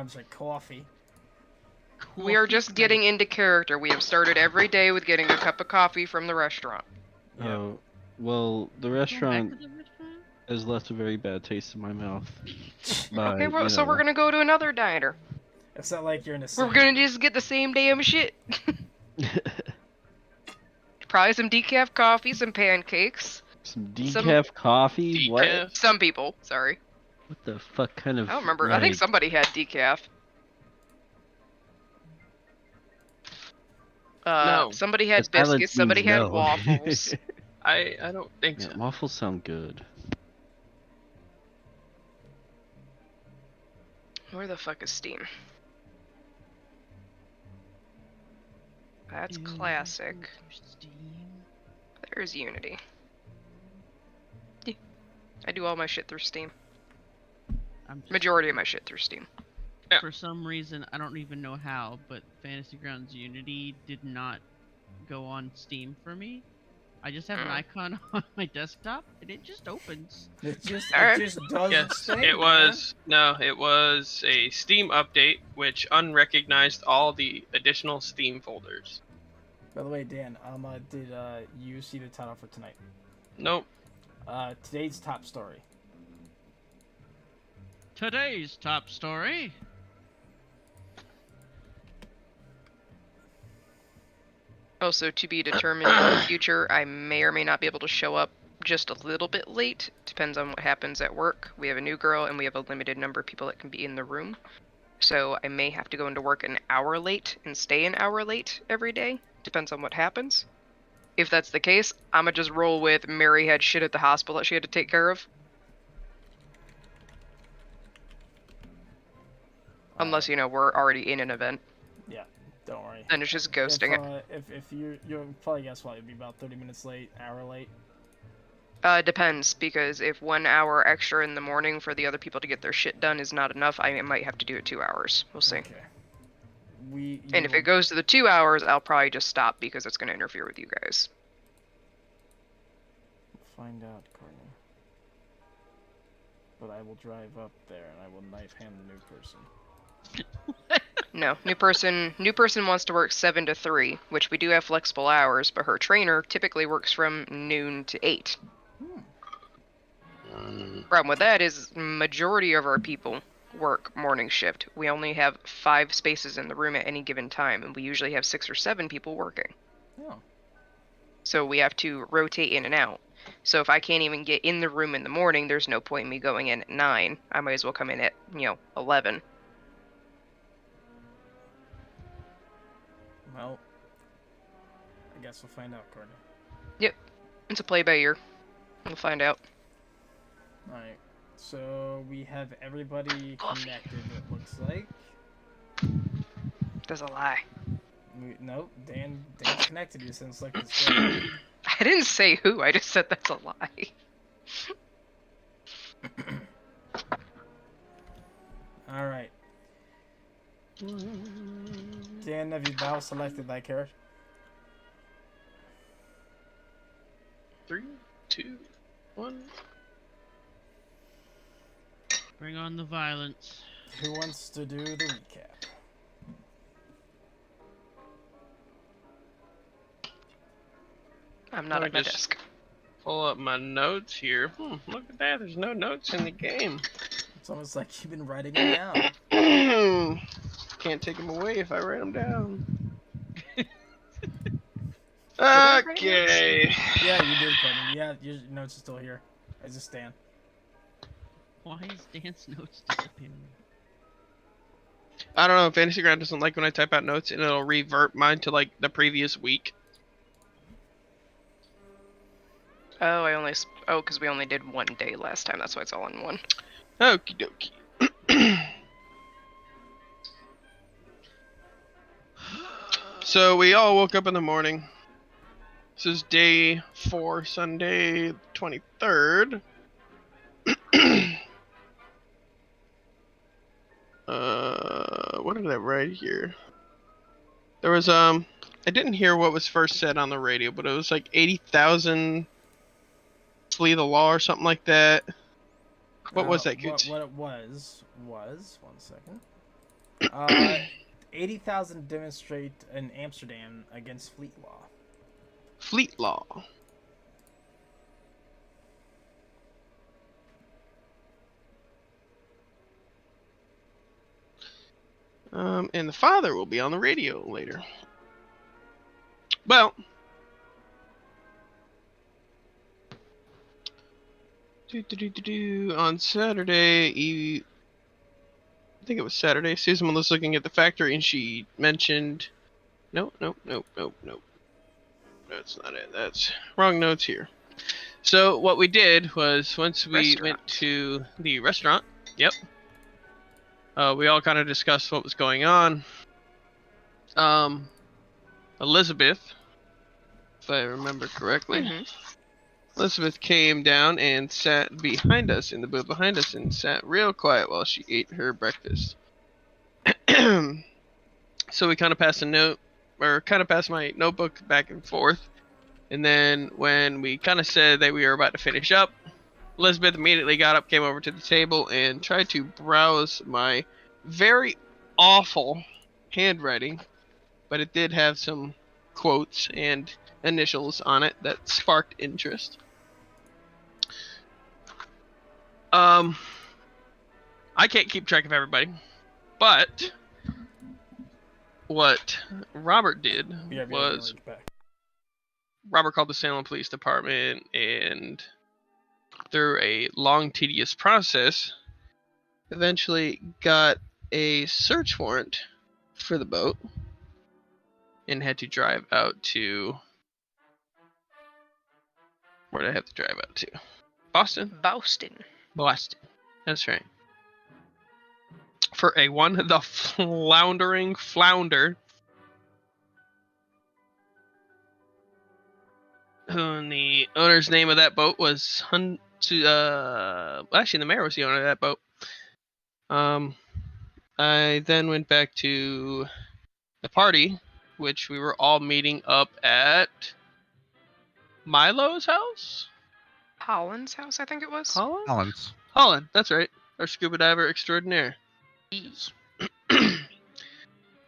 sometimes like coffee. We are just getting into character. We have started every day with getting a cup of coffee from the restaurant. Yep. Oh, well, the restaurant has left a very bad taste in my mouth. But, Okay, well, so we're gonna go to another diner. It's not like you're in a We're gonna just get the same damn shit. Probably some decaf coffee, some pancakes. Some decaf coffee? Decaf? What? Some people, sorry. What the fuck kind of... I don't remember. I think like- somebody had decaf. No. Somebody had The silence biscuits, somebody means had no. waffles. I don't think Yeah, so. waffles sound good. Where the fuck is Steam? That's classic. There's Unity. Yeah. I do all my shit through Steam. Majority of my shit through Steam. Yeah. For some reason, I don't even know how, but Fantasy Grounds Unity did not go on Steam for me. I just have an icon on my desktop, and it just opens. It just Alright. does its Yes, thing, it was it was a Steam update which unrecognized all the additional Steam folders. By the way, Dan, did you see the title for tonight? Nope. Today's top story. Today's top story. Also, to be determined in the future, I may or may not be able to show up just a little bit late. Depends on what happens at work. We have a new girl, and we have a limited number of people that can be in the room. So I may have to go into work an hour late and stay an hour late every day. Depends on what happens. If that's the case, I'ma just roll with Mary had shit at the hospital that she had to take care of. Unless, you know, we're already in an event. Yeah, don't worry. Then it's just ghosting it. If you'll probably guess what, it'd be about 30 minutes late, hour late. Depends, because if 1 hour extra in the morning for the other people to get their shit done is not enough, I might have to do it 2 hours. We'll see. Okay. And if it goes to the 2 hours, I'll probably just stop because it's going to interfere with you guys. We'll find out, Courtney. But I will drive up there and I will knife hand the new person. No, new person wants to work 7 to 3, which we do have flexible hours, but her trainer typically works from noon to 8. Problem with that is majority of our people work morning shift. We only have 5 spaces in the room at any given time, and we usually have 6 or 7 people working. Oh. So we have to rotate in and out. So if I can't even get in the room in the morning, there's no point in me going in at 9. I might as well come in at, 11. Well, I guess we'll find out, Courtney. Yep. It's a play by ear. We'll find out. Alright. So we have everybody connected, it looks like. That's a lie. Nope, Dan's connected you since like it's good. I didn't say who, I just said that's a lie. Alright. Dan, have you now selected thy character? 3, 2, 1. Bring on the violence. Who wants to do the recap? I'm not Let at me my just desk. Pull up my notes here. Look at that. There's no notes in the game. It's almost like you've been writing them down. Can't take them away if I write them down. I write Okay. Yeah, you did, Courtney. Yeah, your notes are still here. I just Dan. Why is Dan's notes disappearing? I don't know. Fantasy Ground doesn't like when I type out notes and it'll revert mine to like the previous week. Oh, because we only did 1 day last time. That's why it's all in one. Okie dokie. So we all woke up in the morning. This is day 4, Sunday, 23rd. What did I write here? There was I didn't hear what was first said on the radio, but it was like 80,000 flee the law or something like that. What was that? What it was 1 second. Uh, 80,000 demonstrate in Amsterdam against fleet law. Fleet law. And the father will be on the radio later. Well, on Saturday, I think it was Saturday, Susan was looking at the factory and she mentioned, nope. That's not it. That's wrong notes here. So what we did was once we went to the restaurant, yep. We all kind of discussed what was going on. Elizabeth, if I remember correctly, Elizabeth came down and sat behind us in the booth behind us and sat real quiet while she ate her breakfast. So we kind of passed my notebook back and forth. And then when we kind of said that we were about to finish up, Elizabeth immediately got up, came over to the table, and tried to browse my very awful handwriting, but it did have some quotes and initials on it that sparked interest. I can't keep track of everybody, but what Robert did was Robert called the Salem Police Department, and through a long, tedious process, eventually got a search warrant for the boat and had to drive out to... Where did I have to drive out to? Boston? Boston. That's right. For the floundering flounder. And the owner's name of that boat was actually the mayor was the owner of that boat. I then went back to the party, which we were all meeting up at Milo's house? Holland's house, I think it was. Holland, that's right. Our scuba diver extraordinaire. They're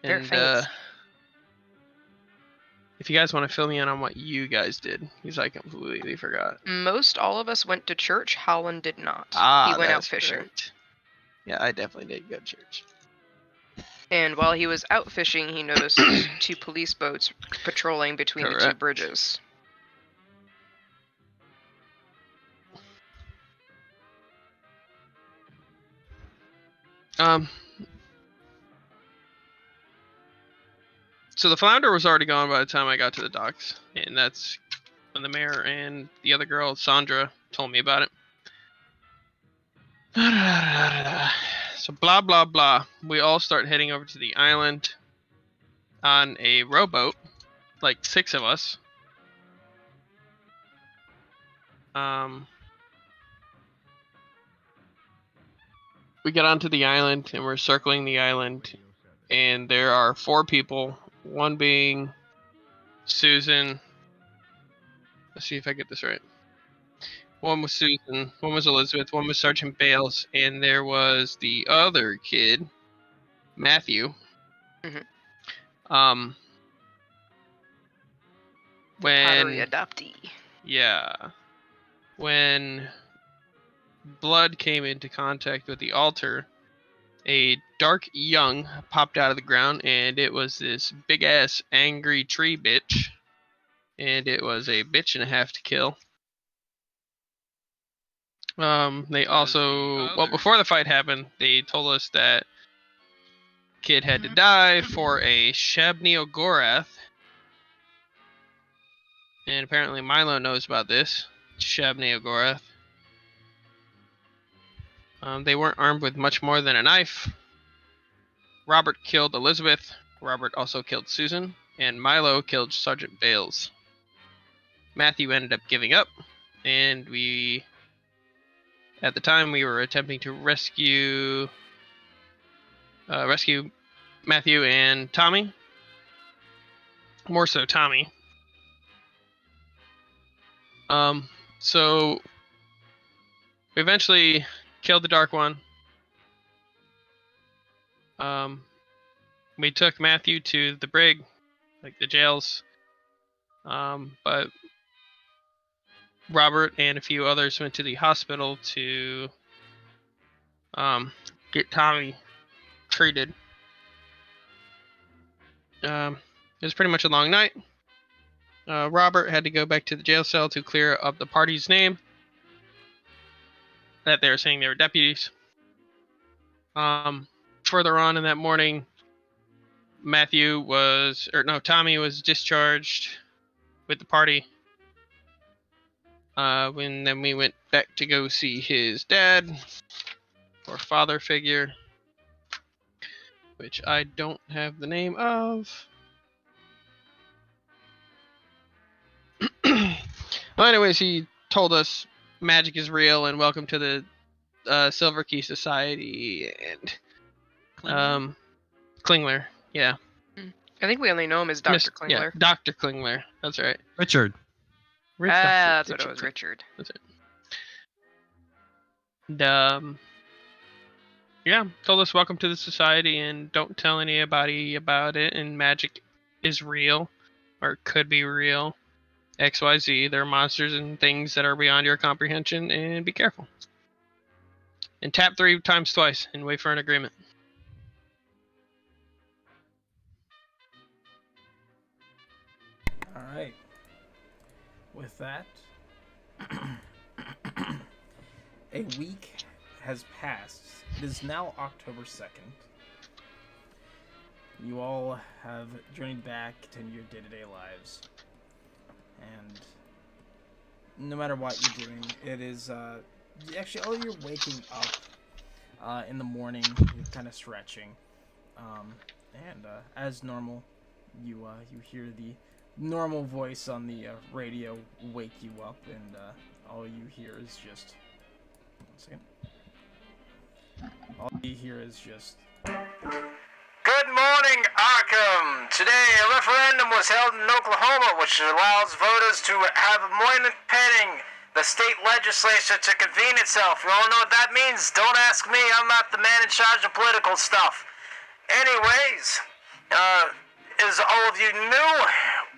And famous. if you guys want to fill me in on what you guys did, because I completely forgot. Most all of us went to church. Holland did not. He went out fishing. Correct. Yeah, I definitely did go to church. And while he was out fishing, he noticed 2 police boats patrolling between the 2 bridges. So the flounder was already gone by the time I got to the docks, and that's when the mayor and the other girl, Sandra, told me about it. So blah blah blah. We all start heading over to the island on a rowboat, like 6 of us. We get onto the island and we're circling the island, and there are 4 people, one being Susan. Let's see if I get this right. One was Susan, one was Elizabeth, one was Sergeant Bales, and there was the other kid, Matthew. Pottery adoptee. Yeah. When blood came into contact with the altar, a dark young popped out of the ground, and it was this big ass angry tree bitch, and it was a bitch and a half to kill. They also, well, before the fight happened, they told us that kid had to die for a Shabney Ogorath, and apparently Milo knows about this Shabney Ogorath. They weren't armed with much more than a knife. Robert killed Elizabeth. Robert also killed Susan, and Milo killed Sergeant Bales. Matthew ended up giving up, and at the time, we were attempting to rescue Matthew and Tommy. More so Tommy. So we eventually killed the Dark One. we took Matthew to the brig, like the jails. But Robert and a few others went to the hospital to get Tommy treated. It was pretty much a long night. Robert had to go back to the jail cell to clear up the party's name that they were saying they were deputies. Further on in that morning, Tommy was discharged with the party. Then we went back to go see his dad or father figure, which I don't have the name of. Well, anyways, he told us magic is real and welcome to the Silver Key Society and Klingler. Yeah. I think we only know him as Dr. Klingler. Yeah, Dr. Klingler. That's right. Richard. That's what it was, Richard. That's it. And, yeah, told us welcome to the society and don't tell anybody about it. And magic is real, or could be real. XYZ. There are monsters and things that are beyond your comprehension, and be careful. And tap 3 times twice and wait for an agreement. All right. With that, a week has passed. It is now October 2nd. You all have journeyed back to your day-to-day lives. And no matter what you're doing, it is, actually, you're waking up in the morning, you're kind of stretching. As normal, you hear the normal voice on the radio wake you up, and all you hear is just... One second. All you hear is just... Good morning, Arkham! Today, a referendum was held in Oklahoma which allows voters to have appointment pending the state legislature to convene itself. You all know what that means? Don't ask me, I'm not the man in charge of political stuff. Anyways, as all of you knew,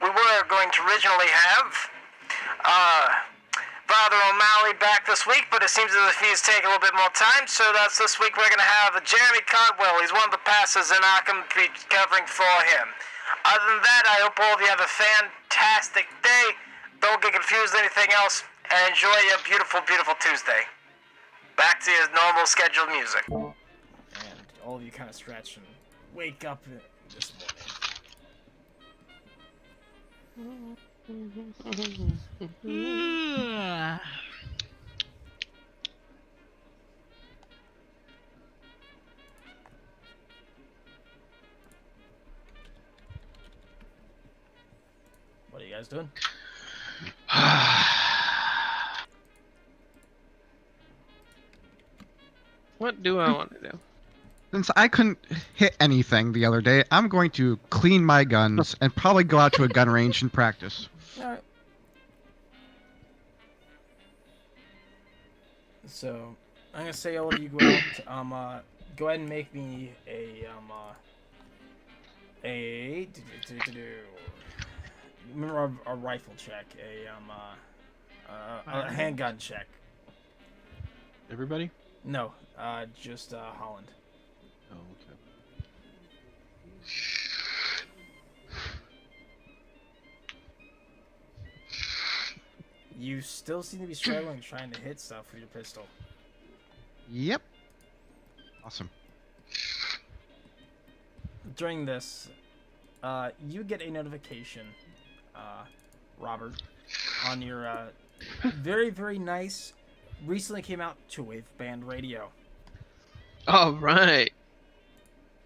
we were going to originally have Father O'Malley back this week, but it seems as if he's taking a little bit more time, so that's this week we're going to have Jeremy Codwell. He's one of the pastors, and I can be covering for him. Other than that, I hope all of you have a fantastic day. Don't get confused with anything else, and enjoy your beautiful, beautiful Tuesday. Back to your normal scheduled music. And all of you kind of stretch and wake up this morning. What are you guys doing? What do I want to do? Since I couldn't hit anything the other day, I'm going to clean my guns and probably go out to a gun range and practice. Alright. So, I'm gonna say all of you go out, go ahead and make me remember a rifle check, a handgun check. Everybody? No, just Holland. Oh, okay. You still seem to be struggling trying to hit stuff with your pistol. Yep. Awesome. During this, you get a notification, Robert, on your very, very nice, recently came out 2-wave band radio. All right.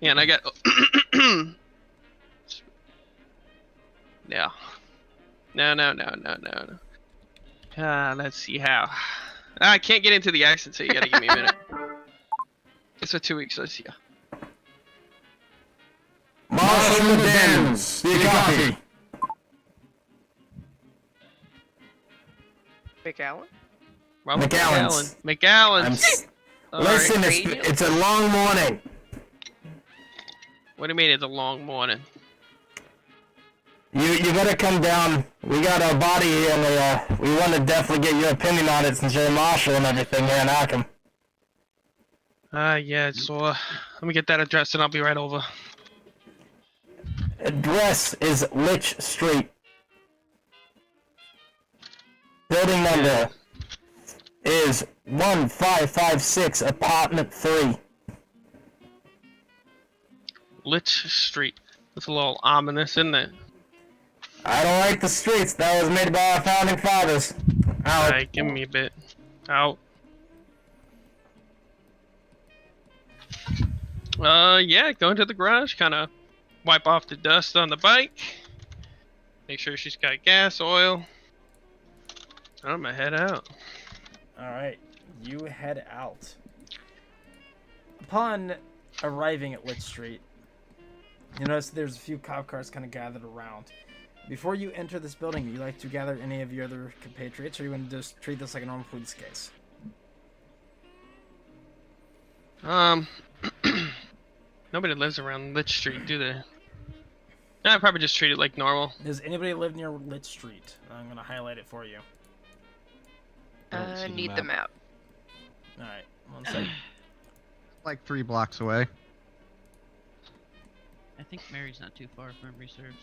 Yeah, and I got... No. No. Let's see how. I can't get into the accent, so you gotta give me a minute. It's for 2 weeks, let's see. Marshall McDaniels, you copy. McAllen? Robert McAllen's. McAllen's. All Listen, right. it's a long morning. What do you mean it's a long morning? You better come down. We got our body here, and we want to definitely get your opinion on it since you're a marshal and everything here in Arkham. Yeah, so let me get that address and I'll be right over. Address is Lich Street. Building number is 1556, apartment 3. Lich Street. That's a little ominous, isn't it? I don't like the streets. That was made by our founding fathers. Out. Alright, give me a bit. Out. Yeah, go into the garage, kind of wipe off the dust on the bike. Make sure she's got gas, oil. I'm gonna head out. Alright, you head out. Upon arriving at Lich Street, you notice there's a few cop cars kind of gathered around. Before you enter this building, would you like to gather any of your other compatriots, or you want to just treat this like a normal police case? Nobody lives around Lich Street, do they? I'd probably just treat it like normal. Does anybody live near Lich Street? I'm going to highlight it for you. Need the map. Alright, one second. Like 3 blocks away. I think Mary's not too far, if memory serves.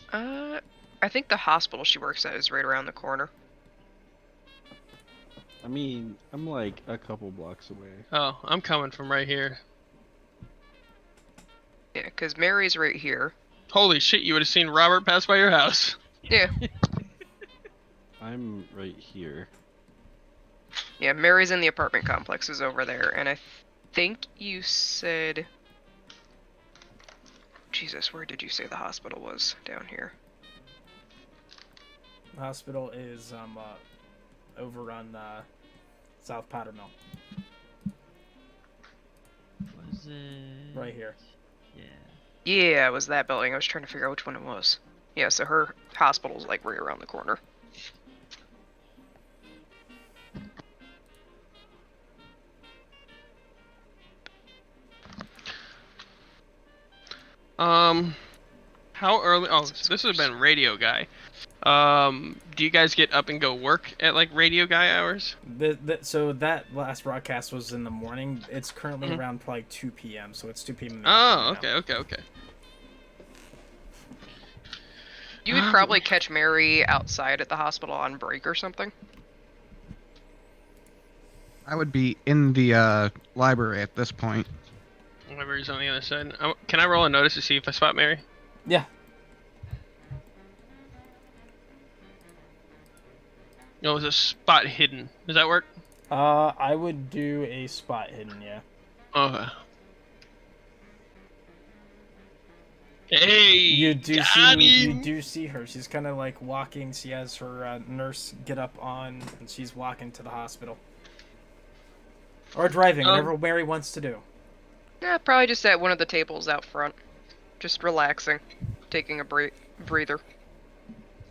I think the hospital she works at is right around the corner. I mean, I'm like a couple blocks away. Oh, I'm coming from right here. Yeah, because Mary's right here. Holy shit, you would have seen Robert pass by your house. Yeah. I'm right here. Yeah, Mary's in the apartment complexes over there, and I think you said... Jesus, where did you say the hospital was? Down here. The hospital is over on South Powder Mill. Was it? Right here. Yeah. Yeah, it was that building. I was trying to figure out which one it was. Yeah, so her hospital's like right around the corner. How early? Oh, this would have been radio guy. Do you guys get up and go work at like radio guy hours? So that last broadcast was in the morning. It's currently around probably 2 p.m. So it's 2 p.m. in the Oh, afternoon now. okay. You would probably catch Mary outside at the hospital on break or something. I would be in the library at this point. Library's on the other side. Can I roll a notice to see if I spot Mary? Yeah. No, it was a spot hidden. Does that work? I would do a spot hidden, yeah. Okay. Hey, You do got see him! you do see her. She's kind of like walking. She has her nurse get up on, and she's walking to the hospital. Or driving, whatever Mary wants to do. Yeah, probably just at one of the tables out front. Just relaxing. Taking a breather.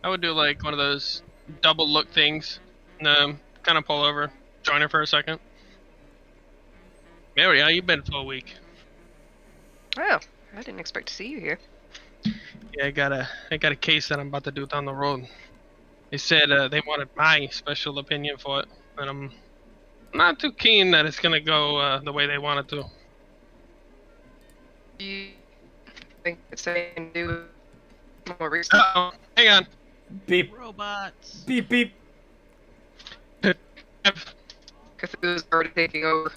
I would do like one of those double look things. And, kind of pull over, join her for a second. Mary, how you been for a week? Oh, I didn't expect to see you here. Yeah, I got a case that I'm about to do down the road. They said they wanted my special opinion for it, and I'm not too keen that it's gonna go the way they want it to. You think it's saying do more research? Uh-oh, hang on. Beep, Robots. beep, beep. Cthulhu's already taking over.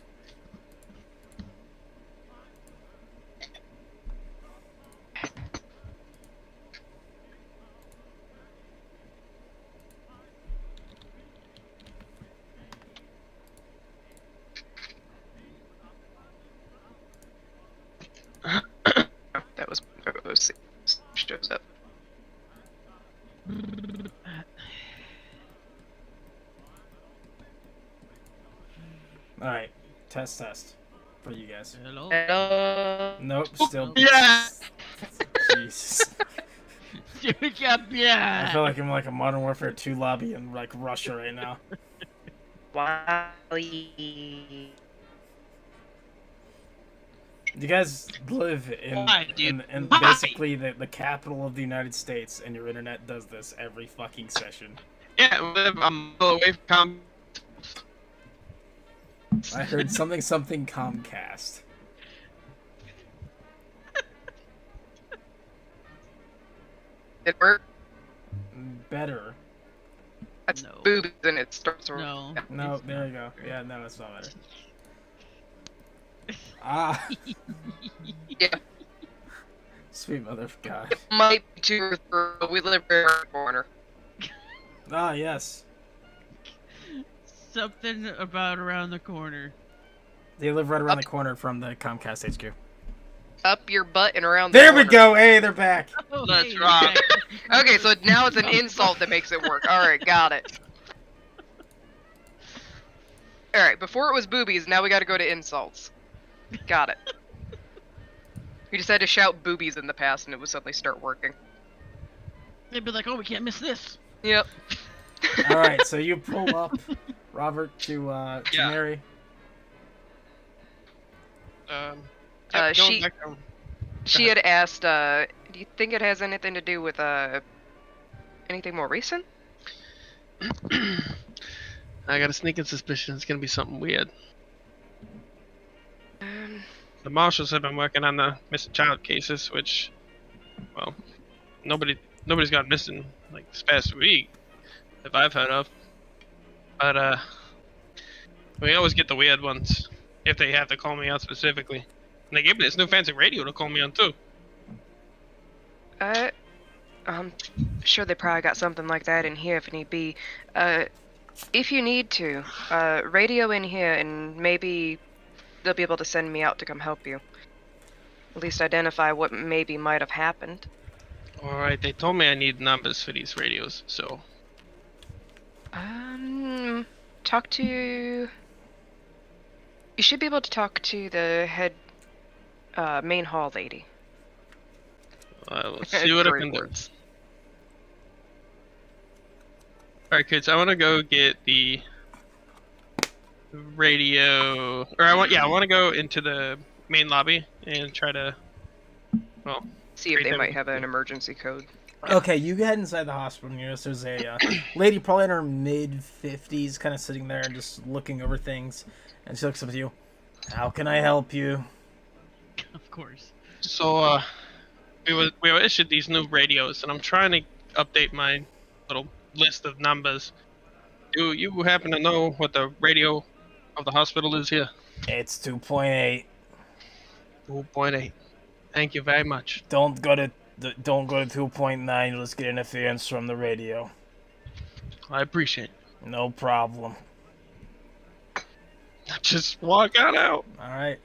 That was shows up. Alright, test for you guys. Hello. Hello. Nope, still. Yeah. Jesus. Yeah. I feel like I'm like a Modern Warfare 2 lobby in like Russia right now. Wally. You guys live Why, dude? in Why? basically the capital of the United States, and your internet does this every fucking session. Yeah, I'm away from. I heard something Comcast. It worked. Better. That's No. boobies and it starts. No. No, it's there not. you go. Yeah, no, that's not better. Ah, Yeah, sweet mother of God. might be two or three. We live in our corner. Ah, yes. Something about around the corner. They live right around the corner from the Comcast HQ. Up your butt and around the There we corner. go. Hey, they're back. Oh, That's hey, right. okay. Okay, so now it's an insult that makes it work. Alright, got it. Alright, before it was boobies, now we gotta go to insults. Got it. We just had to shout boobies in the past and it would suddenly start working. They'd be like, oh, we can't miss this. Yep. All right, so you pull up, Robert, to Yeah. Mary. Uh, going she- back to- She had asked, do you think it has anything to do with, anything more recent? I got a sneaking suspicion it's gonna be something weird. The marshals have been working on the missing child cases, which, well, nobody's gone missing like this past week that I've heard of. But we always get the weird ones if they have to call me out specifically. And they gave me this new fancy radio to call me on too. I'm sure they probably got something like that in here if need be. If you need to, radio in here and maybe they'll be able to send me out to come help you. At least identify what maybe might have happened. Alright, they told me I need numbers for these radios, so. Talk to... You should be able to talk to the head, main hall lady. I will see what I Great can do. words. Alright, kids, I want to go get the radio. Or I want to go into the main lobby and try to, well, See if Great they then. might have an emergency code. Okay, you head inside the hospital and you notice there's a lady probably in her mid-50s kind of sitting there and just looking over things. And she looks up at you. How can I help you? Of course. so we were issued these new radios, and I'm trying to update my little list of numbers. Do you happen to know what the radio of the hospital is here? It's 2.8. 2.8. Thank you very much. Don't go to 2.9. You'll just get interference from the radio. I appreciate it. No problem. Just walk on out. All right.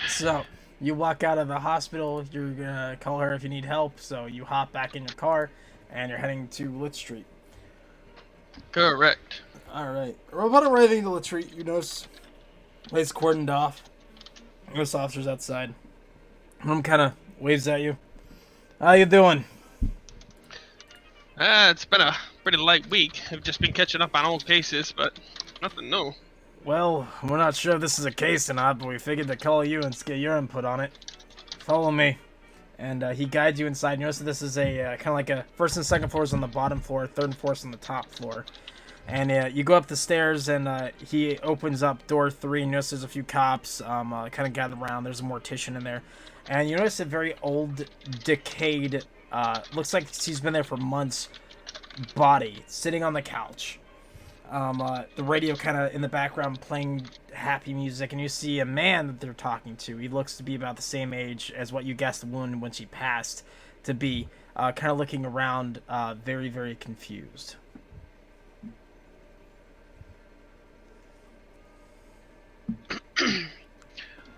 So you walk out of the hospital. You're gonna call her if you need help. So you hop back in your car, and you're heading to Lit Street. Correct. All right. Upon arriving to Lit Street, you notice it's cordoned off. There's officers outside. One kind of waves at you. How you doing? It's been a pretty light week. I've just been catching up on old cases, but nothing new. Well, we're not sure if this is a case or not, but we figured to call you and get your input on it. Follow me. And he guides you inside. You notice that this is a kind of like a first and second floors on the bottom floor, third and fourth on the top floor. And you go up the stairs, and he opens up door 3. And you notice there's a few cops kind of gathered around. There's a mortician in there. And you notice a very old, decayed, looks like she's been there for months, body sitting on the couch. The radio kind of in the background playing happy music, and you see a man that they're talking to. He looks to be about the same age as what you guessed the woman when she passed to be, kind of looking around, very, very confused.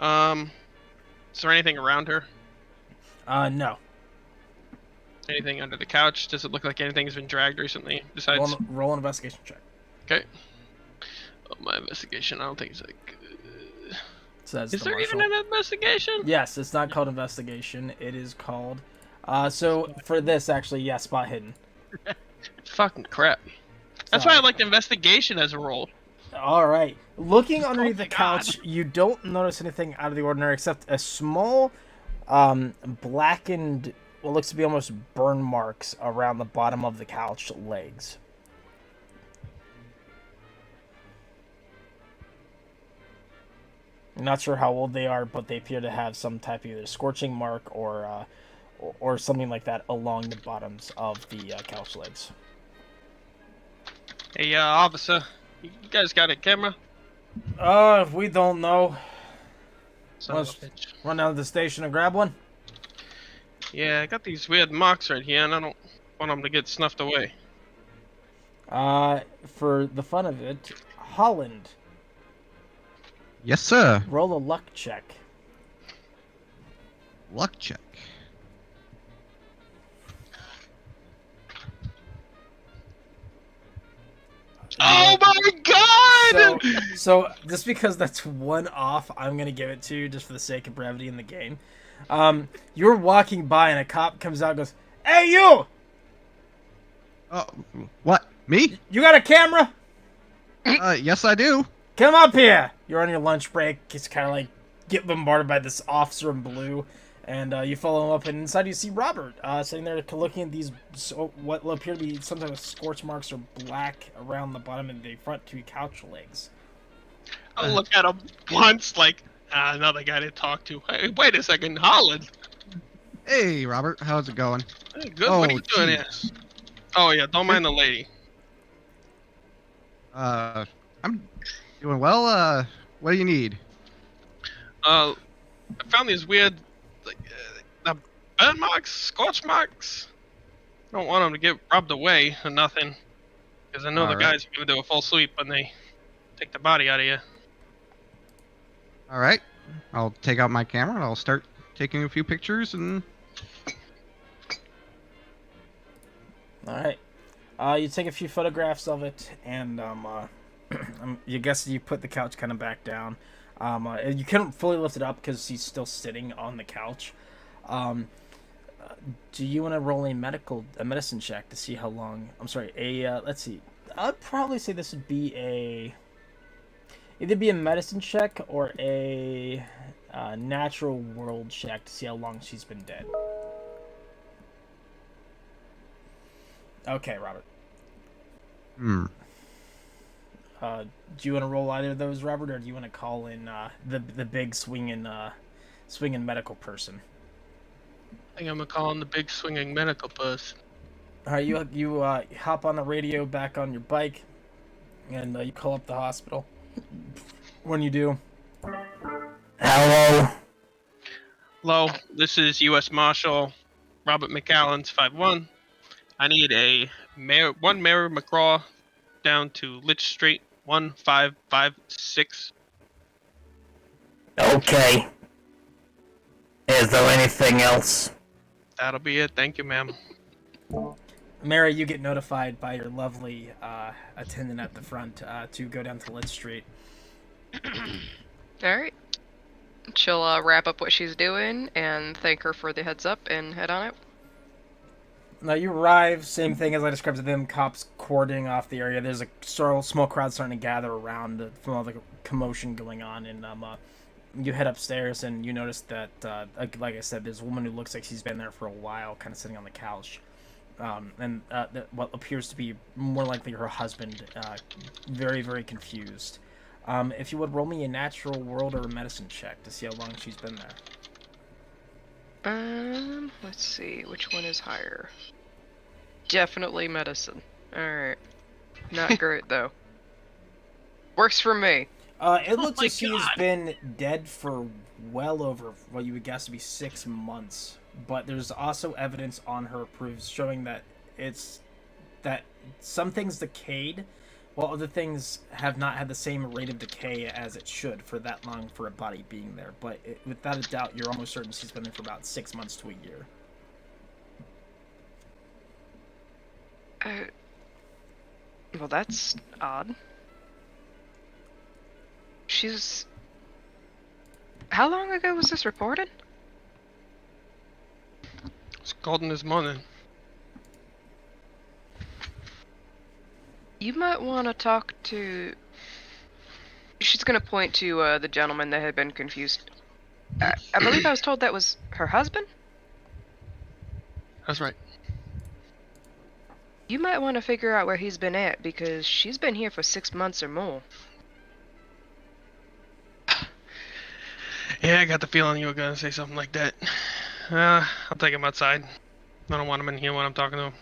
Is there anything around her? No. Anything under the couch? Does it look like anything's been dragged recently besides? Roll an investigation check. Okay. Oh, my investigation. I don't think it's like. Says Is the there marshal. even an investigation? Yes, it's not called investigation. It is called. So for this, actually, yeah, spot hidden. Fucking crap. That's why I Sorry. liked investigation as a role. All right. Looking underneath the couch, you don't notice anything out of the ordinary except a small, blackened, what looks to be almost burn marks around the bottom of the couch legs. I'm not sure how old they are, but they appear to have some type of either scorching mark or something like that along the bottoms of the couch legs. Hey, officer, you guys got a camera? If we don't know, Son of a let's bitch. run down to the station and grab one. Yeah, I got these weird marks right here, and I don't want them to get snuffed away. For the fun of it, Holland, Yes, sir. roll a luck check. Luck check. Oh my god! So just because that's one off, I'm gonna give it to you just for the sake of brevity in the game. You're walking by and a cop comes out and goes, "Hey, you! Oh, what? Me? You got a camera? Yes, I do. Come up here!" You're on your lunch break. It's kind of like get bombarded by this officer in blue, and you follow him up, and inside you see Robert sitting there looking at these what will appear to be some type of scorch marks or black around the bottom of the front two couch legs. I look at him once, like, another guy to talk to. Hey, wait a second, Holland. Hey, Robert. How's it going? Hey, good. What are you doing here? jeez. Oh yeah, don't mind the lady. I'm doing well. What do you need? I found these weird, like, burn marks, scorch marks. I don't want them to get rubbed away or nothing, because I know the Alright. guys are gonna do a full sweep when they take the body out of you. All right. I'll take out my camera and I'll start taking a few pictures and. All right. You take a few photographs of it, and you guess you put the couch kind of back down. You couldn't fully lift it up because he's still sitting on the couch. Do you want to roll a medicine check to see how long? I'm sorry. Let's see. I'd probably say this would be either be a medicine check or a natural world check to see how long she's been dead. Okay, Robert. Do you want to roll either of those, Robert, or do you want to call in the big swinging medical person? I think I'm gonna call him the big swinging medical person. All right, you hop on the radio back on your bike, and you call up the hospital. When you do, hello. Hello, this is U.S. Marshal Robert McAllen's 5-1. I need one Mary McGraw down to Litch Street, 1556. Okay. Is there anything else? That'll be it. Thank you, ma'am. Mary, you get notified by your lovely attendant at the front to go down to Litch Street. Alright. She'll wrap up what she's doing and thank her for the heads up and head on out. Now you arrive, same thing as I described to them, cops cordoning off the area. There's a small crowd starting to gather around from all the commotion going on, and you head upstairs and you notice that, like I said, there's a woman who looks like she's been there for a while, kind of sitting on the couch. And what appears to be more likely her husband, very, very confused. If you would roll me a natural world or a medicine check to see how long she's been there. Let's see, which one is higher? Definitely medicine. Alright. Not great, though. Works for me. It looks my like she's God. been dead for well over what you would guess to be 6 months. But there's also evidence on her proofs showing that that some things decayed, while other things have not had the same rate of decay as it should for that long for a body being there. But without a doubt, you're almost certain she's been there for about 6 months to a year. Well, that's odd. How long ago was this reported? It's golden this morning. You might want to talk to... gonna point to the gentleman that had been confused. I believe I was told that was her husband? That's right. You might want to figure out where he's been at, because she's been here for 6 months or more. Yeah, I got the feeling you were gonna say something like that. I'll take him outside. I don't want him in here when I'm talking to him.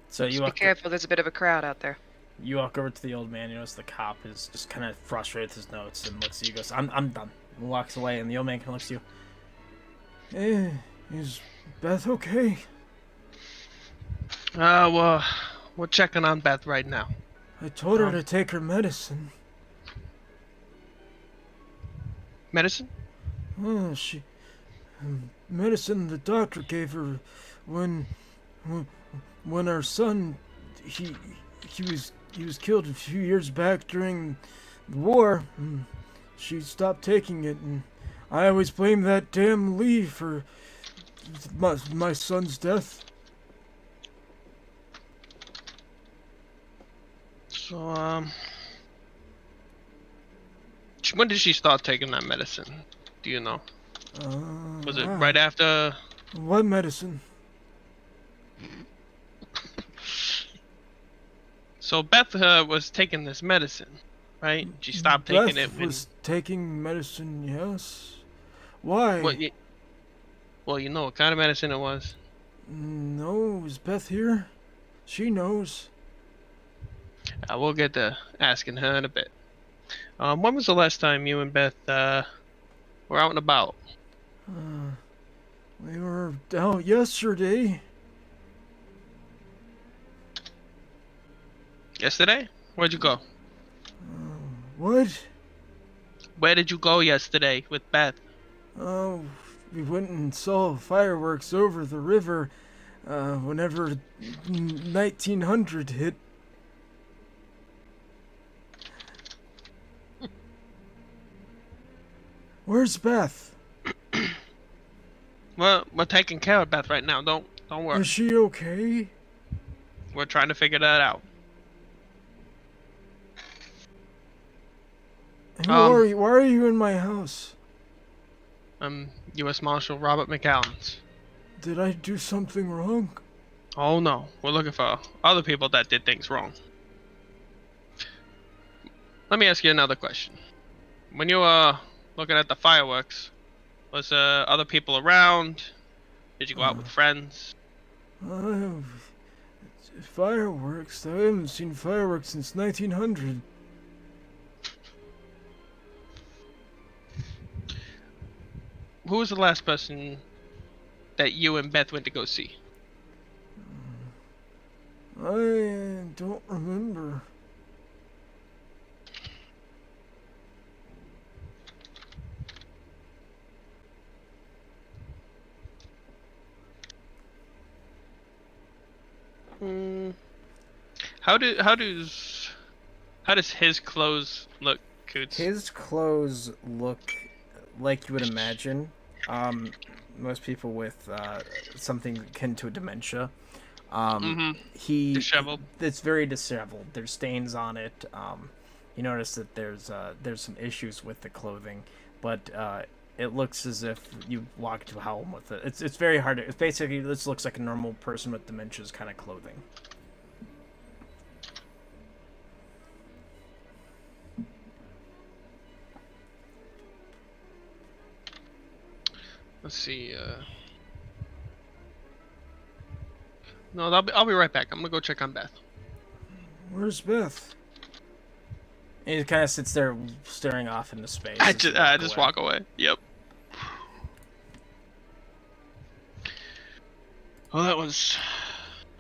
So you Just be walk, careful, there's a bit of a crowd out there. you walk over to the old man. You notice the cop is just kind of frustrated with his notes and looks at you. Goes, "I'm done." And walks away. And the old man kind of looks at you. Is Beth okay? Well, we're checking on Beth right now. I told her to take her medicine. Medicine? Medicine the doctor gave her when our son he was killed a few years back during the war. She stopped taking it, and I always blame that damn Lee for my son's death. So, when did she start taking that medicine? Do you know? Was it right after? What medicine? So Beth was taking this medicine, right? She stopped taking it when... was taking medicine, yes. Why? Well, you know what kind of medicine it was. No, is Beth here? She knows. We'll get to asking her in a bit. When was the last time you and Beth were out and about? We were out yesterday. Yesterday? Where'd you go? What? Where did you go yesterday with Beth? Oh, we went and saw fireworks over the river whenever 1900 hit. Where's Beth? Well, we're taking care of Beth right now. Don't worry. Is she okay? We're trying to figure that out. Who are you? Why are you in my house? U.S. Marshal Robert McAllens. Did I do something wrong? Oh no, we're looking for other people that did things wrong. Let me ask you another question. When you were looking at the fireworks, was other people around? Did you go out with friends? Fireworks? I haven't seen fireworks since 1900. Who was the last person that you and Beth went to go see? I don't remember. How does his clothes look, Coots? His clothes look like you would imagine. Most people with something akin to a dementia. He disheveled. It's very disheveled. There's stains on it. You notice that there's some issues with the clothing, but it looks as if you walked into a home with it. It's very hard. It's basically, this looks like a normal person with dementia's kind of clothing. Let's see. No, I'll be right back. I'm gonna go check on Beth. Where's Beth? And he kind of sits there staring off into space. I just walk away. Yep. Well, that was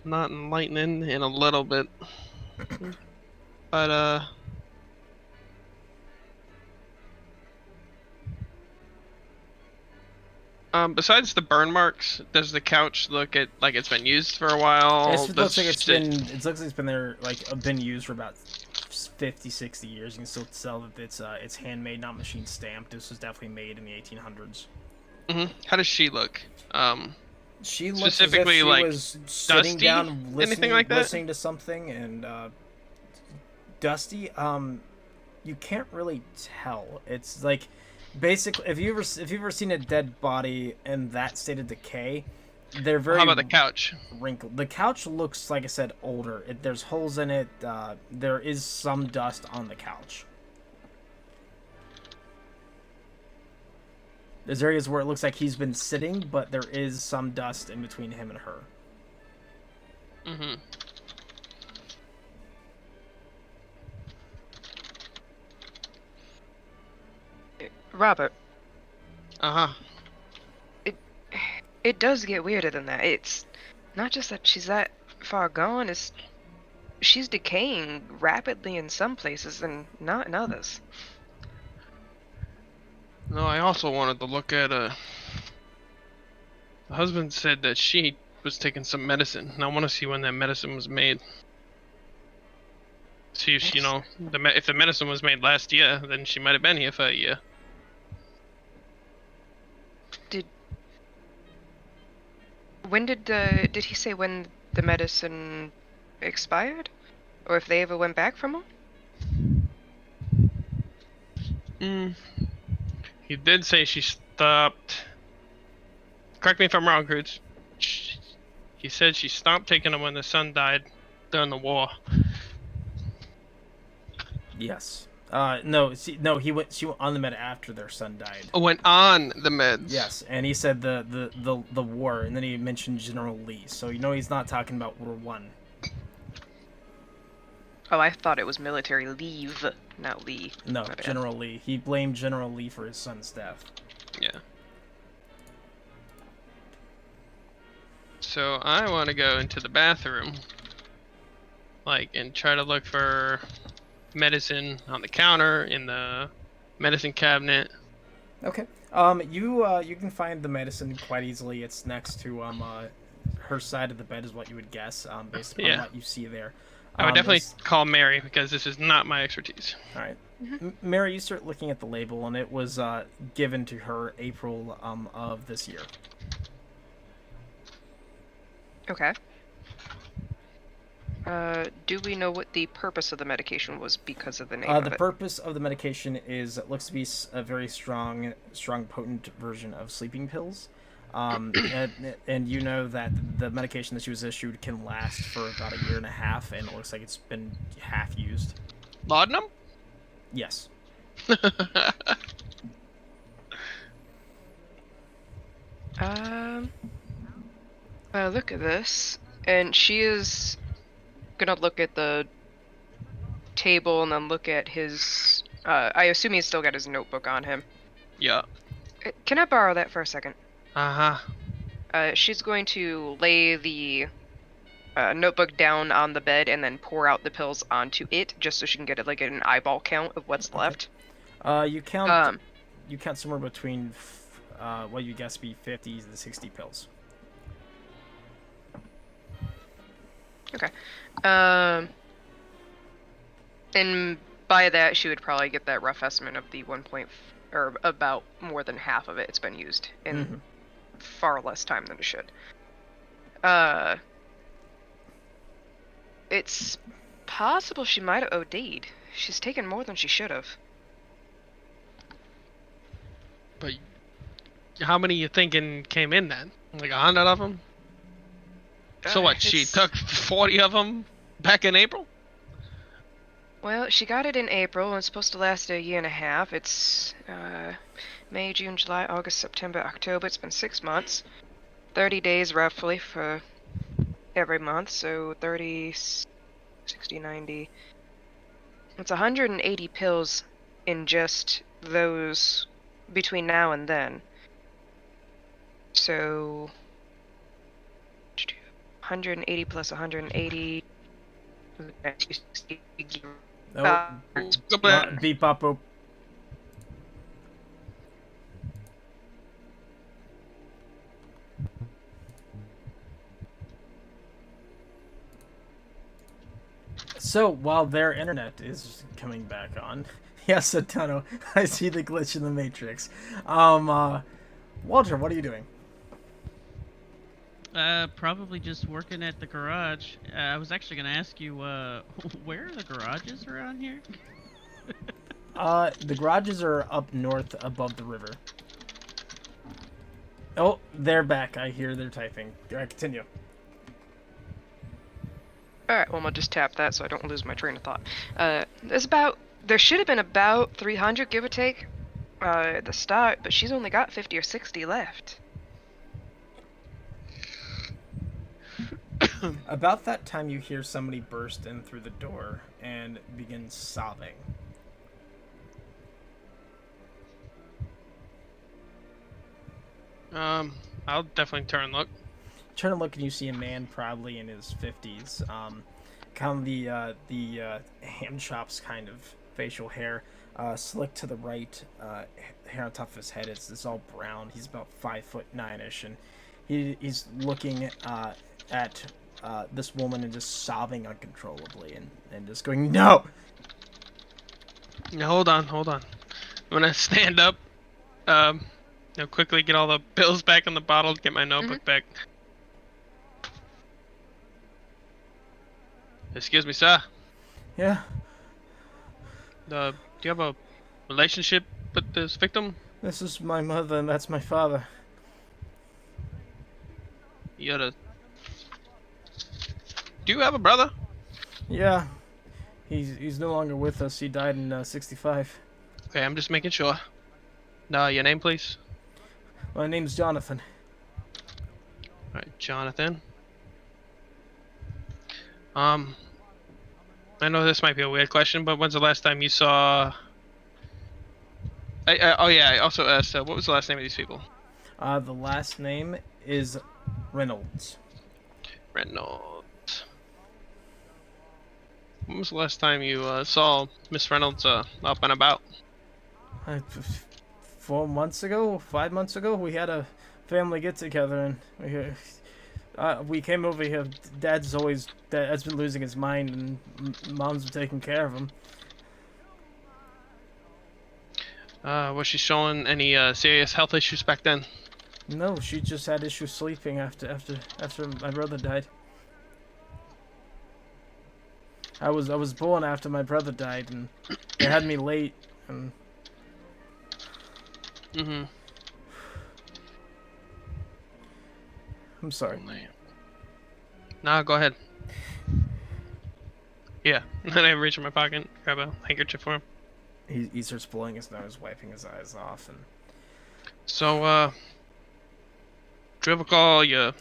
not enlightening in a little bit, but besides the burn marks, does the couch look like it's been used for a while? It looks like it's been there, like been used for about 50, 60 years. You can still tell that it's handmade, not machine stamped. This was definitely made in the 1800s. How does she look? She looks specifically as if she like was sitting dusty, down, anything like that? listening to something, and dusty. you can't really tell. It's like basically if you've ever seen a dead body in that state of decay, they're very. How about the couch? Wrinkled. The couch looks, like I said, older. There's holes in it. There is some dust on the couch. There's areas where it looks like he's been sitting, but there is some dust in between him and her. Mm-hmm. Robert, Uh-huh. it does get weirder than that. It's not just that she's that far gone, it's she's decaying rapidly in some places and not in others. No, I also wanted to look at the husband said that she was taking some medicine, and I want to see when that medicine was made. See if, if the medicine was made last year, then she might have been here for a year. When did he say when the medicine expired? Or if they ever went back from him? He did say she stopped. Correct me if I'm wrong, Cruz. He said she stopped taking them when the son died during the war. Yes. She went on the med after their son died. Oh, went on the meds. Yes, and he said the war, and then he mentioned General Lee. So he's not talking about World War I. Oh, I thought it was military leave, not Lee. No, General Lee. He blamed General Lee for his son's death. Yeah. So I want to go into the bathroom, and try to look for medicine on the counter, in the medicine cabinet. Okay. You can find the medicine quite easily. It's next to her side of the bed, is what you would guess, based upon what you see there. I would definitely call Mary, because this is not my expertise. All right. Mary, you start looking at the label, and it was given to her April of this year. Okay. Do we know what the purpose of the medication was because of the name of it? The purpose of the medication is, it looks to be a very strong, potent version of sleeping pills. And you know that the medication that she was issued can last for about a year and a half, and it looks like it's been half used. Laudanum? Yes. Look at this, and she is gonna look at the table and then look at his. I assume he's still got his notebook on him. Yeah. Can I borrow that for a second? Uh-huh. She's going to lay the notebook down on the bed and then pour out the pills onto it, just so she can get it an eyeball count of what's left. You count. You count somewhere between, what you guess be 50 to 60 pills. Okay. And by that, she would probably get that rough estimate of the or about more than half of it's been used in far less time than it should. It's possible she might have OD'd. She's taken more than she should have. But how many you thinking came in then? 100 of them? So what, she took 40 of them back in April? Well, she got it in April, and it's supposed to last a year and a half. It's May, June, July, August, September, October. It's been 6 months. 30 days roughly for every month, so 30, 60, 90. It's 180 pills in just those between now and then. So 180 plus 180. Beep bop boop. So while their internet is coming back on, yes, Atano, I see the glitch in the Matrix. Walter, what are you doing? Probably just working at the garage. I was actually gonna ask you, where are the garages around here? The garages are up north above the river. Oh, they're back. I hear they're typing. Continue. Alright, well, I'm gonna just tap that so I don't lose my train of thought. There should have been about 300, give or take, at the start, but she's only got 50 or 60 left. About that time, you hear somebody burst in through the door and begin sobbing. I'll definitely turn and look. Turn and look, and you see a man probably in his 50s. Kind of the hand chops kind of facial hair, slick to the right. Hair on top of his head is all brown. He's about 5'9" and he's looking at this woman and just sobbing uncontrollably and just going, "No!" Now, hold on. I'm gonna stand up. Quickly get all the pills back in the bottle. Get my notebook back. Excuse me, sir. Yeah. Do you have a relationship with this victim? This is my mother and that's my father. Do you have a brother? Yeah. He's no longer with us. He died in 65. Okay, I'm just making sure. Your name, please. My name's Jonathan. Alright, Jonathan. I know this might be a weird question, but when's the last time you saw... I also asked, what was the last name of these people? The last name is Reynolds. Reynolds. When was the last time you saw Miss Reynolds up and about? 4 months ago, 5 months ago, we had a family get together and we came over here. Dad's been losing his mind and Mom's been taking care of him. Was she showing any serious health issues back then? No, she just had issues sleeping after my brother died. I was born after my brother died, and they had me late. And I'm sorry. Nah, go ahead. Yeah, and then I reach in my pocket, grab a handkerchief for him. He starts blowing his nose, wiping his eyes off, and so do you ever call your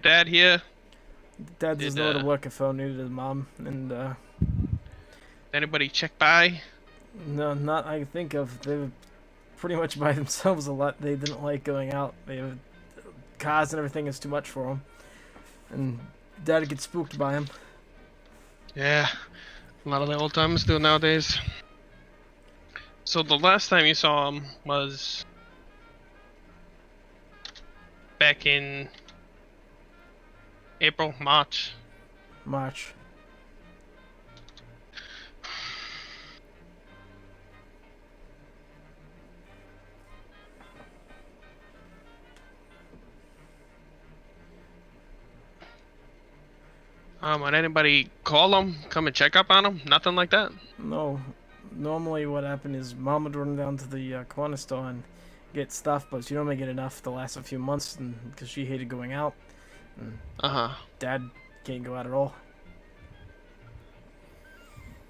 dad here? Dad doesn't know how to work a phone, neither does Mom, and anybody check by? No, not I can think of. They were pretty much by themselves a lot. They didn't like going out. They have cars and everything is too much for them, and Dad gets spooked by him. Yeah, a lot of the old timers do nowadays. So the last time you saw him was back in April, March. Would anybody call him, come and check up on him? Nothing like that? No. Normally what happened is Mom would run down to the corner store and get stuff, but she only get enough to last a few months because she hated going out. And Dad can't go out at all.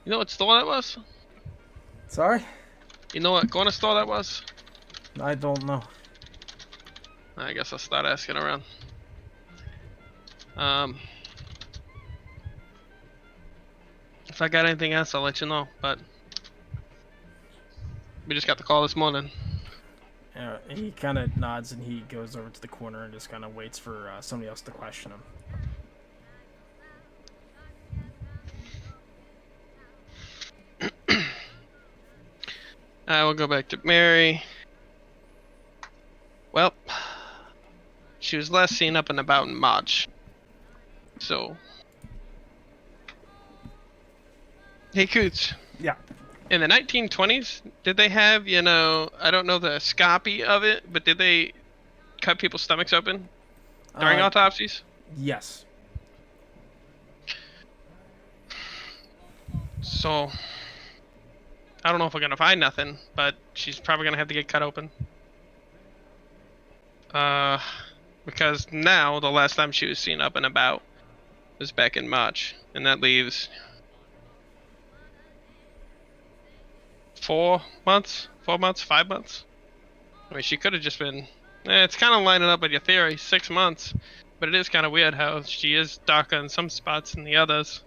You know what store that was? Sorry? You know what corner store that was? I don't know. I guess I'll start asking around. If I got anything else, I'll let you know, but we just got the call this morning. He kind of nods and he goes over to the corner and just kind of waits for somebody else to question him. I will go back to Mary. Well, she was last seen up and about in March. So, hey Coots. Yeah. In the 1920s, did they have, I don't know the scopy of it, but did they cut people's stomachs open during autopsies? Yes. So, I don't know if we're gonna find nothing, but she's probably gonna have to get cut open. Because now the last time she was seen up and about was back in March, and that leaves 4 months, 5 months. I mean, she could have just been. It's kind of lining up with your theory, 6 months, but it is kind of weird how she is darker in some spots than the others.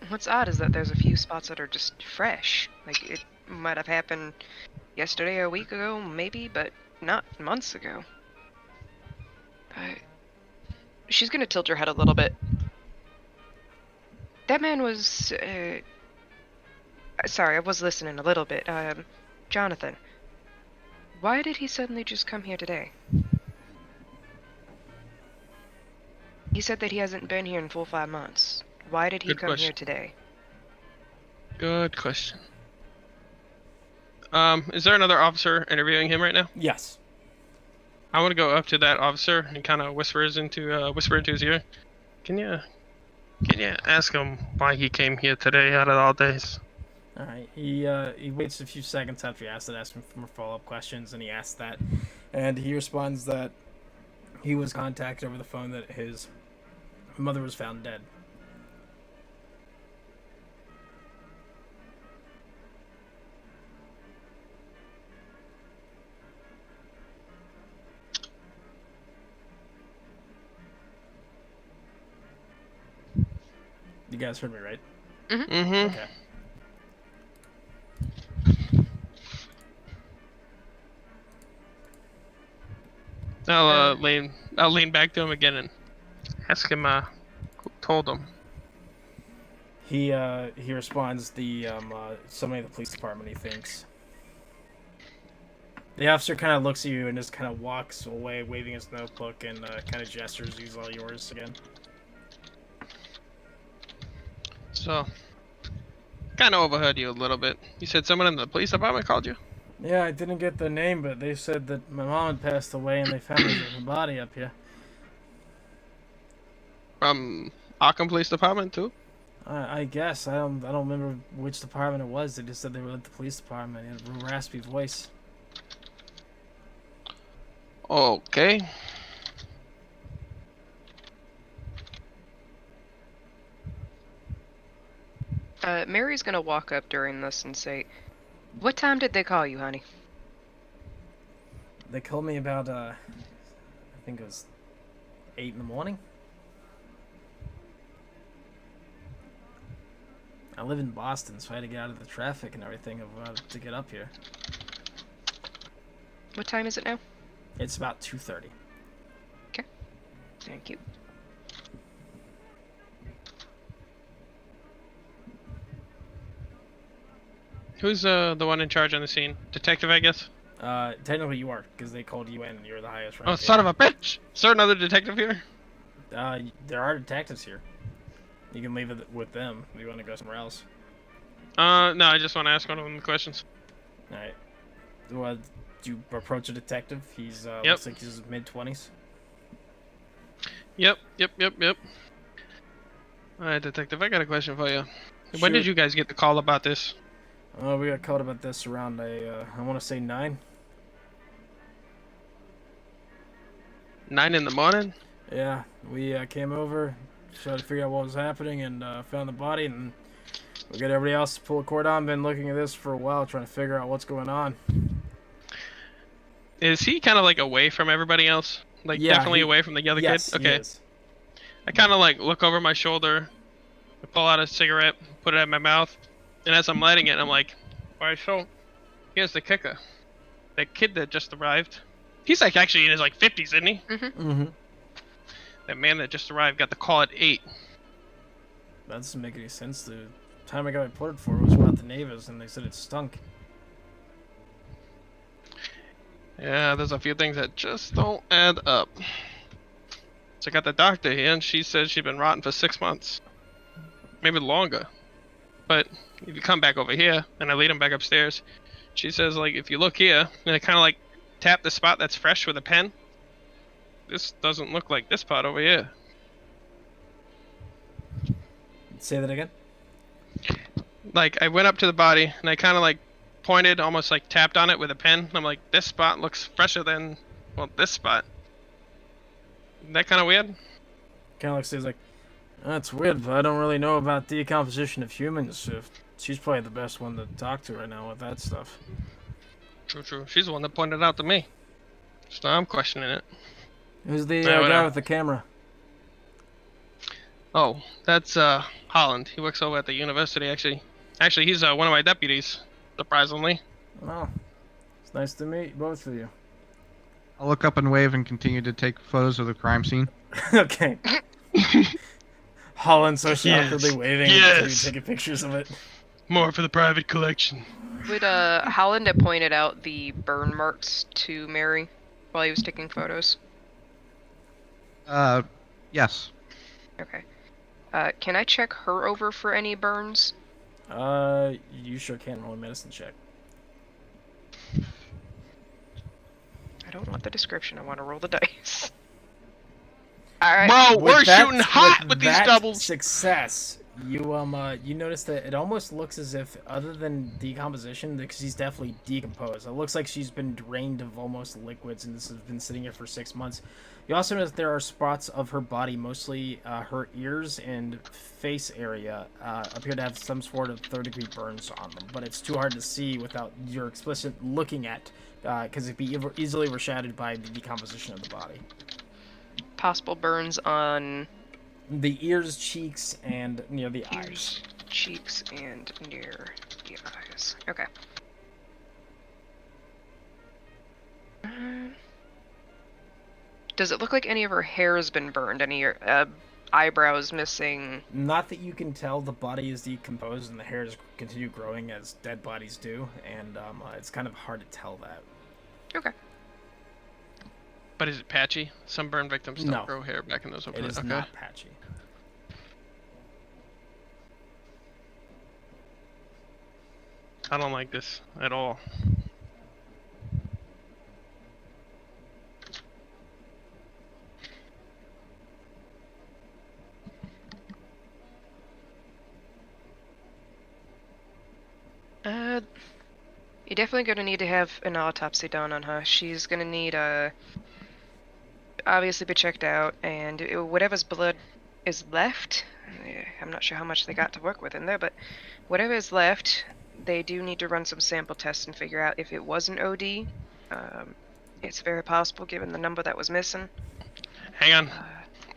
What's odd is that there's a few spots that are just fresh. Like, it might have happened yesterday or a week ago, maybe, but not months ago. She's gonna tilt her head a little bit. That man was, sorry, I was listening a little bit. Jonathan. Why did he suddenly just come here today? He said that he hasn't been here in full 5 months. Why did he come here today? Good question. Is there another officer interviewing him right now? Yes. I want to go up to that officer and kind of whisper into his ear. Can you ask him why he came here today out of all days? All right. He waits a few seconds after you ask him for follow-up questions, and he asks that, and he responds that he was contacted over the phone that his mother was found dead. You guys heard me, right? Mm-hmm. Mm-hmm. Okay. I'll lean back to him again and ask him who told him. He responds somebody at the police department, he thinks. The officer kind of looks at you and just kind of walks away, waving his notebook, and kind of gestures, "He's all yours again." So, kind of overheard you a little bit. You said someone in the police department called you? Yeah, I didn't get the name, but they said that my mom had passed away and they found her body up here. From Arkham Police Department too? I guess. I don't remember which department it was. They just said they were at the police department. He had a raspy voice. Okay. Mary's gonna walk up during this and say, "What time did they call you, honey?" They called me about, I think it was 8 in the morning. I live in Boston, so I had to get out of the traffic and everything to get up here. What time is it now? It's about 2:30. Okay. Thank you. Who's the one in charge on the scene? Detective, I guess? Technically you are, because they called you in and you're the highest rank. Oh, son of a bitch! Is there another detective here? There are detectives here. You can leave it with them if you want to go somewhere else. No, I just want to ask one of them the questions. Alright. Well, do you approach a detective? He's, Yep. looks like he's mid-20s. Yep. Alright, detective, I got a question for you. When Shoot. did you guys get the call about this? We got called about this around I want to say 9. 9 in the morning? Yeah, we came over, tried to figure out what was happening, and found the body, and we got everybody else to pull a cordon. Been looking at this for a while, trying to figure out what's going on. Is he kind of like away from everybody else? Like Yeah, definitely away from the other Yes, kid? he Okay. is. I kind of like look over my shoulder, I pull out a cigarette, put it in my mouth, and as I'm lighting it, I'm like, alright, so here's the kicker. That kid that just arrived, he's like actually in his like 50s, isn't he? Mm-hmm. That man that just arrived got the call at 8. That doesn't make any sense. The time I got reported for was about the neighbors, and they said it stunk. Yeah, there's a few things that just don't add up. So I got the doctor here, and she said she'd been rotten for 6 months. Maybe longer. But if you come back over here, and I lead him back upstairs, she says, like, if you look here, and I kind of, like, tap the spot that's fresh with a pen, this doesn't look like this part over here. Say that again? like, I went up to the body and I kind of like pointed, almost like tapped on it with a pen. I'm like, this spot looks fresher than, well, this spot. Isn't that kind of weird? Kind of looks like, that's weird, but I don't really know about decomposition of humans. She's probably the best one to talk to right now with that stuff. True, true. She's the one that pointed it out to me. So I'm questioning it. Who's the Yeah, guy whatever. with the camera? Oh, that's Holland. He works over at the university, actually. Actually, he's one of my deputies, surprisingly. Oh, it's nice to meet both of you. I'll look up and wave and continue to take photos of the crime scene. Okay. Holland so Yes. awkwardly waving Yes. and taking pictures of it. More for the private collection. Would Holland have pointed out the burn marks to Mary while he was taking photos? Yes. Okay. Can I check her over for any burns? You sure can roll a medicine check. I don't want the description. I want to roll the dice. All right. Bro, we're With that- shooting hot with these that doubles. Success. You notice that it almost looks as if, other than decomposition, because she's definitely decomposed. It looks like she's been drained of almost liquids, and this has been sitting here for 6 months. You also notice there are spots of her body, mostly her ears and face area, appear to have some sort of third-degree burns on them. But it's too hard to see without your explicit looking at, because it'd be easily overshadowed by the decomposition of the body. Possible burns on The ears, cheeks, and near the eyes. ears, cheeks, and near the eyes. Okay. Does it look like any of her hair has been burned? Any eyebrows missing? Not that you can tell. The body is decomposed and the hairs continue growing as dead bodies do, and it's kind of hard to tell that. Okay. But is it patchy? Some burn victims don't No. grow hair back in those It open. is Okay. not patchy. I don't like this at all. You're definitely gonna need to have an autopsy done on her. She's gonna need obviously be checked out, and whatever's blood is left, I'm not sure how much they got to work with in there, but whatever is left, they do need to run some sample tests and figure out if it was an OD. It's very possible given the number that was missing. Hang on.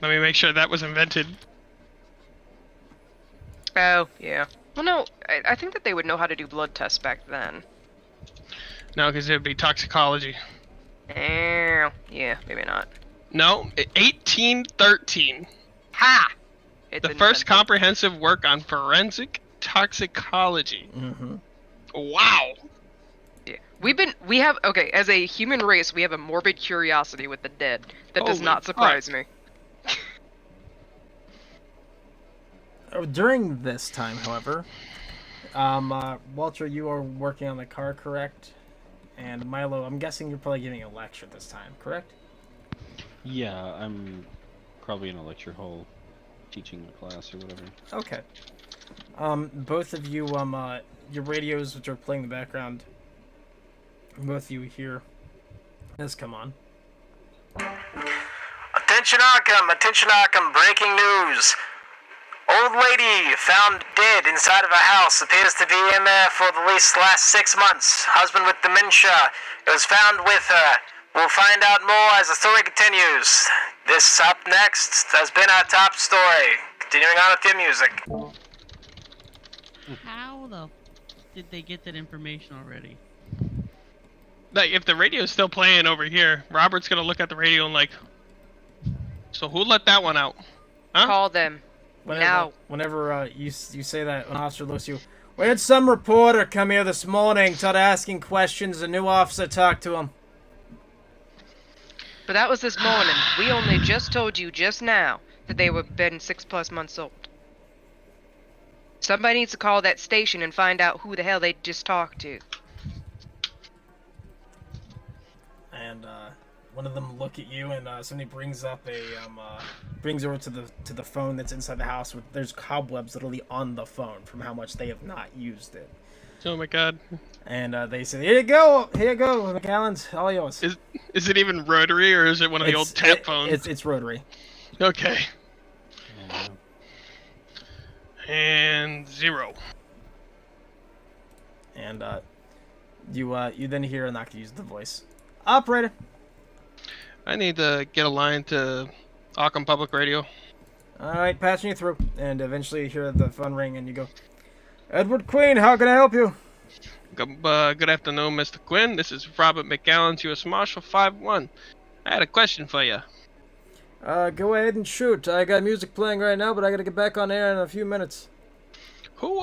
Let me make sure that was invented. Oh, yeah. Well, no, I think that they would know how to do blood tests back then. No, because it would be toxicology. Yeah, maybe not. No, 1813. Ha! It's The first invented. comprehensive work on forensic toxicology. Mm-hmm. Wow. Yeah. We have, okay, as a human race, we have a morbid curiosity with the dead. That does Holy not surprise me. During this time, however, Walter, you are working on the car, correct? And Milo, I'm guessing you're probably giving a lecture this time, correct? Yeah, I'm probably in a lecture hall teaching a class or whatever. Okay. Both of you, your radios, which are playing in the background, both of you hear this come on. Attention Arkham, breaking news. Old lady found dead inside of a house. Appears to be in there for the last 6 months. Husband with dementia. It was found with her. We'll find out more as the story continues. This up next has been our top story. Continuing on with your music. How the did they get that information already? Like, if the radio's still playing over here, Robert's gonna look at the radio and like, so who let that one out? Huh? Call them. Now. Whenever you say that, an officer looks at you. We had some reporter come here this morning, started asking questions. A new officer talked to him. But that was this morning. We only just told you just now that they were been 6+ months old. Somebody needs to call that station and find out who the hell they just talked to. And one of them look at you, and somebody brings up brings over to the phone that's inside the house. There's cobwebs literally on the phone from how much they have not used it. Oh my god. And they say, here you go, McAllen's all yours. Is it even rotary, or is it one of the old tap phones? It's rotary. Okay. Oh, And 0. And you then hear, I'm not gonna use the voice. Operator. I need to get a line to Arkham Public Radio. All right, passing you through, and eventually you hear the phone ring, and you go, Edward Queen, how can I help you? Good afternoon, Mr. Quinn. This is Robert McAllen's U.S. Marshal 5-1. I had a question for you. Go ahead and shoot. I got music playing right now, but I gotta get back on air in a few minutes. Who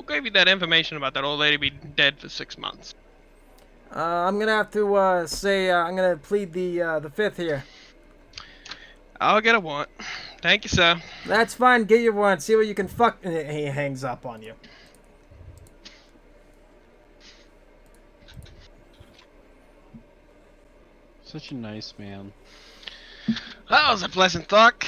gave you that information about that old lady being dead for 6 months? I'm gonna have to say I'm gonna plead the fifth here. I'll get a warrant. Thank you, sir. That's fine. Get your warrant. See what you can fuck. And he hangs up on you. such a nice man. That was a pleasant talk.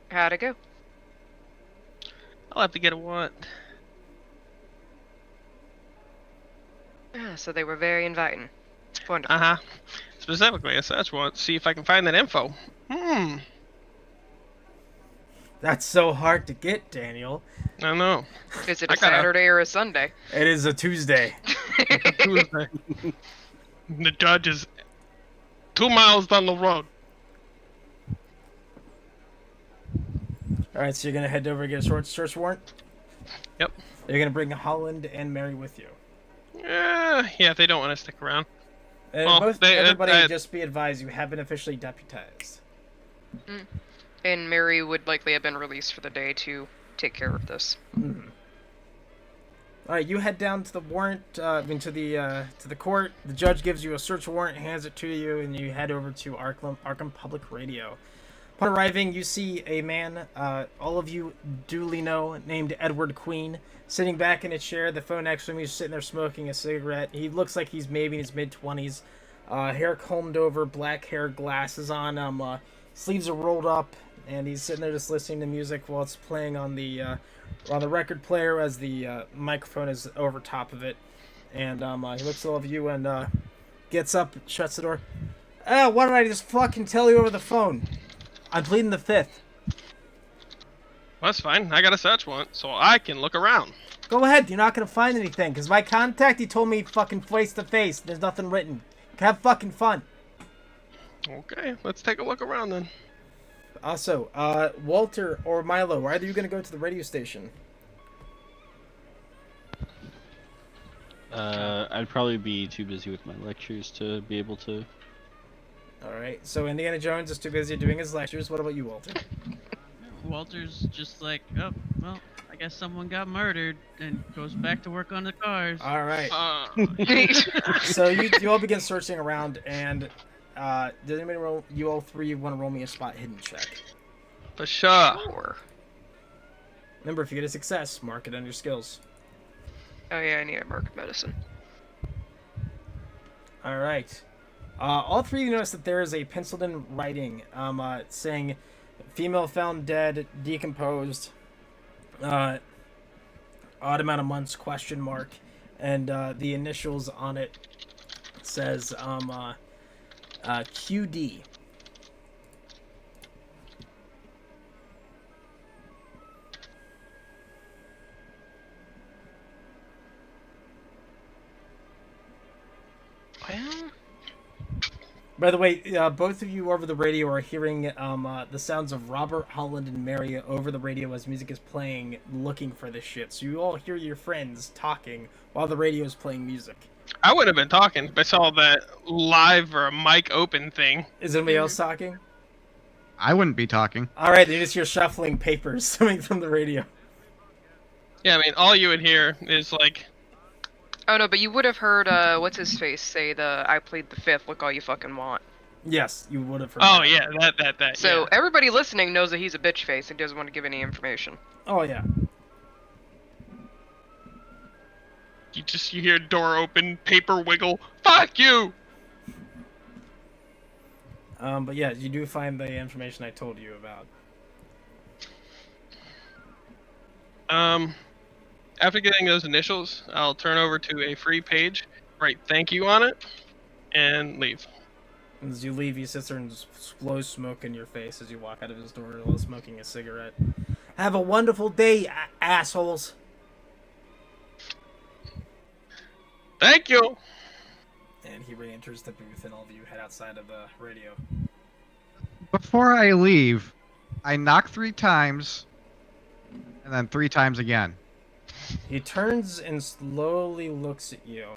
How'd it go? I'll have to get a warrant. Ah, so they were very inviting. Wonderful. Uh-huh. Specifically a search warrant. See if I can find that info. That's so hard to get, Daniel. I know. Is it I a gotta- Saturday or a Sunday? It is a Tuesday. Tuesday. The judge is 2 miles down the road. All right, so you're gonna head over and get a search warrant. Yep. You're gonna bring Holland and Mary with you. Yeah, if they don't want to stick around. And Well, everybody, just be advised, you have been officially deputized. And Mary would likely have been released for the day to take care of this. All right, you head down to the warrant, to the court. The judge gives you a search warrant, hands it to you, and you head over to Arkham Public Radio. Upon arriving, you see a man, all of you duly know, named Edward Queen, sitting back in a chair. The phone next to him, he's sitting there smoking a cigarette. He looks like he's maybe in his mid-20s. Hair combed over, black hair, glasses on, sleeves are rolled up, and he's sitting there just listening to music while it's playing on the record player as the microphone is over top of it. And he looks at all of you and gets up, shuts the door. Why don't I just fucking tell you over the phone? I'm pleading the fifth. Well, that's fine. I got a search warrant, so I can look around. Go ahead. You're not gonna find anything, because my contact, he told me fucking face to face. There's nothing written. Have fucking fun. Okay, let's take a look around then. Also, Walter or Milo, are either you gonna go to the radio station? I'd probably be too busy with my lectures to be able to. Alright, so Indiana Jones is too busy doing his lectures. What about you, Walter? Walter's just like, oh, well, I guess someone got murdered, and goes back to work on the cars. Alright. Uh, So you all begin searching around, and does anybody roll? You all three want to roll me a spot hidden check? for sure. Sure. Remember, if you get a success, mark it on your skills. Oh yeah, I need a mark of medicine. All right. All three of you notice that there is a penciled-in writing saying, "Female found dead, decomposed, odd amount of months, question mark," and the initials on it says QD. Well, By the way, both of you over the radio are hearing the sounds of Robert, Holland, and Mary over the radio as music is playing, looking for this shit. So you all hear your friends talking while the radio is playing music. I would have been talking if I saw that live or a mic open thing. Is anybody else talking? I wouldn't be talking. All right, then you just hear shuffling papers coming from the radio. Yeah, I mean, all you would hear is like, oh no, but you would have heard what's his face say I plead the fifth. Look all you fucking want. Yes, you would have heard. oh that. yeah, that. So yeah. everybody listening knows that he's a bitch face and doesn't want to give any information. Oh yeah. You hear a door open, paper wiggle. Fuck you! But yeah, you do find the information I told you about. After getting those initials, I'll turn over to a free page, write thank you on it, and leave. As you leave, he sits there and just blows smoke in your face as you walk out of his door while smoking a cigarette. Have a wonderful day, assholes. Thank you! And he re-enters the booth, and all of you head outside of the radio. Before I leave, I knock 3 times, and then 3 times again. He turns and slowly looks at you,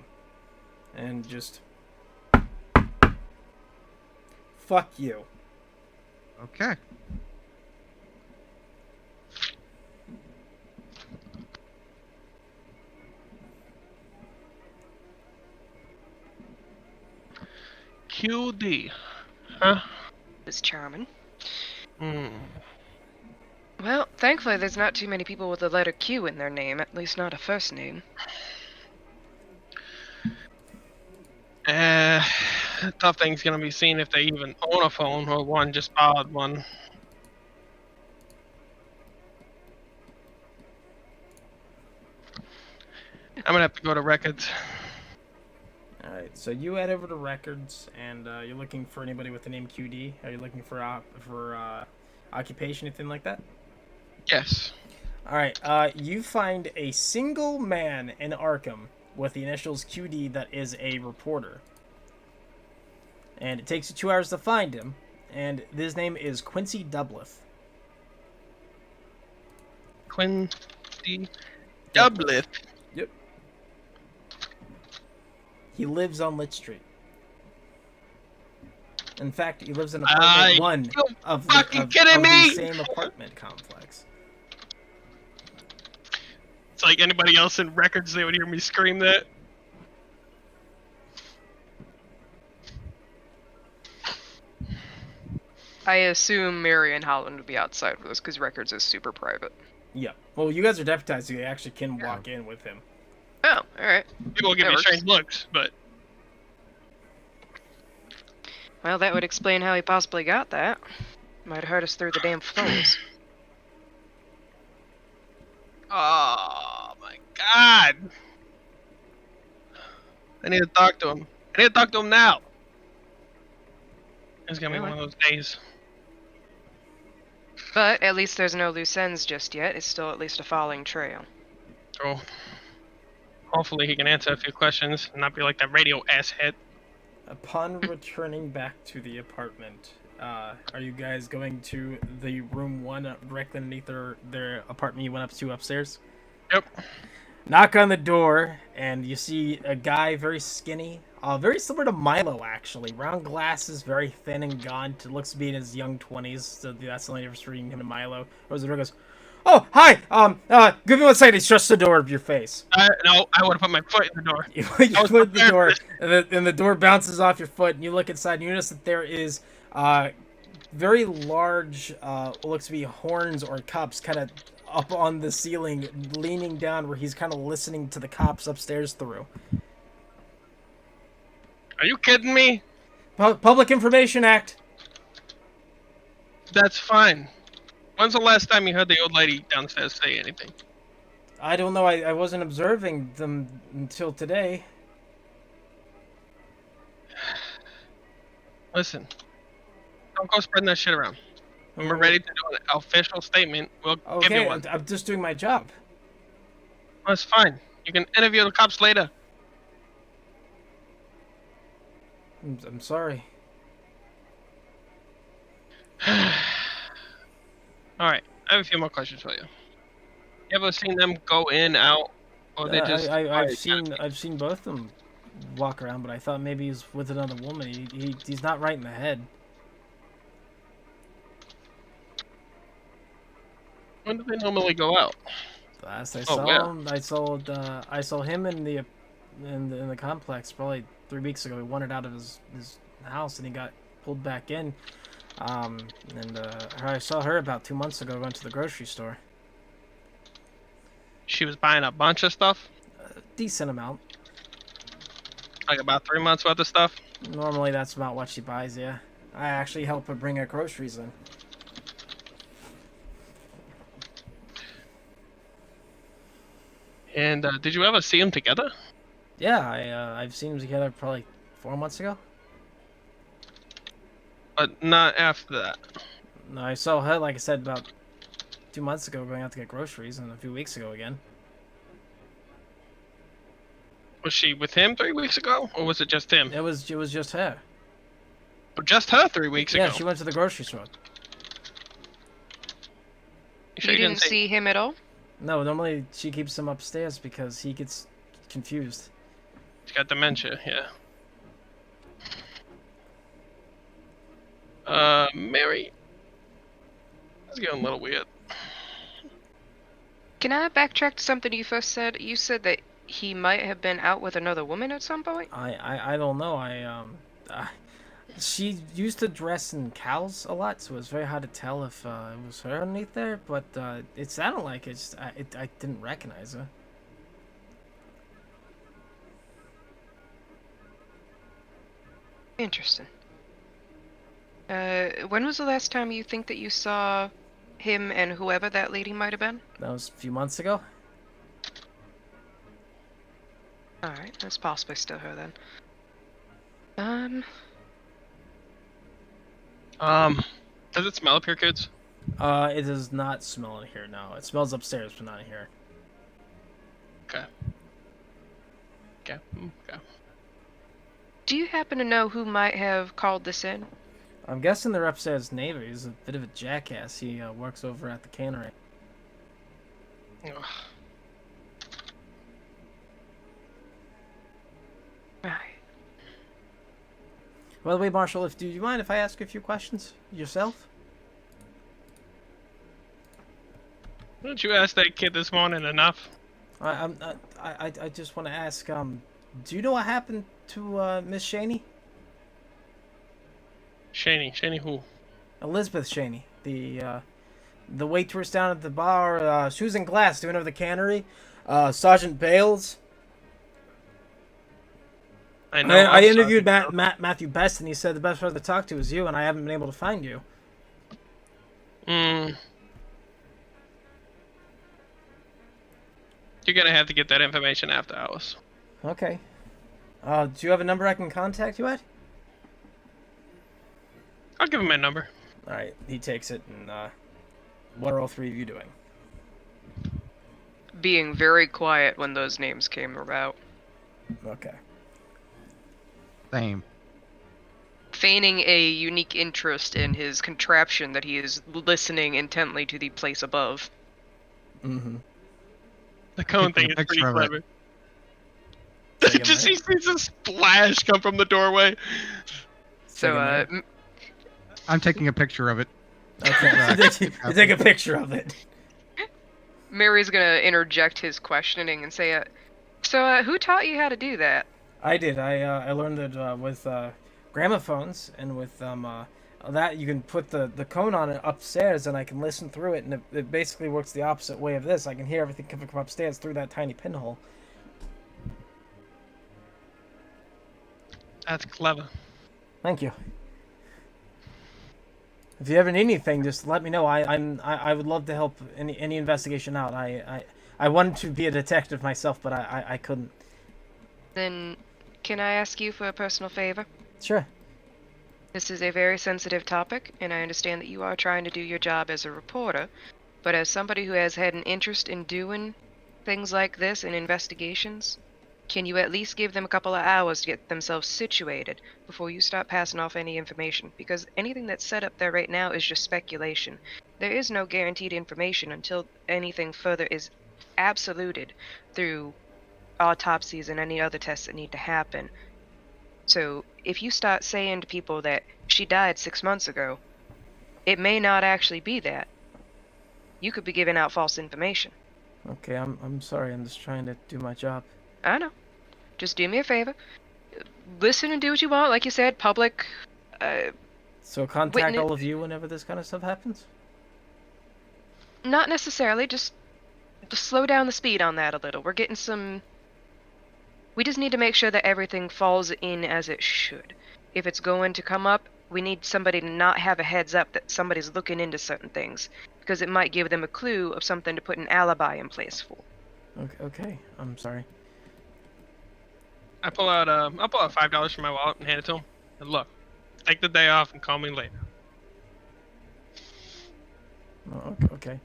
and just... Fuck you. Okay. QD. Huh? It's charming. Hmm. Well, thankfully there's not too many people with the letter Q in their name, at least not a first name. Tough thing's gonna be seen if they even own a phone or one just borrowed one. I'm gonna have to go to records. Alright, so you head over to records, and you're looking for anybody with the name QD? Are you looking for occupation, anything like that? Yes. Alright, you find a single man in Arkham with the initials QD that is a reporter. And it takes you 2 hours to find him, and his name is Quincy Doubleth. Quincy Doubleth. Yep. He lives on Lit Street. In fact, he lives in apartment 1 of the same apartment complex. It's like anybody else in records, they would hear me scream that. I assume Mary and Holland would be outside with us because records is super private. Yeah. Well, you guys are deputized, so you actually can walk in with him. Oh, alright. People give me strange looks, but... Well, that would explain how he possibly got that. Might have hurt us through the damn floors. Oh my god! I need to talk to him. I need to talk to him now! It's gonna be one of those days. But at least there's no loose ends just yet. It's still at least a falling trail. So, hopefully he can answer a few questions and not be like that radio asshead. Upon returning back to the apartment, are you guys going to the room 1 directly underneath their apartment you went up to upstairs? Yep. Knock on the door, and you see a guy, very skinny, very similar to Milo, actually. Round glasses, very thin and gaunt. Looks to be in his young 20s, so that's the only difference between him and Milo. Opens the door, goes, "Oh, hi! Give me 1 second, he shuts the door of your face." No, I would have put my foot in the door. You put the door, and the door bounces off your foot, and you look inside, and you notice that there is very large, what looks to be horns or cups, kind of up on the ceiling, leaning down, where he's kind of listening to the cops upstairs through. Are you kidding me? Public Information Act. That's fine. When's the last time you heard the old lady downstairs say anything? I don't know. I wasn't observing them until today. Listen, don't go spreading that shit around. When we're ready to do an official statement, we'll give you one. I'm just doing my job. That's fine. You can interview the cops later. I'm sorry. Alright, I have a few more questions for you. You ever seen them go in, out, or they just... I've seen both of them walk around, but I thought maybe he's with another woman. He's not right in the head. When do they normally go out? Last I saw him, I saw him in the complex probably 3 weeks ago. He wandered out of his house and he got pulled back in. I saw her about 2 months ago going to the grocery store. She was buying a bunch of stuff? decent amount. Like about 3 months worth of stuff. Normally that's about what she buys, yeah. I actually help her bring her groceries in. And did you ever see them together? Yeah, I've seen them together probably 4 months ago. But not after that. No, I saw her, like I said, about 2 months ago going out to get groceries, and a few weeks ago again. Was she with him 3 weeks ago, or was it just him? It was just her. Or just her 3 weeks Yeah, ago? she went to the grocery store. sure You didn't see him at all? No, normally she keeps him upstairs because he gets confused. She's got dementia, yeah. Mary. That's getting a little weird. Can I backtrack to something you first said? You said that he might have been out with another woman at some point? I don't know. She used to dress in cows a lot, so it was very hard to tell if it was her underneath there. But it sounded like it. Just, I didn't recognize her. Interesting. When was the last time you think that you saw him and whoever that lady might have been? That was a few months ago. Alright, that's possibly still her then. Does it smell up here, kids? It does not smell in here. No, it smells upstairs, but not in here. Okay. Okay. Do you happen to know who might have called this in? I'm guessing their upstairs neighbor. He's a bit of a jackass. He works over at the cannery. Ugh. Right. By the way, Marshall, do you mind if I ask a few questions yourself? Didn't you ask that kid this morning enough? I just want to ask. Do you know what happened to Miss Shaney? Shaney who? Elizabeth Shaney, the waitress down at the bar. Susan Glass doing over the cannery. Sergeant Bales. I know. I interviewed Matthew Best, and he said the best person to talk to is you, and I haven't been able to find you. You're gonna have to get that information after hours. Okay. Do you have a number I can contact you at? I'll give him my number. Alright, he takes it, and what are all three of you doing? Being very quiet when those names came about. Okay. Same. Feigning a unique interest in his contraption that he is listening intently to the place above. Mm-hmm. The cone thing is pretty clever. Just he sees a splash come from the doorway. So, I'm taking a picture of it. Okay. You take a picture of it. Mary's gonna interject his questioning and say, so who taught you how to do that? I did. I learned it with gramophones, and with that you can put the cone on it upstairs, and I can listen through it, and it basically works the opposite way of this. I can hear everything coming from upstairs through that tiny pinhole. That's clever. Thank you. If you ever need anything, just let me know. I would love to help any investigation out. I wanted to be a detective myself, but I couldn't. Then, can I ask you for a personal favor? Sure. This is a very sensitive topic, and I understand that you are trying to do your job as a reporter, but as somebody who has had an interest in doing things like this in investigations, can you at least give them a couple of hours to get themselves situated before you start passing off any information? Because anything that's set up there right now is just speculation. There is no guaranteed information until anything further is absoluted through autopsies and any other tests that need to happen. So if you start saying to people that she died 6 months ago, it may not actually be that. You could be giving out false information. Okay, I'm sorry. I'm just trying to do my job. I know. Just do me a favor. Listen and do what you want. Like you said, public. So contact all of you whenever this kind of stuff happens? Not necessarily. Just slow down the speed on that a little. We're getting some We just need to make sure that everything falls in as it should. If it's going to come up, we need somebody to not have a heads up that somebody's looking into certain things, because it might give them a clue of something to put an alibi in place for. Okay. I'm sorry. I'll pull out $5 from my wallet and hand it to him. And look, take the day off and call me later. Oh, okay.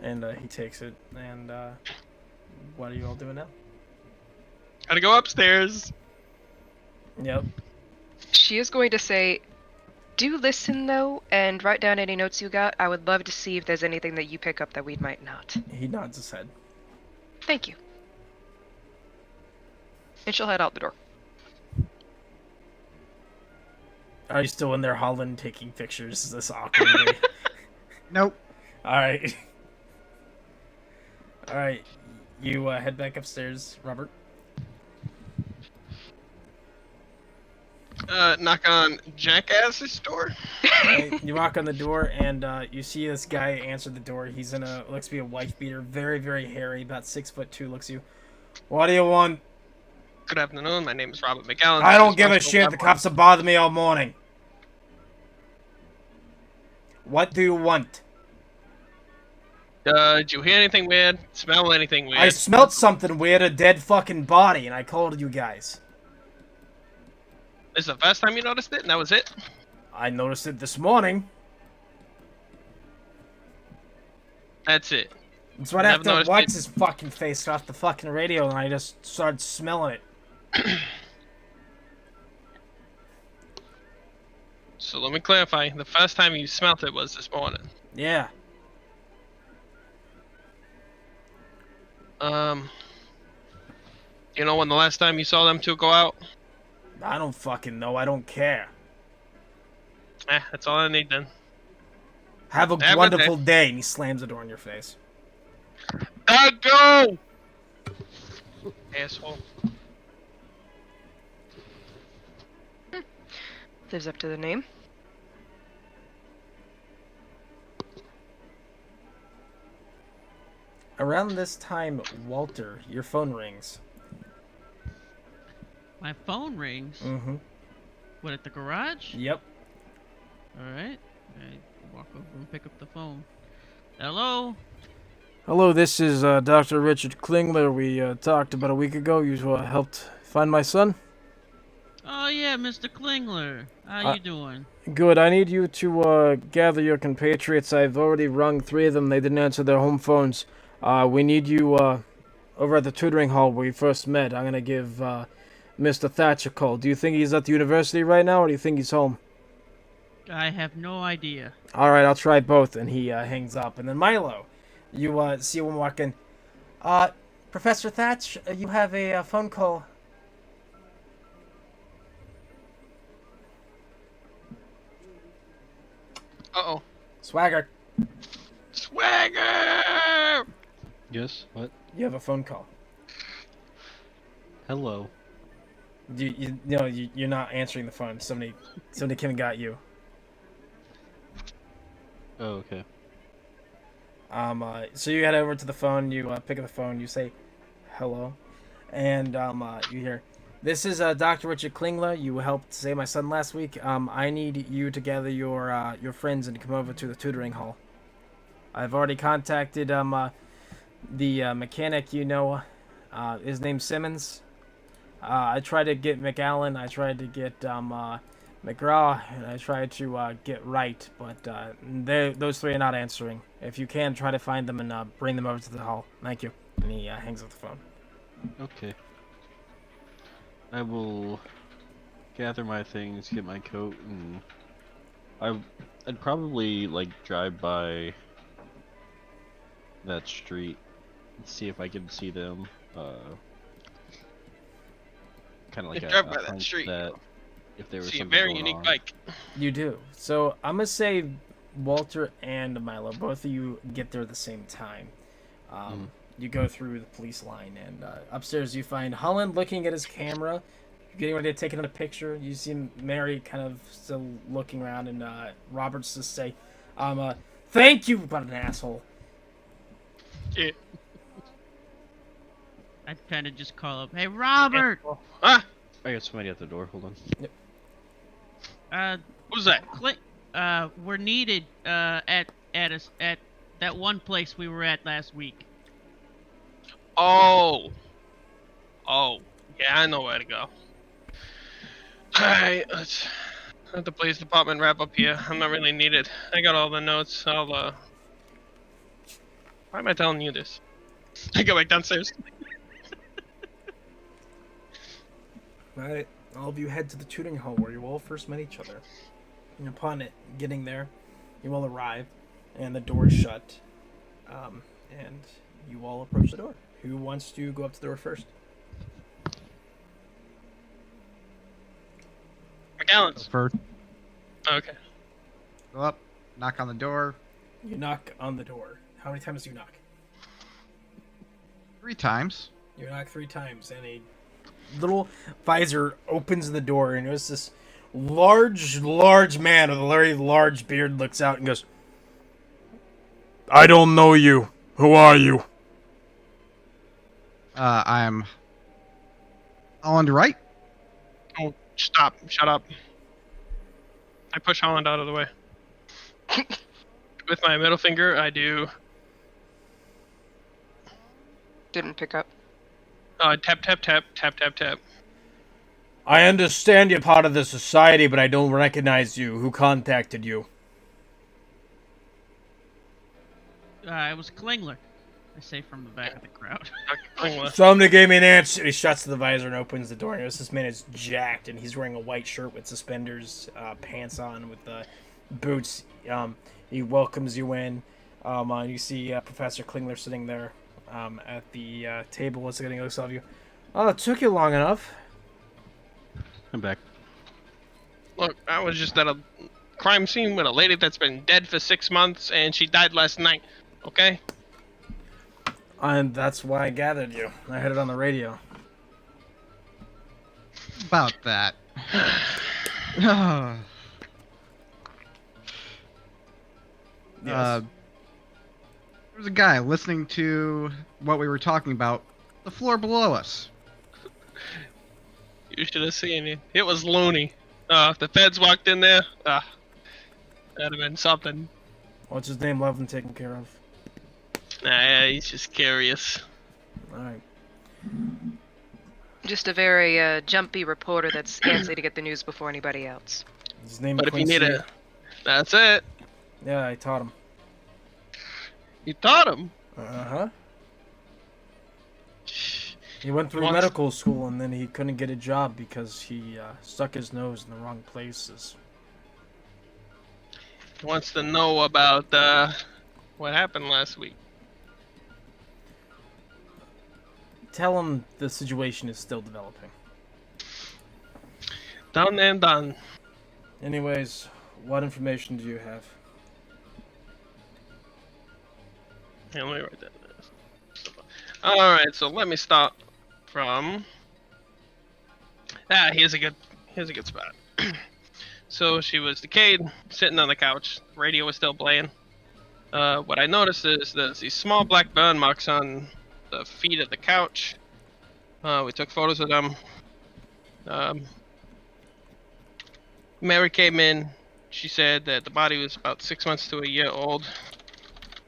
And he takes it. And what are you all doing now? Gotta go upstairs. Yep. She is going to say, do listen though, and write down any notes you got. I would love to see if there's anything that you pick up that we might not. He nods his head. Thank you. And she'll head out the door. Are you still in there, Holland, taking pictures this awkwardly? Nope. Alright. Alright. You head back upstairs, Robert. Knock on Jackass's door. Right, you knock on the door, and you see this guy answer the door. He's in looks to be a wife beater, very, very hairy, about 6'2", looks at you. What do you want? Good afternoon. My name is Robert McAllen. I don't give a shit. The cops have bothered me all morning. What do you want? Did you hear anything weird? Smell anything weird? I smelt something weird, a dead fucking body, and I called you guys. This is the first time you noticed it, and that was it? I noticed it this morning. That's it. That's what Never after noticed what's it. his fucking face off the fucking radio, and I just started smelling it. So let me clarify. The first time you smelt it was this morning. Yeah. You know when the last time you saw them two go out? I don't fucking know. I don't care. That's all I need then. Have a Have a good wonderful day. And he slams the door in your face. Go! Asshole. Lives up to the name. Around this time, Walter, your phone rings. My phone rings. Mm-hmm. What, at the garage? Yep. Alright. I walk over and pick up the phone. Hello? Hello, this is Dr. Richard Klingler. We talked about a week ago. You helped find my son? Oh yeah, Mr. Klingler. How you doing? Good. I need you to gather your compatriots. I've already rung 3 of them. They didn't answer their home phones. We need you over at the tutoring hall where we first met. I'm going to give Mr. Thatcher a call. Do you think he's at the university right now, or do you think he's home? I have no idea. All right, I'll try both. And he hangs up. And then Milo, you see him walk in. Professor Thatch, you have a phone call. Uh-oh. Swagger, Swagger! Yes. What? you have a phone call. Hello. You're not answering the phone. Somebody came and got you. Oh, okay. So you head over to the phone. You pick up the phone. You say, "Hello," and you hear, "This is Dr. Richard Klingler. You helped save my son last week. I need you to gather your friends and come over to the tutoring hall. I've already contacted the mechanic. His name's Simmons. I tried to get McAllen. I tried to get McGraw, and I tried to get Wright, but those 3 are not answering. If you can, try to find them and bring them over to the hall. Thank you." And he hangs up the phone. Okay. I will gather my things, get my coat, and I'd probably drive by that street and see if I can see them. Kind of like You a drive by that hunch street. that if there was See a something very going unique on. bike. You do. So I'm gonna say Walter and Milo, both of you get there at the same time. You go through the police line, and upstairs you find Holland looking at his camera, getting ready to take another picture. You see Mary kind of still looking around, and Robert's just say, "Thank you, but an asshole." Yeah. I'd kind of just call up, "Hey, Robert! Ah! I got somebody at the door. Hold on. Who's that? We're needed at that one place we were at last week." Oh. Oh. Yeah, I know where to go. Alright, let's let the police department wrap up here. I'm not really needed. I got all the notes. Why am I telling you this? I go back downstairs. Alright, all of you head to the tutoring hall where you all first met each other. And upon getting there, you all arrive, and the door is shut. And you all approach the door. Who wants to go up to the door first? McAllen's. First, Okay. go up, knock on the door You knock on the door. How many times do you knock? 3 times. You knock 3 times, and a little visor opens the door, and there's this large man with a very large beard looks out and goes, "I don't know you. Who are you?" I'm Holland Wright. Oh, stop. Shut up. I push Holland out of the way. With my middle finger, I do Didn't pick up. tap, tap, tap, tap, tap, tap. "I understand you're part of the society, but I don't recognize you. Who contacted you?" It was Klingler, I say from the back of the crowd. Somebody gave me an answer. He shuts the visor and opens the door. And this man is jacked, and he's wearing a white shirt with suspenders, pants on, with boots. He welcomes you in. You see Professor Klingler sitting there at the table. What's getting looks of you? "Oh, it took you long enough." I'm back. Look, I was just at a crime scene with a lady that's been dead for 6 months, and she died last night. Okay? And that's why I gathered you. I heard it on the radio. About that. Yes. There was a guy listening to what we were talking about, the floor below us. You should have seen it. It was loony. If the feds walked in there, that'd have been something. What's his name? Love and taken care of. Nah, he's just curious. Alright. Just a very jumpy reporter that's antsy to get the news before anybody else. His name But if you Quincy. need that's it. Yeah, I taught him. You taught him. Uh-huh. He went through Wants- medical school, and then he couldn't get a job because he stuck his nose in the wrong places. He wants to know about what happened last week. Tell him the situation is still developing. Done and done. Anyways, what information do you have? Here, let me write that down. Alright, so let me start from... here's a good spot. So she was decayed, sitting on the couch. The radio was still playing. What I noticed is there's these small black burn marks on the feet of the couch. We took photos of them. Mary came in. She said that the body was about 6 months to a year old.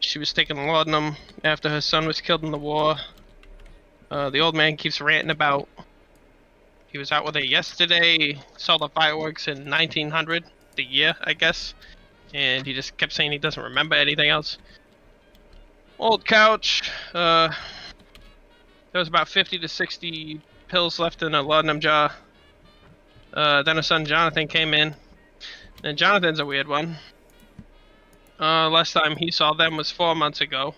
She was taking laudanum after her son was killed in the war. The old man keeps ranting about. He was out with her yesterday, saw the fireworks in 1900, the year, I guess. And he just kept saying he doesn't remember anything else. Old couch. There was about 50 to 60 pills left in a laudanum jar. Then her son Jonathan came in. And Jonathan's a weird one. Last time he saw them was 4 months ago.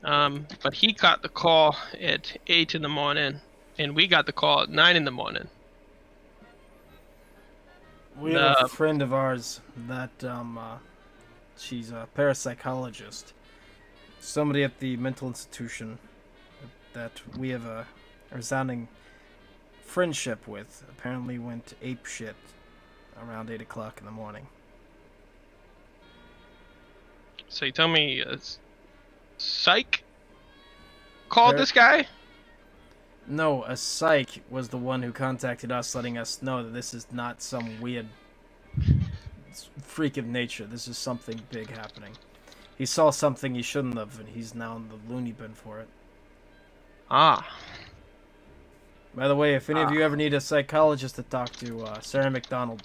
But he got the call at 8 in the morning. And we got the call at 9 in the morning. We have a friend of ours that, she's a parapsychologist. Somebody at the mental institution that we have a resounding friendship with apparently went apeshit around 8 o'clock in the morning. So you tell me psych called this guy? No, a psych was the one who contacted us, letting us know that this is not some weird freak of nature. This is something big happening. He saw something he shouldn't have, and he's now in the loony bin for it. Ah. By the way, if any of you ever need a psychologist to talk to, Sarah McDonald.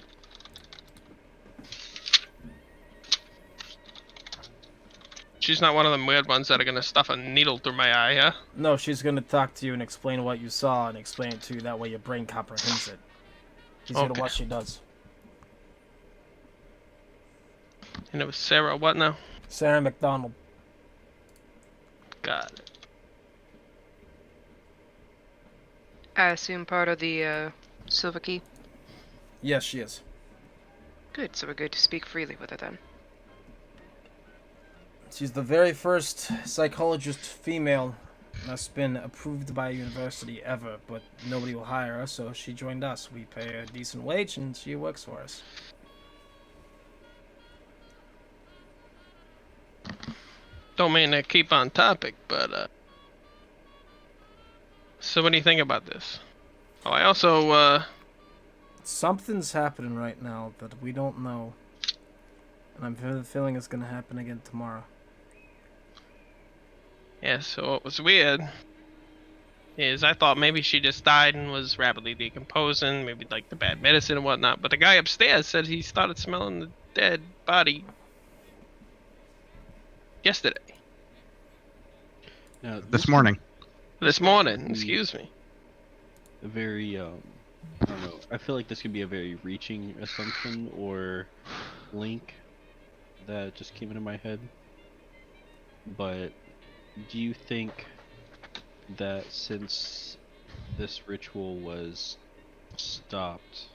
She's not one of them weird ones that are gonna stuff a needle through my eye, huh? No, she's gonna talk to you and explain what you saw and explain it to you. That way your brain comprehends it. He's gonna Okay. what she does. And it was Sarah, what now? Sarah McDonald. Got it. I assume part of the Silver Key. Yes, she is. Good, so we're good to speak freely with her then. She's the very first psychologist female that's been approved by a university ever, but nobody will hire her, so she joined us. We pay her a decent wage, and she works for us. Don't mean to keep on topic, but so what do you think about this? Oh, I also Something's happening right now that we don't know, and I'm feeling it's gonna happen again tomorrow. yeah, so what was weird is I thought maybe she just died and was rapidly decomposing, maybe like the bad medicine and whatnot, but the guy upstairs said he started smelling the dead body yesterday. Now, This morning. This morning, excuse me. A very I don't know. I feel like this could be a very reaching assumption or link that just came into my head. But do you think that since this ritual was stopped,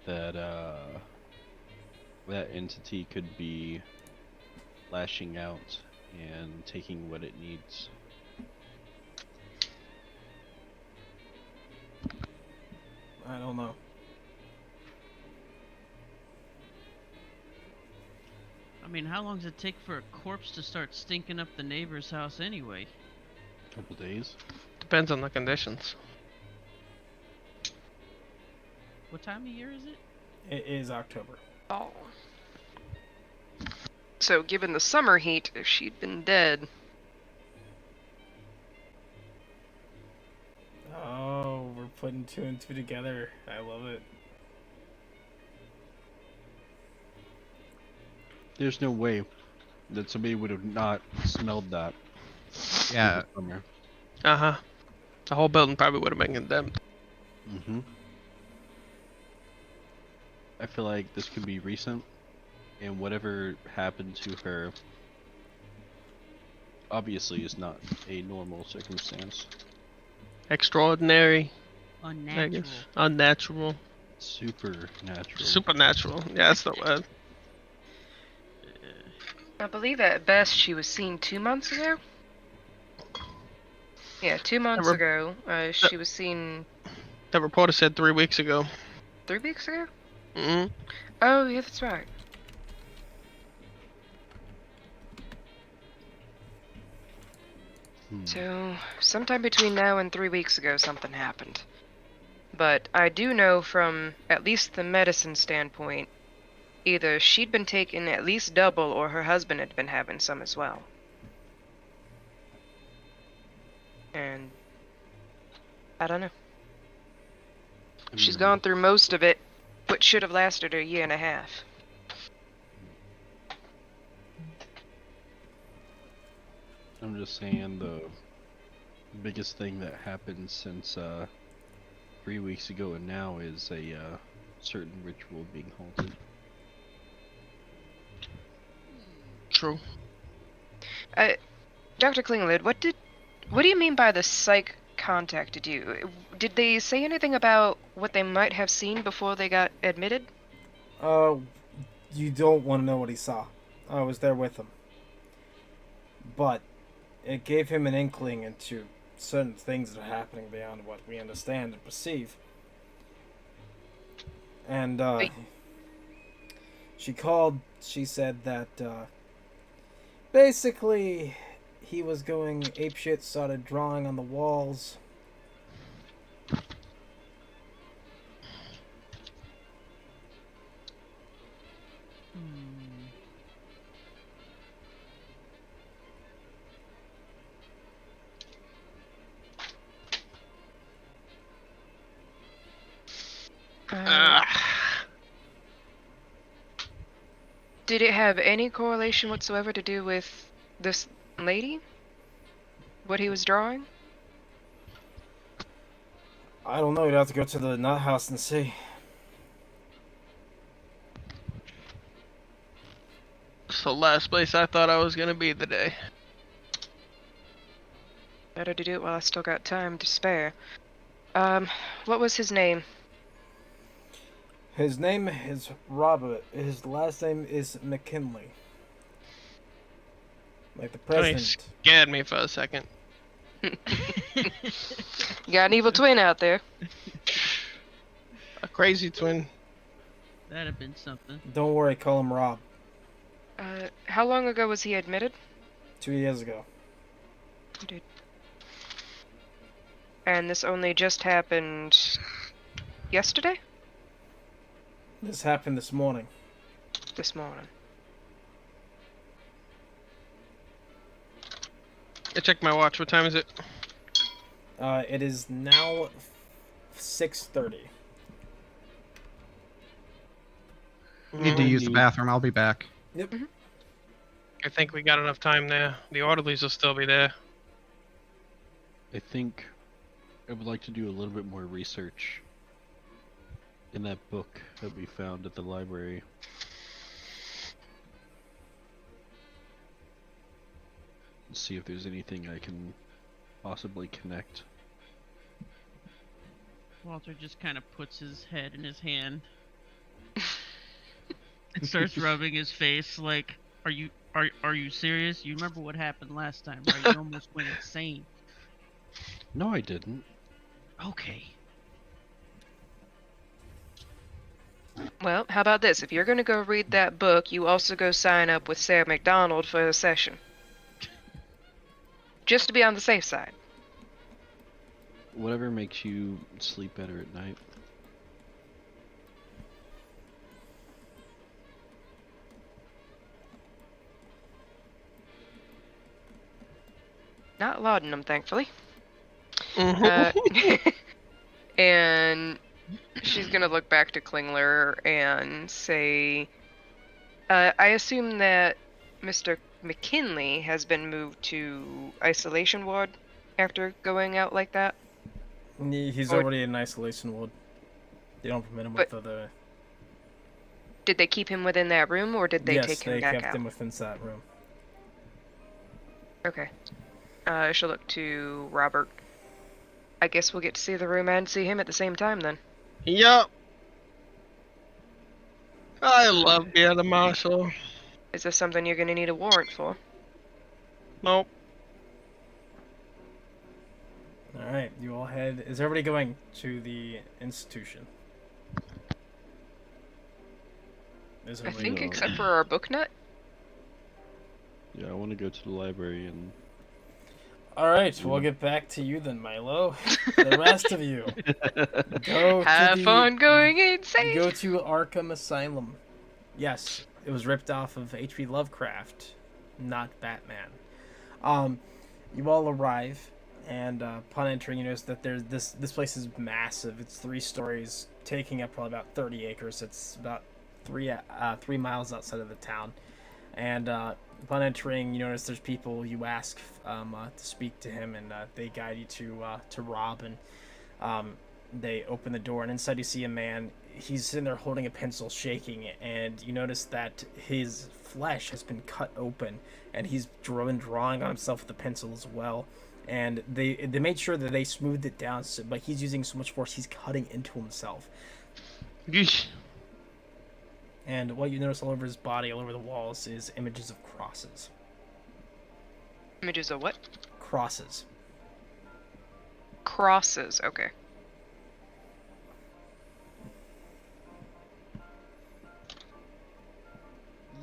that that entity could be lashing out and taking what it needs? I don't know. I mean, how long does it take for a corpse to start stinking up the neighbor's house anyway? Couple days. Depends on the conditions. What time of year is it? It is October. Oh. So, given the summer heat, if she'd been dead, Oh, we're putting two and two together. I love it. There's no way that somebody would have not smelled that. Yeah. Summer. Uh-huh. The whole building probably would have been condemned. Mm-hmm. I feel like this could be recent, and whatever happened to her obviously is not a normal circumstance. Extraordinary, I Unnatural. guess. Unnatural. Supernatural. Supernatural. Yeah, that's the word. I believe at best she was seen 2 months ago. Yeah, 2 months Never- ago. She was seen The reporter said 3 weeks ago. 3 weeks ago? Mm-hmm. Oh, yeah, that's right. So, sometime between now and 3 weeks ago, something happened. But I do know from at least the medicine standpoint, either she'd been taking at least double or her husband had been having some as well. And I don't know. She's gone through most of it, which should have lasted her a year and a half. I'm just saying the biggest thing that happened since 3 weeks ago and now is a certain ritual being halted. True. Dr. Klinglid, what do you mean by the psych contacted you? Did they say anything about what they might have seen before they got admitted? You don't want to know what he saw. I was there with him. But it gave him an inkling into certain things that are happening beyond what we understand and perceive. And, she called, she said that, basically, he was going apeshit, started drawing on the walls. Did it have any correlation whatsoever to do with this lady? What he was drawing? I don't know, you'd have to go to the nut house and see. It's the last place I thought I was gonna be today. Better to do it while I still got time to spare. What was his name? His name is Robert. His last name is McKinley. Like the He president. scared me for a second. You got an evil twin out there. A crazy twin. That'd have been something. Don't worry, call him Rob. How long ago was he admitted? 2 years ago. Dude. And this only just happened yesterday? This happened this morning. This morning. I checked my watch. What time is it? It is now 6:30. Need to use the bathroom. I'll be back. Yep. I think we got enough time there. The orderlies will still be there. I think I would like to do a little bit more research in that book that we found at the library. See if there's anything I can possibly connect. Walter just kind of puts his head in his hand and starts rubbing his face like, are you serious? You remember what happened last time, right? You almost went insane. No, I didn't. Okay. Well, how about this? If you're gonna go read that book, you also go sign up with Sarah McDonald for a session. Just to be on the safe side. Whatever makes you sleep better at night. Not laudanum, thankfully. Mm-hmm. And she's gonna look back to Klingler and say, I assume that Mr. McKinley has been moved to isolation ward after going out like that? He's Or- already in isolation ward. They don't permit him with other... Did they keep him within that room, or did they yes, take him they back kept out? him within that room. Okay. She'll look to Robert. I guess we'll get to see the room and see him at the same time then. Yup. I love being a marshal. Is this something you're gonna need a warrant for? Nope. Alright, you all head... Is everybody going to the institution? Is I everybody think going? except for our book nut. Yeah, I want to go to the library and... Alright, we'll get back to you then, Milo. The rest of you. Go Have to fun going insane! Go to Arkham Asylum. Yes, it was ripped off of H.P. Lovecraft, not Batman. You all arrive, and upon entering, you notice that there's this place is massive. It's 3 stories, taking up probably about 30 acres. It's about 3 miles outside of the town. And upon entering, you notice there's people. You ask to speak to him, and they guide you to Rob, and they open the door, and inside you see a man. He's sitting there holding a pencil, shaking, and you notice that his flesh has been cut open, and he's drawing on himself with the pencil as well. And they made sure that they smoothed it down, but he's using so much force, he's cutting into himself. Yeesh. And what you notice all over his body, all over the walls, is images of crosses. Images of what? Crosses. Crosses, okay.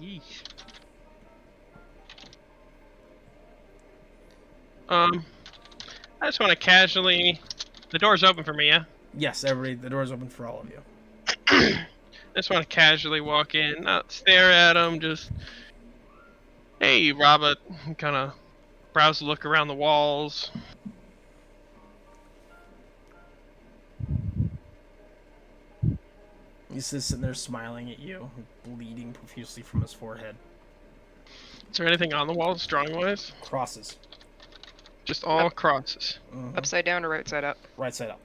Yeesh. I just want to casually. The door's open for me, yeah. Yes, everybody. The door's open for all of you. I just want to casually walk in, not stare at him. Just, hey, Robert. Kind of browse, look around the walls. He's just sitting there smiling at you, bleeding profusely from his forehead. Is there anything on the walls, drawing-wise? Crosses. Just all crosses. Mhm. Upside down or right side up? Right side up.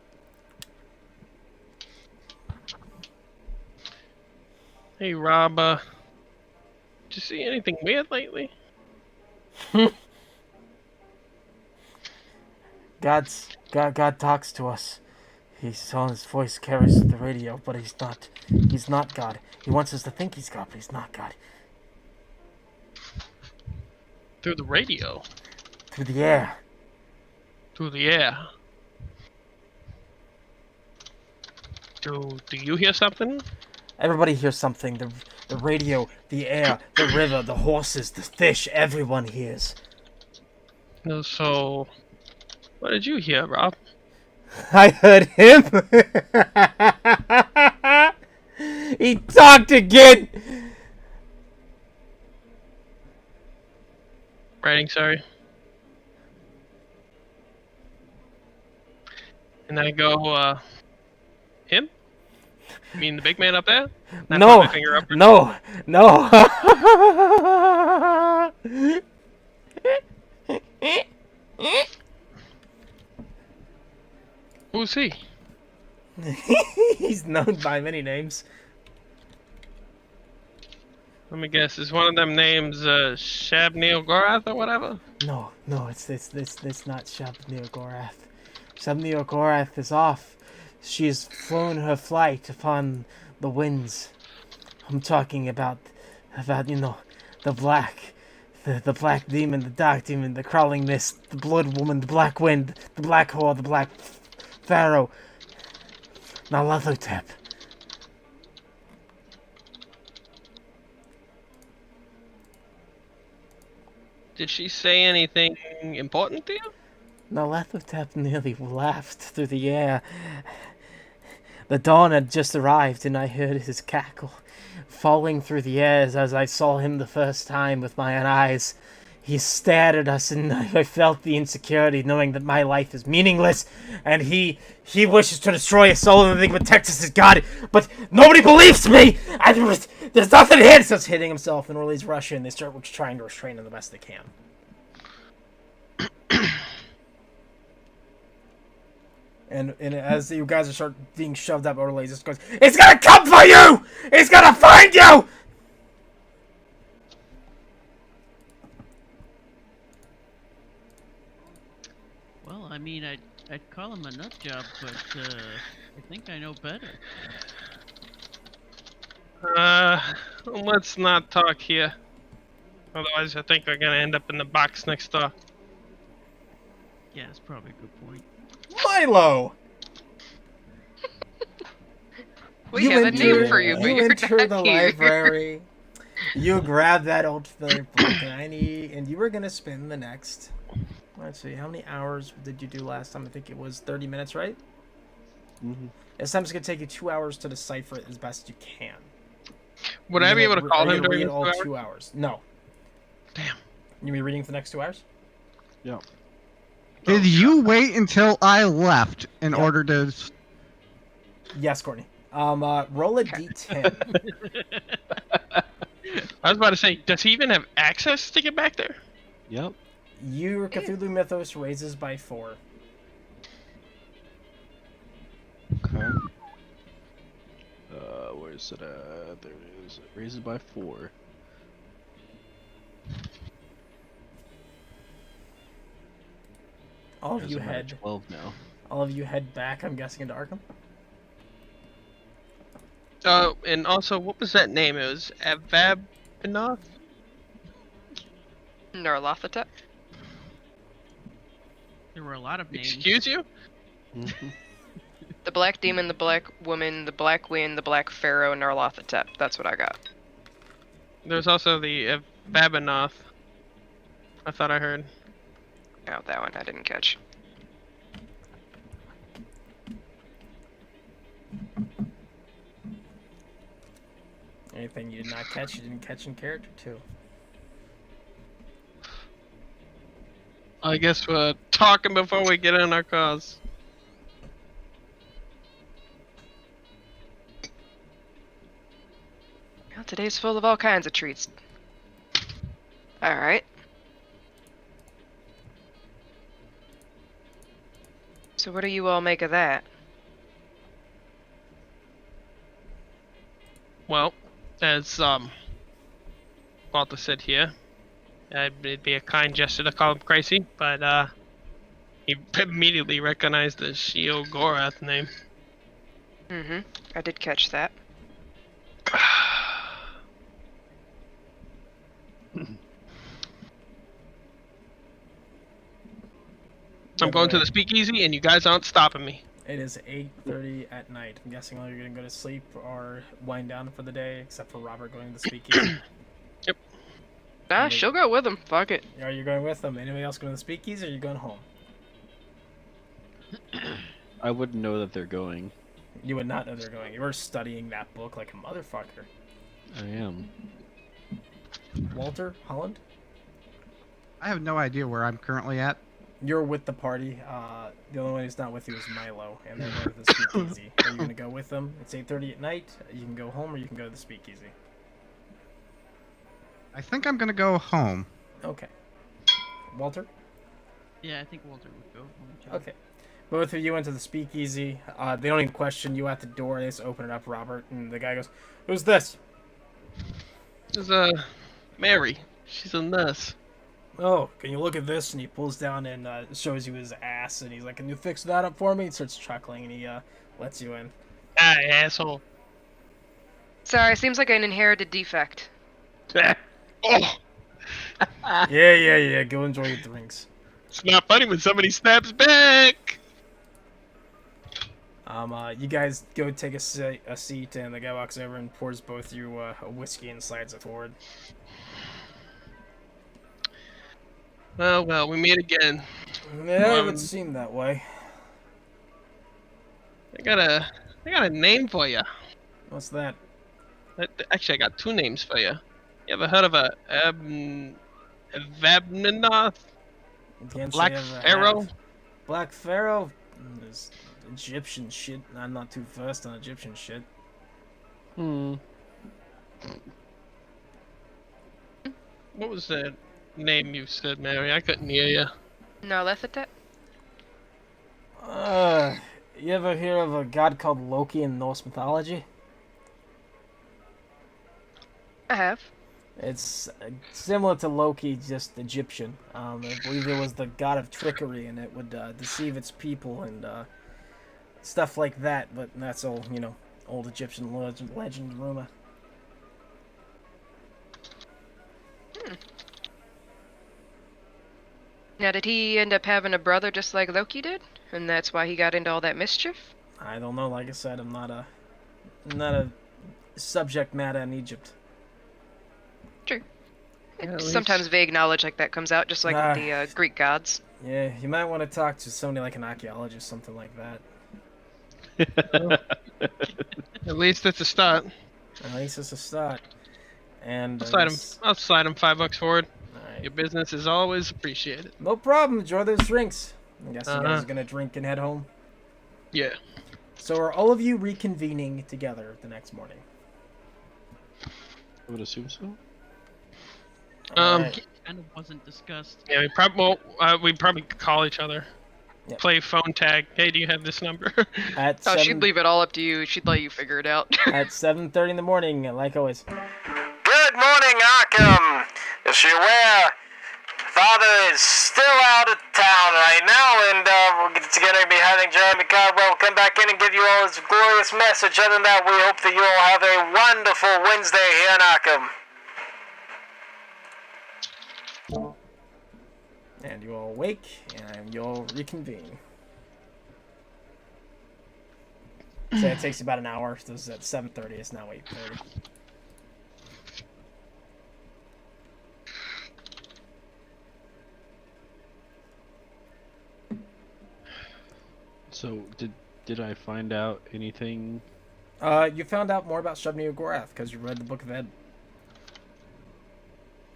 Hey, Rob. Did you see anything weird lately? God talks to us. His voice carries the radio, but he's not God. He wants us to think he's God, but he's not God. Through the radio. Through the air. Through the air. Do you hear something? Everybody hears something. The radio, the air, the river, the horses, the fish, everyone hears. So, what did you hear, Rob? I heard him. He talked again. Writing, sorry. And I go, him? You mean the big man up there? And I No, put my finger upwards. no. Who's he? He's known by many names. Let me guess. Is one of them names Shabneel Gorath or whatever? No, it's not Shabneel Gorath. Shabneel Gorath is off. She has flown her flight upon the winds. I'm talking about the black demon, the dark demon, the crawling mist, the blood woman, the black wind, the black whore, the black pharaoh. Nalatotep. Did she say anything important to you? Nalatotep nearly laughed through the air. The dawn had just arrived, and I heard his cackle falling through the air as I saw him the first time with my own eyes. He stared at us, and I felt the insecurity knowing that my life is meaningless, and he wishes to destroy us all and think protect us as God, but nobody believes me! There's nothing here! He starts hitting himself, and Orly's rushing, and they start trying to restrain him the best they can. And as you guys are start being shoved up, Orly just goes, "It's gonna come for you! It's gonna find you!" Well, I mean, I'd call him a nut job, but I think I know better. Let's not talk here. Otherwise, I think we're gonna end up in the box next door. Yeah, that's probably a good point. Milo! We have a name for you, but you you're enter not the here. library. You grab that old familiar book, and you were gonna spend the next. Let's see, how many hours did you do last time? I think it was 30 minutes, right? Mm-hmm. This time it's gonna take you 2 hours to decipher it as best you can. Would I be able to call him during read the all 2 hours? 2 hours? No. Damn. You be reading for the next 2 hours? Yeah. Did you wait until I left in Yep. order to? Yes, Courtney. Roll a d10. I was about to say, does he even have access to get back there? Yep. Your Cthulhu Mythos raises by 4. Okay. Where's it at? There it is. It raises by 4. All of There's you about head. 12 now. All of you head back. I'm guessing into Arkham. And also, what was that name? It was Avabinoth? Narlathotep? There were a lot of names. Excuse you? Mm-hmm. The black demon, the black woman, the black wind, the black pharaoh, Narlathotep. That's what I got. There's also the Avabinoth. I thought I heard. Oh, that one I didn't catch. Anything you did not catch, you didn't catch in character too. I guess we're talking before we get in our cars. Well, today's full of all kinds of treats. Alright. So what do you all make of that? Well, as Walter said here, it'd be a kind gesture to call him crazy, but he immediately recognized the Shio Gorath name. Mm-hmm. I did catch that. I'm going to the speakeasy, and you guys aren't stopping me. It is 8:30 at night. I'm guessing all you're gonna go to sleep or wind down for the day, except for Robert going to the speakeasy. Yep. Nah, she'll go with him. Fuck it. Are you going with them? Anybody else going to the speakeasy, or are you going home? I wouldn't know that they're going. You would not know they're going. You were studying that book like a motherfucker. I am. Walter, Holland? I have no idea where I'm currently at. You're with the party. The only one who's not with you is Milo, and they're going to the speakeasy. Are you going to go with them? It's 8:30 at night. You can go home, or you can go to the speakeasy. I think I'm gonna go home. Okay. Walter? Yeah, I think Walter would go home too. Okay. Both of you went to the speakeasy. They don't even question you at the door. They just open it up, Robert, and the guy goes, "Who's this?" There's Mary. She's a nurse. "Oh, can you look at this?" And he pulls down and shows you his ass, and he's like, "Can you fix that up for me?" He starts chuckling, and he lets you in. Ah, asshole. Sorry, seems like an inherited defect. Oh, Yeah. Go enjoy your drinks. it's not funny when somebody snaps back. You guys go take a seat, and the guy walks over and pours both you a whiskey and slides it forward. Well, we meet again. Yeah, it would seem that way. I got a name for you. What's that? Actually, I got two names for you. You ever heard of a Vabnanoth? Can't Black say I ever Pharaoh? have. Black Pharaoh? There's Egyptian shit. I'm not too versed on Egyptian shit. What was the name you said, Mary? I couldn't hear you. No, that's it. You ever hear of a god called Loki in Norse mythology? I have. It's similar to Loki, just Egyptian. I believe it was the god of trickery, and it would deceive its people and stuff like that. But that's all, old Egyptian legend rumor. Now, did he end up having a brother just like Loki did? And that's why he got into all that mischief? I don't know. Like I said, I'm not a subject matter in Egypt. True. Yeah, at Sometimes least- vague knowledge like that comes out, just like with the Greek gods. Yeah, you might want to talk to somebody like an archaeologist, something like that. At least it's a start. At least it's a start. And I'll slide him $5 forward. Alright. Your business is always appreciated. No problem. Enjoy those drinks. I guess you guys Uh-huh. are gonna drink and head home. Yeah. So are all of you reconvening together the next morning? I would assume so. Alright. Kind of wasn't discussed. Yeah, we probably call each other. Yep. Play phone tag. Hey, do you have this number? At Oh, 7, she'd leave it all up to you. She'd let you figure it out. at 7:30 in the morning, like always. Good morning, Arkham. As you're aware, Father is still out of town right now, and we're going to be having Jeremy Caldwell come back in and give you all his glorious message. Other than that, we hope that you all have a wonderful Wednesday here in Arkham. And you all wake, and you all reconvene. So it takes you about an hour. So this is at 7:30. It's now 8:30. So did I find out anything? You found out more about Shubni Gorath because you read the Book of Ed.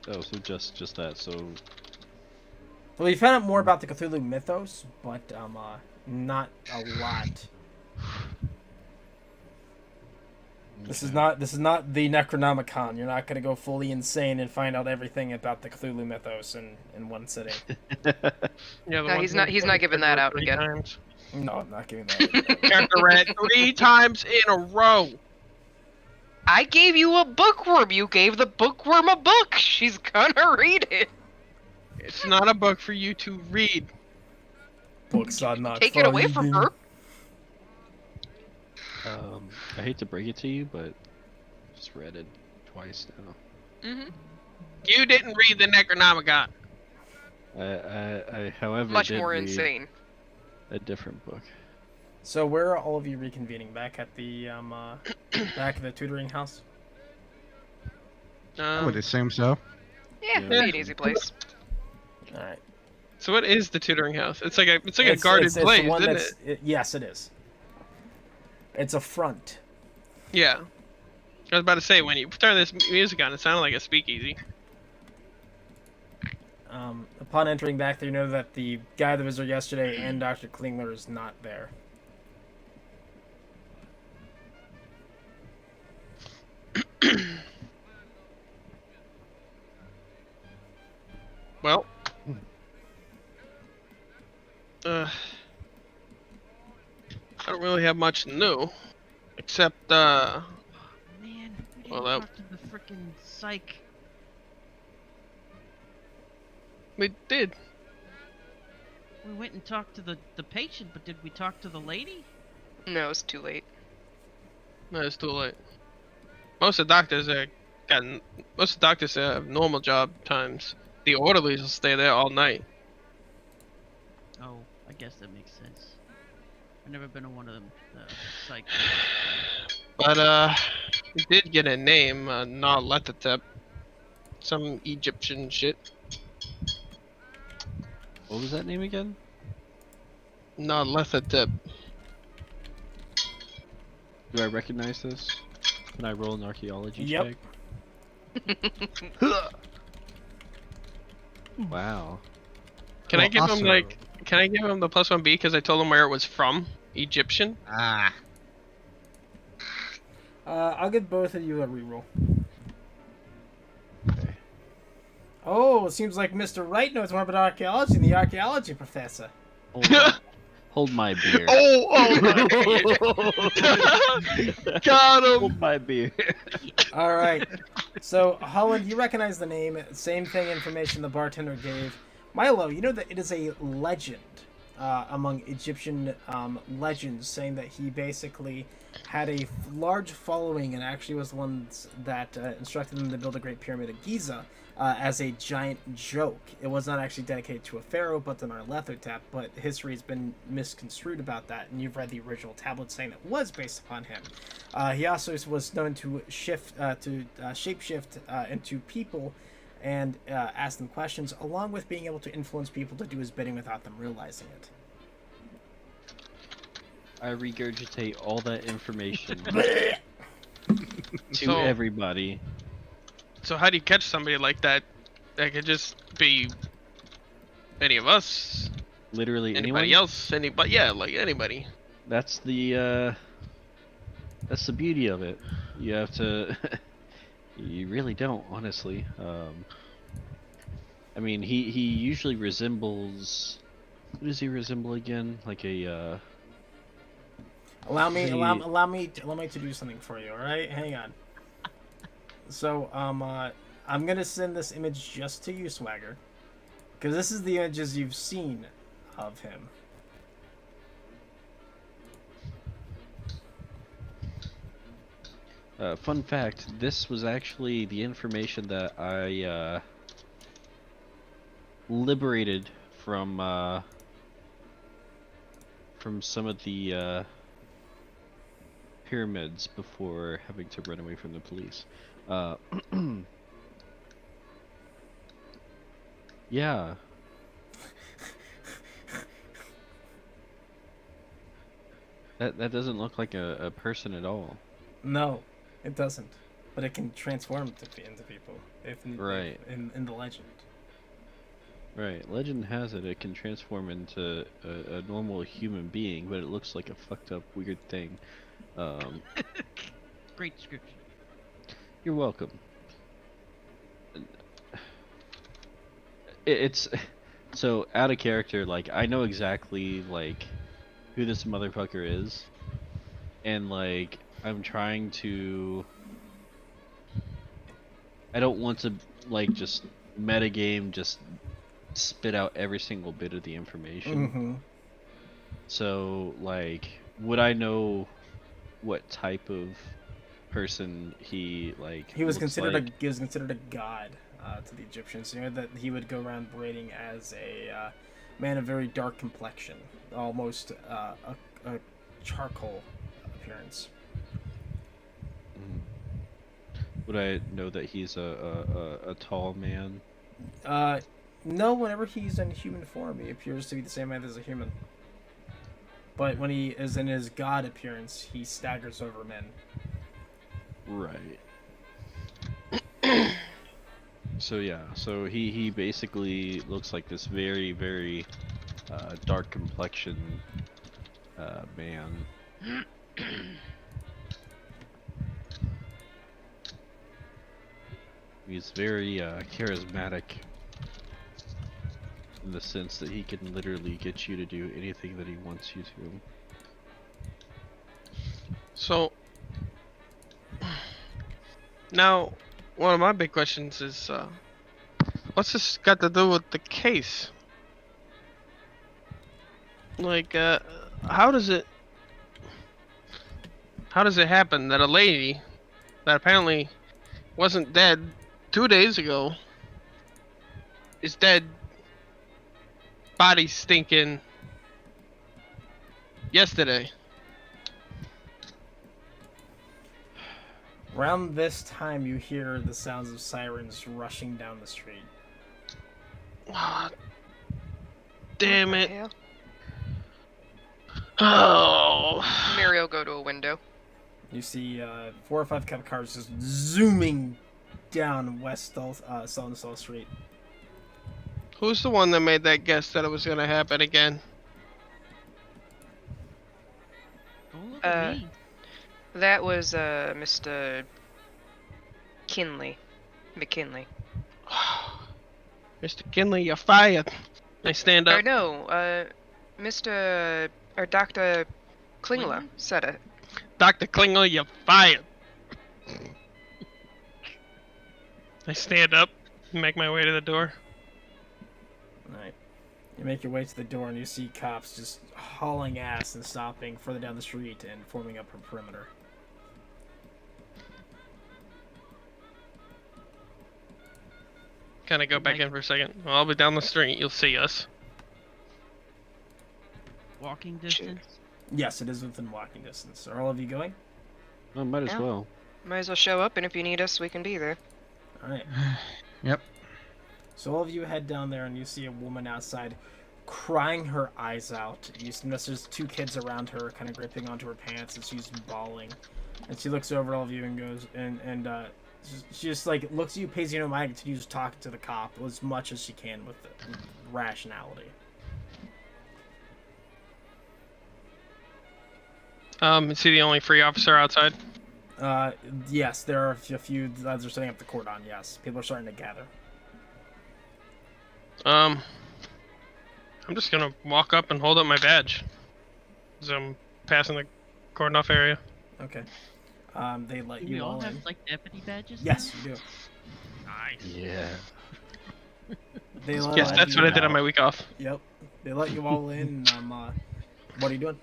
Oh, so just that. So Well, you found out more about the Cthulhu mythos, but not a lot. This is not the Necronomicon. You're not gonna go fully insane and find out everything about the Cthulhu mythos in one sitting. Yeah, No, he's not giving that out again. Times. No, I'm not giving that. Character read 3 times in a row. I gave you a bookworm. You gave the bookworm a book. She's gonna read it. It's not a book for you to read. Books are not. Take it away from her. I hate to break it to you, but I just read it twice now. Mm-hmm. You didn't read the Necronomicon. I however, Much did more read insane. a different book. So where are all of you reconvening? Back at the back at the tutoring house? I would assume so. Yeah, Yeah. be an easy place. All right. So what is the tutoring house? It's like a guarded it's place, the one isn't that's, it? Yes, it is. It's a front. Yeah. I was about to say, when you turn this music on, it sounded like a speakeasy. Upon entering back there, you know that the guy that was there yesterday and Dr. Klingler is not there. Well. I don't really have much to know. Except, Man, we didn't Well, talk to the frickin' psych. we did. We went and talked to the patient, but did we talk to the lady? No, it's too late. No, it's too late. Most of the doctors most of the doctors have normal job times. The orderlies will stay there all night. Oh, I guess that makes sense. I've never been on one of them psych. But, we did get a name, Nalatatep. Some Egyptian shit. What was that name again? Nalatatep. Do I recognize this? Can I roll an archaeology Yep. check? Wow. Can I Well, give him, also- like... Can I give him the +1B because I told him where it was from? Egyptian? Ah. I'll give both of you a reroll. Okay. Oh, it seems like Mr. Wright knows more about archaeology than the archaeology professor. Hold my beer. Oh, got him! Hold my beer. All right. So, Holland, you recognize the name. Same thing information the bartender gave. Milo, you know that it is a legend among Egyptian legends, saying that he basically had a large following and actually was the ones that instructed them to build a Great Pyramid of Giza as a giant joke. It was not actually dedicated to a pharaoh, but to Nyarlathotep, but history has been misconstrued about that, and you've read the original tablet saying it was based upon him. He also was known to shapeshift into people and ask them questions, along with being able to influence people to do his bidding without them realizing it. I regurgitate all that information to So- everybody. So how do you catch somebody like that? That could just be any of us, Literally anybody anyone. else, anybody. Yeah, like anybody. That's the beauty of it. You have to. You really don't, honestly. I mean, he usually resembles. Who does he resemble again? Like a. Allow me Hey. to do something for you. All right, hang on. So I'm gonna send this image just to you, Swagger, because this is the images you've seen of him. Fun fact: this was actually the information that I liberated from some of the pyramids before having to run away from the police. Yeah. That doesn't look like a person at all. No, it doesn't. But it can transform into people. Right. In the legend. Right. Legend has it can transform into a normal human being, but it looks like a fucked up weird thing. Great description. You're welcome. It's so out of character. Like I know exactly like who this motherfucker is, and like I'm trying to. I don't want to like just metagame, just spit out every single bit of the information. Mm-hmm. So like, would I know what type of person he like? He was looks considered like? he was considered a god to the Egyptians. You know that he would go around parading as a man of very dark complexion, almost a charcoal appearance. Would I know that he's a tall man? No, whenever he's in human form, he appears to be the same height as a human. But when he is in his god appearance, he staggers over men. Right. So yeah, so he basically looks like this very, very dark complexion man. He's very charismatic in the sense that he can literally get you to do anything that he wants you to. So now, one of my big questions is, what's this got to do with the case? Like, how does it happen that a lady that apparently wasn't dead 2 days ago is dead, body stinking yesterday? Around this time, you hear the sounds of sirens rushing down the street. Ah, damn What the it. hell? Oh. Mary will go to a window. You see 4 or 5 cop cars just zooming down West Solensall Street. Who's the one that made that guess that it was gonna happen again? Don't look at me. That was Mr. McKinley. Mr. Kinley, you're fired. I stand Or up. no, Mr. or Dr. Klingler said it. Dr. Klingler, you're fired. I stand up and make my way to the door. Alright. You make your way to the door and you see cops just hauling ass and stopping further down the street and forming up a perimeter. Kind of go back in for a second. Well, I'll be down the street. You'll see us. Walking distance. Yes, it is within walking distance. Are all of you going? Oh, might as Yeah. well. Might as well show up, and if you need us, we can be there. Alright. Yep. So all of you head down there and you see a woman outside crying her eyes out. You notice there's 2 kids around her kind of gripping onto her pants and she's bawling. And she looks over at all of you and goes, she just like looks at you, pays you no mind, and continues talking to the cop as much as she can with rationality. Is he the only free officer outside? Yes, there are a few lads are setting up the cordon, yes. People are starting to gather. I'm just gonna walk up and hold up my badge as I'm passing the cordon off area. Okay. They let Do you we all have in. like deputy badges? Yes, you do. Nice. Yeah. They let Yes, that's you what I did out. on my week off. Yep. They let you all in. What are you doing?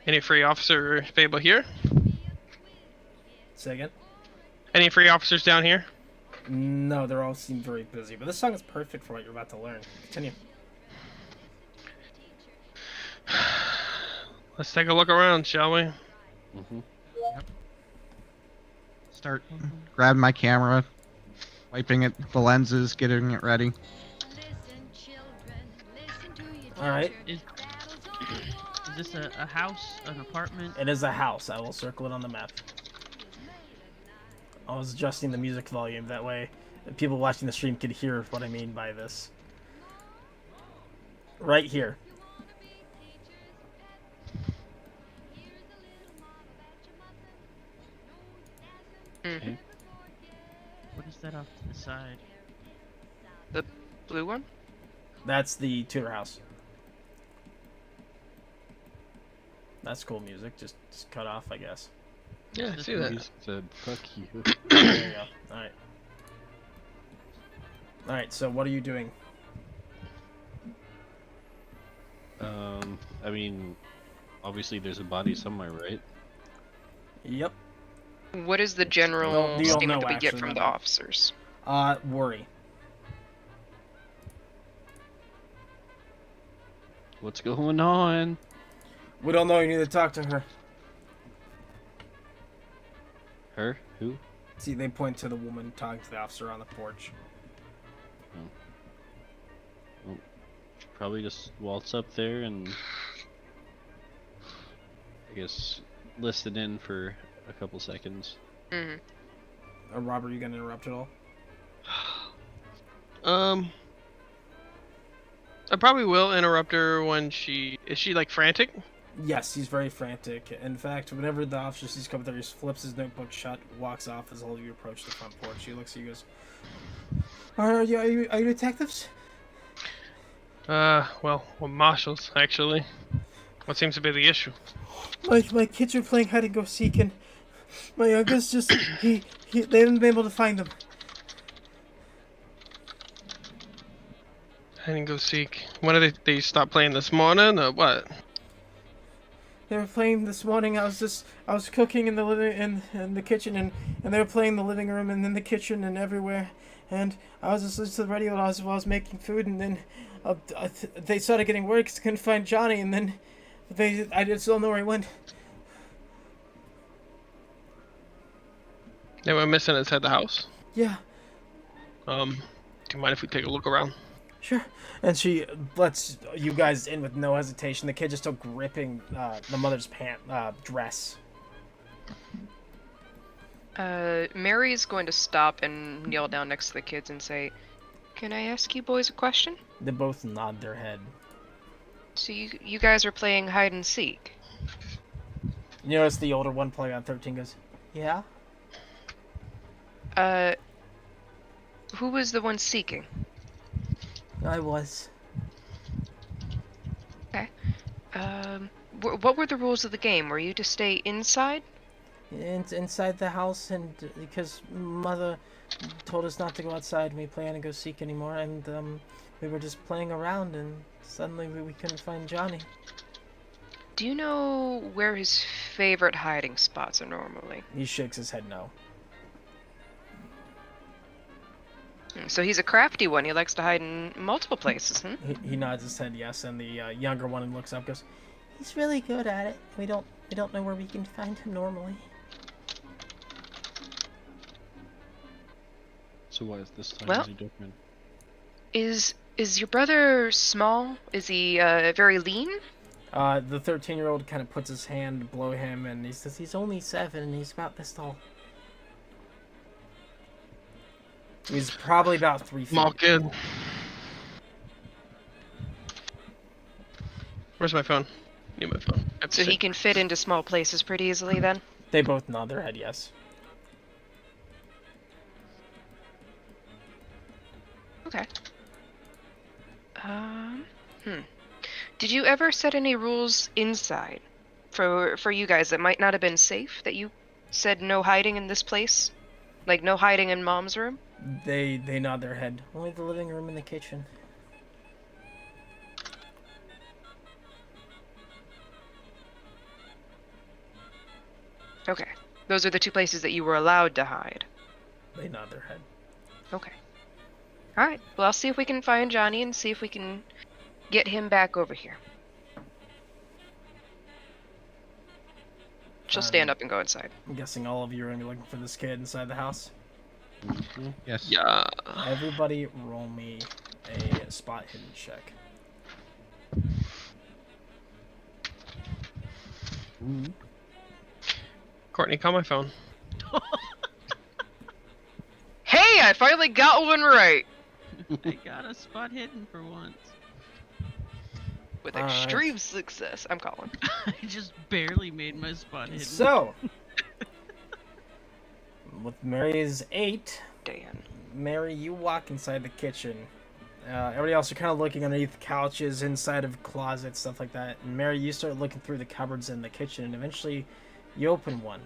Any free officer available here? Say again? Any free officers down here? No, they all seem very busy. But this song is perfect for what you're about to learn. Continue. Let's take a look around, shall we? Mm-hmm. Start grabbing my camera, wiping it, the lenses, getting it ready. All right. Is this a house, an apartment? It is a house. I will circle it on the map. I was adjusting the music volume. That way, people watching the stream could hear what I mean by this. Right here. Mhm. What is that off to the side? The blue one? That's the Tudor house. That's cool music. Just cut off, I guess. Yeah, I see that. He said, "Fuck you." There you go. All right. All right. So what are you doing? I mean, obviously there's a body somewhere, right? Yep. What is the general Well, you don't statement know, that we get actually, from no. the officers? Worry. What's going on? We don't know. You need to talk to her. Her? Who? See, they point to the woman talking to the officer on the porch. Probably just waltz up there and I guess listen in for a couple seconds. Mm-hmm. Robert, you gonna interrupt at all? I probably will interrupt her when is she like frantic? Yes, he's very frantic. In fact, whenever the officer sees you come there, he just flips his notebook shut, walks off as all of you approach the front porch. He looks at you and goes, Are you detectives? Well, marshals, actually. What seems to be the issue? My kids are playing hide and go seek, and my youngest just they haven't been able to find them. I didn't go seek. When did they stop playing this morning, or what? They were playing this morning. I was cooking in the in the kitchen, and they were playing in the living room and in the kitchen and everywhere. And I was just listening to the radio while I was making food, and then they started getting worried because they couldn't find Johnny, and then I just don't know where he went. They were missing inside the house. Yeah, Do you mind if we take a look around? sure. And she lets you guys in with no hesitation. The kid just still gripping the mother's dress. Mary's going to stop and kneel down next to the kids and say, "Can I ask you boys a question?" They both nod their head. So you guys are playing hide and seek. You notice the older one playing on 13 goes, yeah? Who was the one seeking? I was. Okay. What were the rules of the game? Were you to stay inside? Inside the house, and because Mother told us not to go outside and we plan to go seek anymore, and we were just playing around, and suddenly we couldn't find Johnny. Do you know where his favorite hiding spots are normally? He shakes his head no. So he's a crafty one. He likes to hide in multiple places, hmm? He nods his head yes, and the younger one looks up goes, he's really good at it. We don't know where we can find him normally. So why is this time Well- any different? Is your brother small? Is he very lean? The 13-year-old kind of puts his hand below him, and he says he's only 7 and he's about this tall. He's probably about 3 feet. Small kid. Where's my phone? Need my phone. So he can fit into small places pretty easily then? They both nod their head yes. Okay. Did you ever set any rules inside for you guys that might not have been safe? That you said no hiding in this place? Like no hiding in Mom's room? They nod their head. Only the living room and the kitchen. Okay. Those are the 2 places that you were allowed to hide. They nod their head. Okay. Alright. Well, I'll see if we can find Johnny and see if we can get him back over here. She'll stand up and go inside. I'm guessing all of you are going to be looking for this kid inside the house. Yes. Yeah. Everybody roll me a spot hidden check. Courtney, call my phone. Hey, I finally got one right! I got a spot hidden for once. With Alright. extreme success. I'm calling. I just barely made my spot hidden. So, with Mary's 8, Dan. Mary, you walk inside the kitchen. Everybody else are kind of looking underneath couches, inside of closets, stuff like that. And Mary, you start looking through the cupboards in the kitchen, and eventually you open one.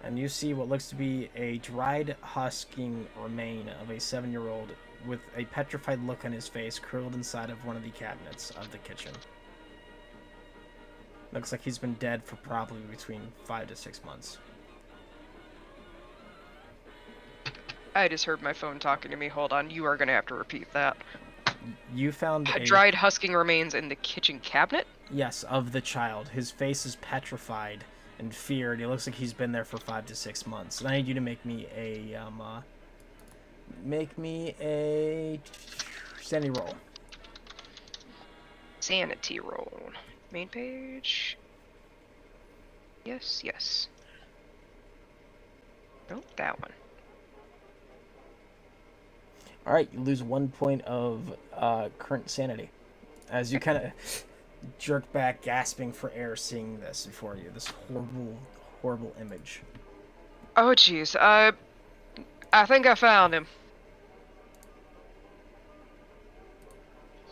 And you see what looks to be a dried husking remain of a 7-year-old with a petrified look on his face curled inside of one of the cabinets of the kitchen. Looks like he's been dead for probably between 5 to 6 months. I just heard my phone talking to me. Hold on, you are gonna have to repeat that. You found a... Dried husking remains in the kitchen cabinet? Yes, of the child. His face is petrified and feared. He looks like he's been there for 5 to 6 months. And I need you to make me a sanity roll. Sanity roll. Main page. Yes, yes. Nope, that one. All right, you lose 1 point of current sanity as you kind of jerk back, gasping for air, seeing this before you. This horrible, horrible image. Oh, jeez. I think I found him.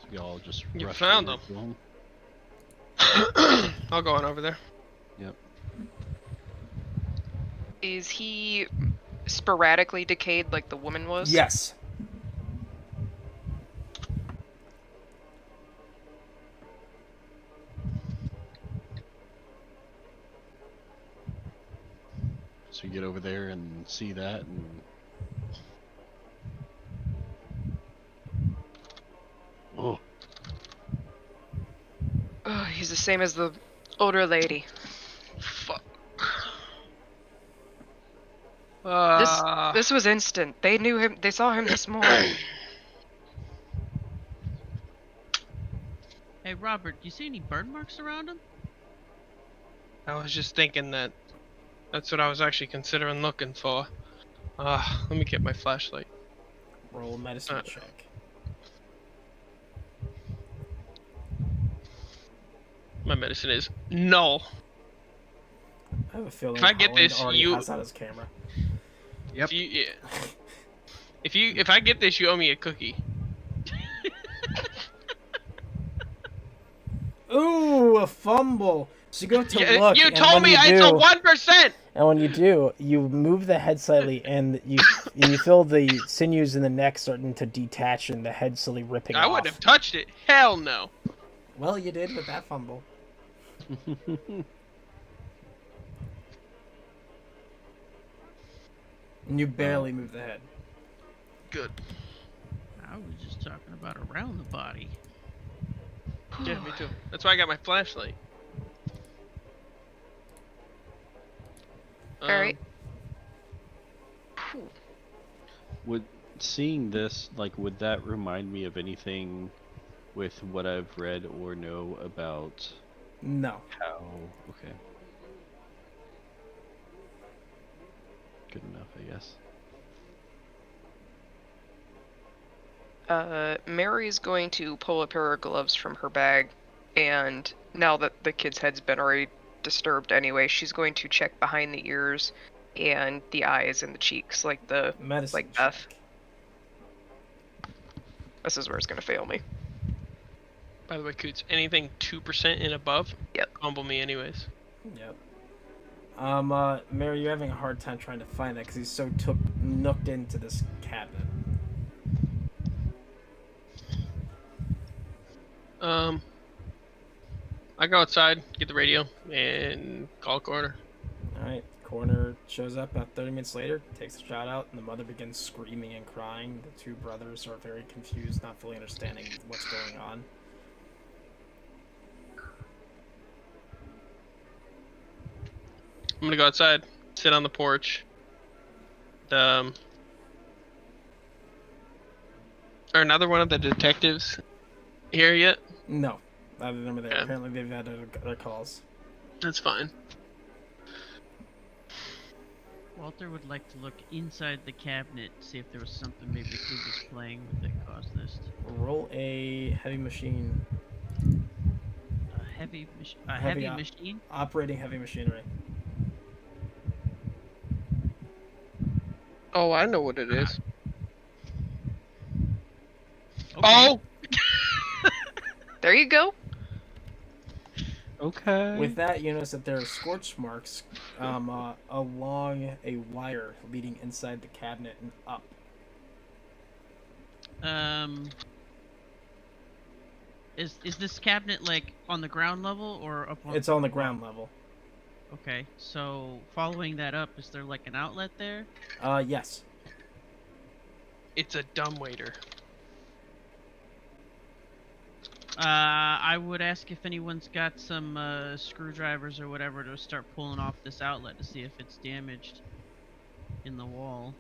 So y'all just You rush found over him. to him. I'll go on over there. Yep. Is he sporadically decayed like the woman was? Yes. So you get over there and see that, and oh, Oh, he's the same as the older lady. Fuck. This was instant. They knew him. They saw him this morning. Hey, Robert, you see any burn marks around him? I was just thinking that that's what I was actually considering looking for. Let me get my flashlight. Roll a medicine check. My medicine is null. I have a feeling If I get Holland this, already you- has on his camera. Yep. If I get this, you owe me a cookie. Ooh, a fumble. So you go to look. You and told when me you it's a do- 1%. And when you do, you move the head slightly, and you feel the sinews in the neck starting to detach, and the head slowly ripping I off. wouldn't have touched it. Hell no. Well, you did with that fumble. And you barely move the head. Good. I was just talking about around the body. Yeah, me too. That's why I got my flashlight. Alright. would seeing this, like, would that remind me of anything with what I've read or know about No. how? Okay. Good enough, I guess. Mary's going to pull a pair of gloves from her bag, and now that the kid's head's been already disturbed anyway, she's going to check behind the ears and the eyes and the cheeks, like the Medicine like check. Beth. This is where it's gonna fail me. By the way, Coots, anything 2% and above, Yep. humble me anyways. Yep. Mary, you're having a hard time trying to find that because he's so nooked into this cabinet. I go outside, get the radio, and call a coroner. Alright, coroner shows up about 30 minutes later, takes the shot out, and the mother begins screaming and crying. The two brothers are very confused, not fully understanding what's going on. I'm gonna go outside, sit on the porch. Are another one of the detectives here yet? No, neither of them are there. Yeah. Apparently they've had other calls. That's fine. Walter would like to look inside the cabinet to see if there was something maybe Clue was playing with that caused this. Roll a heavy machine. A heavy Heavy machine? Operating heavy machinery. Oh, I know what it is. Okay. Oh! There you go. Okay. With that, you notice that there are scorch marks along a wire leading inside the cabinet and up. Is this cabinet like on the ground level or up on? It's on the ground level. Okay, so following that up, is there like an outlet there? Yes. It's a dumbwaiter. I would ask if anyone's got some screwdrivers or whatever to start pulling off this outlet to see if it's damaged in the wall.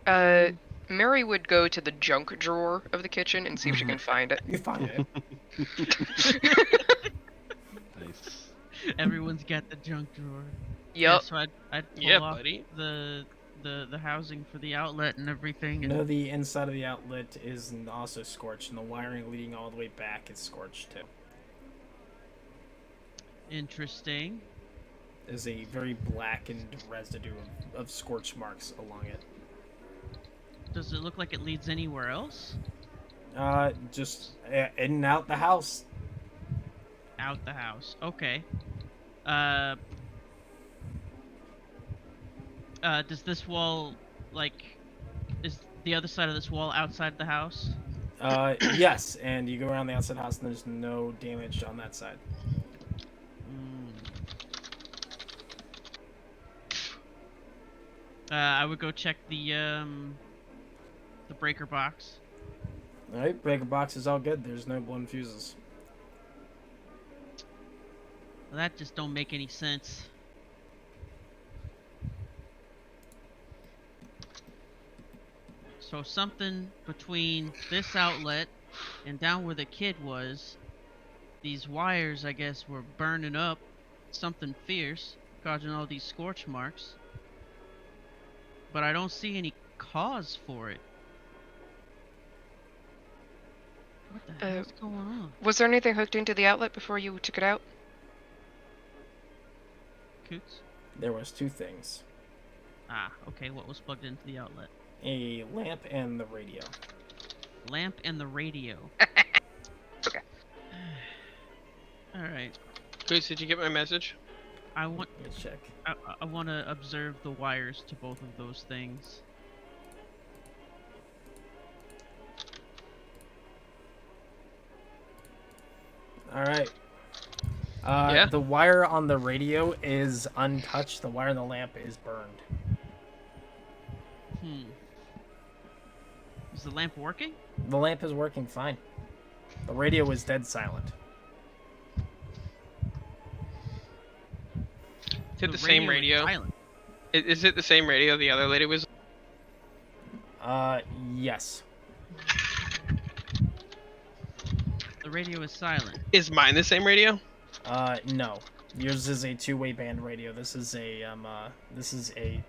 Mary would go to the junk drawer of the kitchen and see if she can find it. You find it. Nice. Everyone's got the junk drawer. Yup. Yeah, so I'd pull Yeah, off buddy. the housing for the outlet and everything. You And know the inside of the outlet is also scorched, and the wiring leading all the way back is scorched too. interesting. There's a very blackened residue of scorch marks along it. Does it look like it leads anywhere else? Just in and out the house. Out the house. Okay. Does this wall, like, is the other side of this wall outside the house? Yes, and you go around the outside of the house and there's no damage on that side. I would go check the breaker box. Alright, breaker box is all good. There's no blown fuses. Well, that just don't make any sense. So something between this outlet and down where the kid was, these wires, I guess, were burning up. Something fierce, causing all these scorch marks. But I don't see any cause for it. What the hell's going on? Was there anything hooked into the outlet before you took it out? Coots? There was two things. Ah, okay, what was plugged into the outlet? A lamp and the radio. Lamp and the radio. Okay. Alright. Goose, did you get my message? I want Let's check. I want to observe the wires to both of those things. Alright. Yeah? The wire on the radio is untouched. The wire on the lamp is burned. Is the lamp working? The lamp is working fine. The radio is dead silent. Is it the same radio? is silent. Is it the same radio the other lady was? Yes. The radio is silent. Is mine the same radio? No. Yours is a two-way band radio. This is a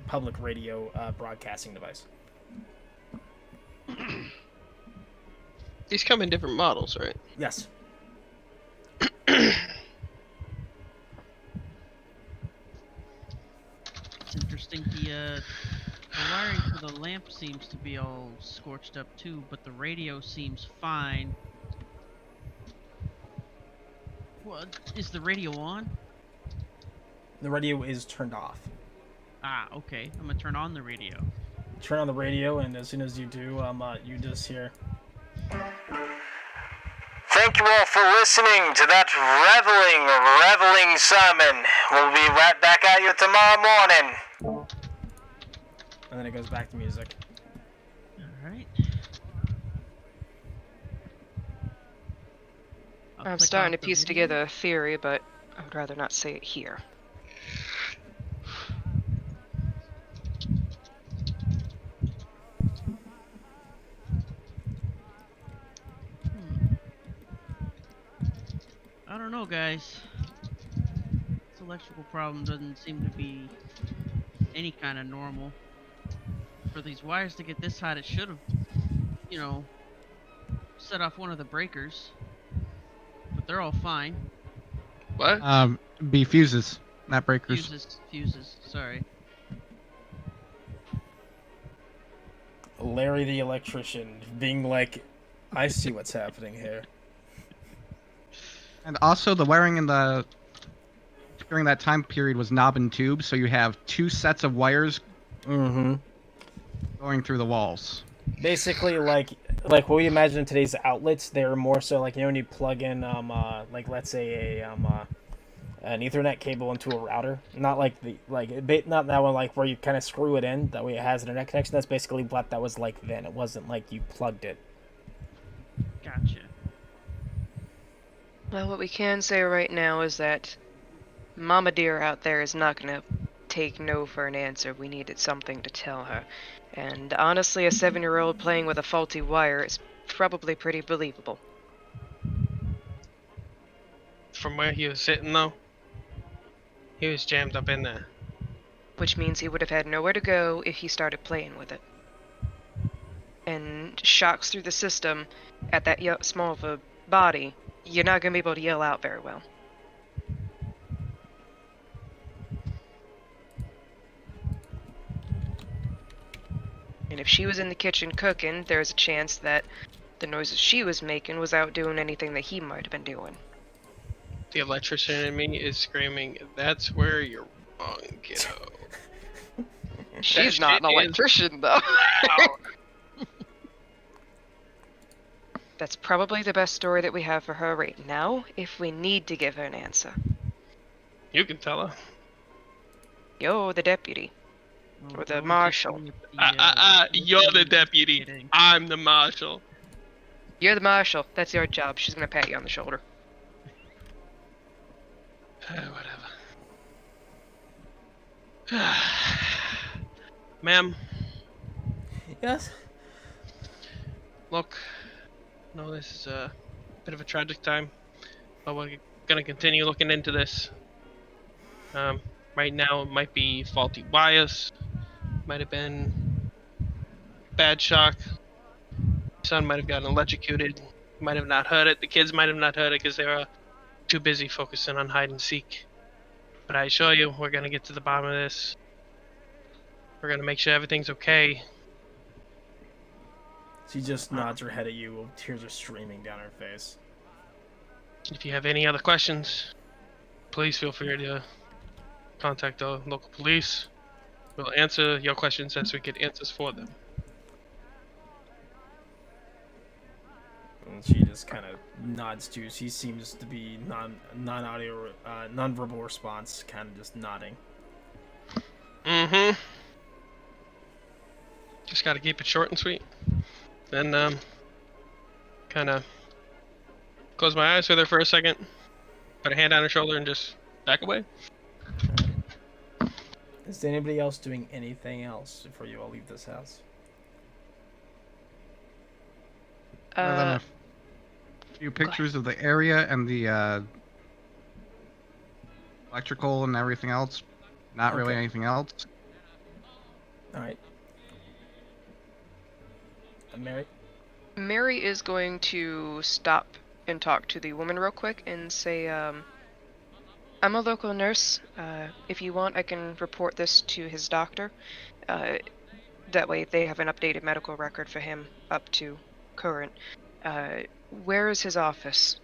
public radio broadcasting device. These come in different models, right? Yes. It's interesting. The wiring for the lamp seems to be all scorched up too, but the radio seems fine. Well, is the radio on? The radio is turned off. Ah, okay. I'm gonna turn on the radio. Turn on the radio, and as soon as you do, you just hear. Thank you all for listening to that reveling sermon. We'll be right back at you tomorrow morning. And then it goes back to music. Alright. I'm starting to piece together a theory, but I would rather not say it here. don't know, guys. This electrical problem doesn't seem to be any kind of normal. For these wires to get this hot, it should have, you know, set off one of the breakers. But they're all fine. What? Be fuses, not breakers. Fuses, sorry. Larry the electrician being like, I see what's happening here. And also, the wiring in the during that time period was knob and tube, so you have two sets of wires Mm-hmm. going through the walls. Basically, like what we imagine in today's outlets, they're more so like, you know, when you plug in like, let's say an Ethernet cable into a router, not like not that one, like where you kind of screw it in that way it has an internet connection. That's basically what that was like then. It wasn't like you plugged it. Gotcha. Well, what we can say right now is that Mama Deer out there is not gonna take no for an answer. We needed something to tell her. And honestly, a 7-year-old playing with a faulty wire is probably pretty believable. From where he was sitting, though, he was jammed up in there. Which means he would have had nowhere to go if he started playing with it. And shocks through the system at that small of a body, you're not going to be able to yell out very well. And if she was in the kitchen cooking, there's a chance that the noises she was making was outdoing anything that he might have been doing. The electrician in me is screaming, "That's where you're wrong, kiddo." She's not an electrician, though. That's probably the best story that we have for her right now, if we need to give her an answer. You can tell her. Yo, the deputy. Well, Or the don't marshal. get me with the, You're the deputy. kidding. I'm the marshal. You're the marshal. That's your job. She's gonna pat you on the shoulder. Whatever. Ma'am, Yes. look. No, this is a bit of a tragic time, but we're gonna continue looking into this. Right now, it might be faulty wires. Might have been bad shock. Son might have gotten electrocuted. Might have not heard it. The kids might have not heard it because they were too busy focusing on hide and seek. But I assure you, we're gonna get to the bottom of this. We're gonna make sure everything's okay. She just nods her head at you, tears are streaming down her face. If you have any other questions, please feel free to contact the local police. We'll answer your questions as we get answers for them. And she just kind of nods too. She seems to be non-verbal response, kind of just nodding. Mm-hmm. Just gotta keep it short and sweet. Then, kind of close my eyes with her for a second, put a hand on her shoulder, and just back away. Is anybody else doing anything else before you all leave this house? Other than a few pictures of the area and the electrical and everything else. Not really Okay. anything else. Alright. Mary? Mary is going to stop and talk to the woman real quick and say, I'm a local nurse. If you want, I can report this to his doctor. That way they have an updated medical record for him up to current. Where is his office?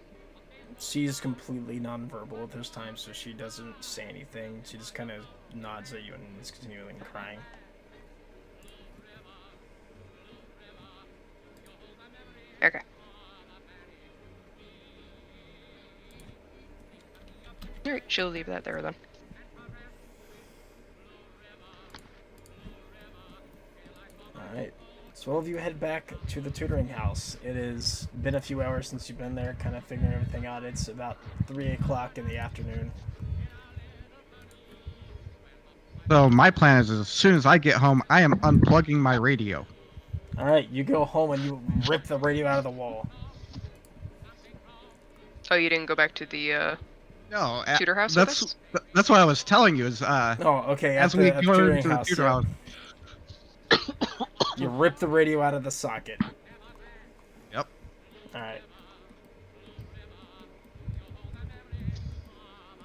She's completely nonverbal at this time, so she doesn't say anything. She just kind of nods at you and is continuing crying. Okay. Alright, she'll leave that there then. Alright. So all of you head back to the tutoring house. It has been a few hours since you've been there, kind of figuring everything out. It's about 3 o'clock in the afternoon. So my plan is as soon as I get home, I am unplugging my radio. Alright, you go home and you rip the radio out of the wall. Oh, you didn't go back to the No, tutor house with us? that's what I was telling you. Is Oh, okay. as At we the go tutoring into the house, tutor yeah. house. You rip the radio out of the socket. Yep. All right.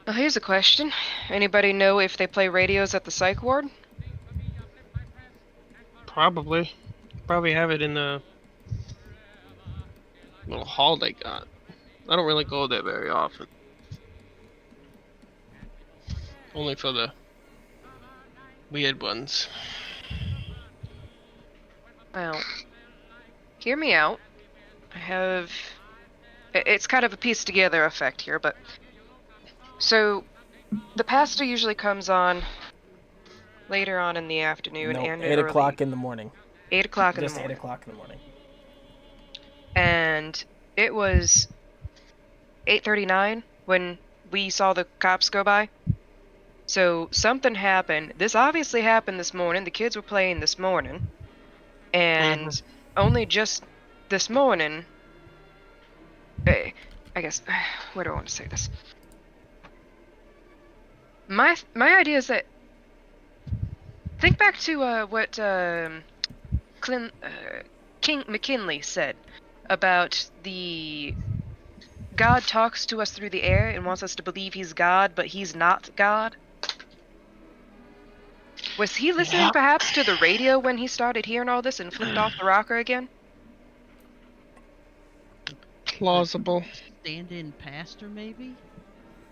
Well, here's a question. Anybody know if they play radios at the psych ward? Probably have it in the little hall they got. I don't really go there very often. Only for the weird ones. Well, hear me out. I have... It's kind of a piece together effect here, but... So, the pastor usually comes on later on in the afternoon No, and 8 early. o'clock in the morning. 8 o'clock in the Just morning. 8 o'clock in the morning. And it was 8:39 when we saw the cops go by. So something happened. This obviously happened this morning. The kids were playing this morning. And only just this morning... I guess... Where do I want to say this? My idea is that... Think back to what King McKinley said about the... God talks to us through the air and wants us to believe he's God, but he's not God. Was he listening perhaps to the radio when he started hearing all this and flipped off the rocker again? Plausible. Stand-in pastor, maybe?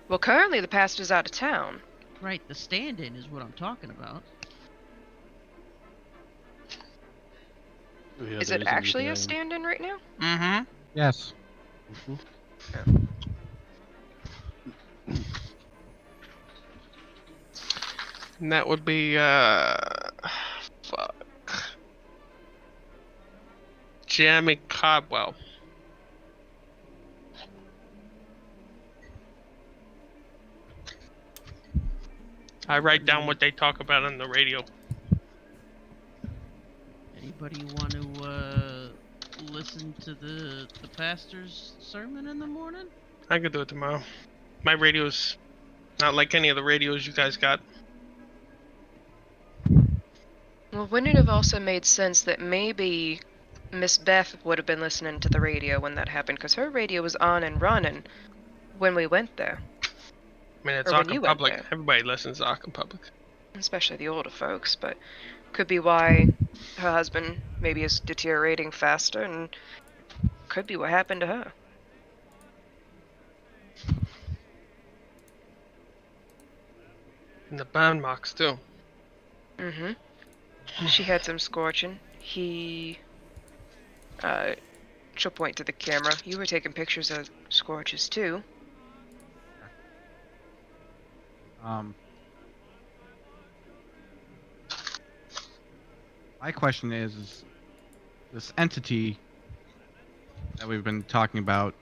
Well, currently the pastor's out of town. Right, the stand-in is what I'm talking about. Yeah, Is there it is actually a anything. stand-in right now? Mm-hmm. Yes. Mhm. And that would be fuck. Jeremy Caldwell. I write down what they talk about on the radio. Anybody want to listen to the pastor's sermon in the morning? I could do it tomorrow. My radio's not like any of the radios you guys got. Well, wouldn't it have also made sense that maybe Miss Beth would have been listening to the radio when that happened? Because her radio was on and running when we went there. I mean, it's Or when you Arkham went Public. there. Everybody listens to Arkham Public. Especially the older folks, but could be why her husband maybe is deteriorating faster, and could be what happened to her. And the burn marks, too. Mm-hmm. She had some scorching. She'll point to the camera. You were taking pictures of scorches, too. My question is this entity that we've been talking about,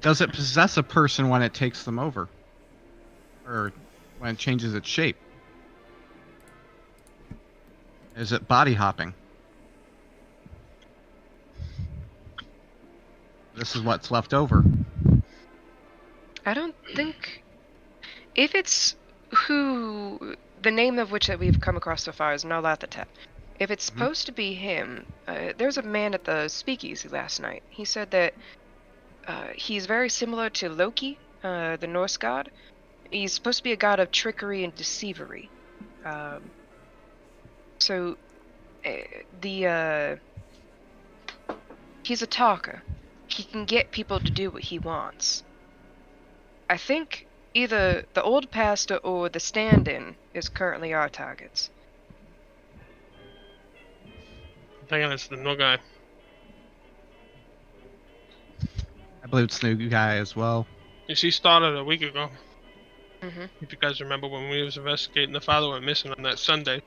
does it possess a person when it takes them over? Or when it changes its shape? Is it body hopping? This is what's left over. I don't think... If it's who... The name of which that we've come across so far is Narlathatep. If it's supposed to be him, there's a man at the speakeasy last night. He said that he's very similar to Loki, the Norse god. He's supposed to be a god of trickery and deceivery. He's a talker. He can get people to do what he wants. I think either the old pastor or the stand-in is currently our targets. I think it's the new guy. I believe it's the new guy as well. She started a week ago. Mm-hmm. If you guys remember when we was investigating, the father went missing on that Sunday.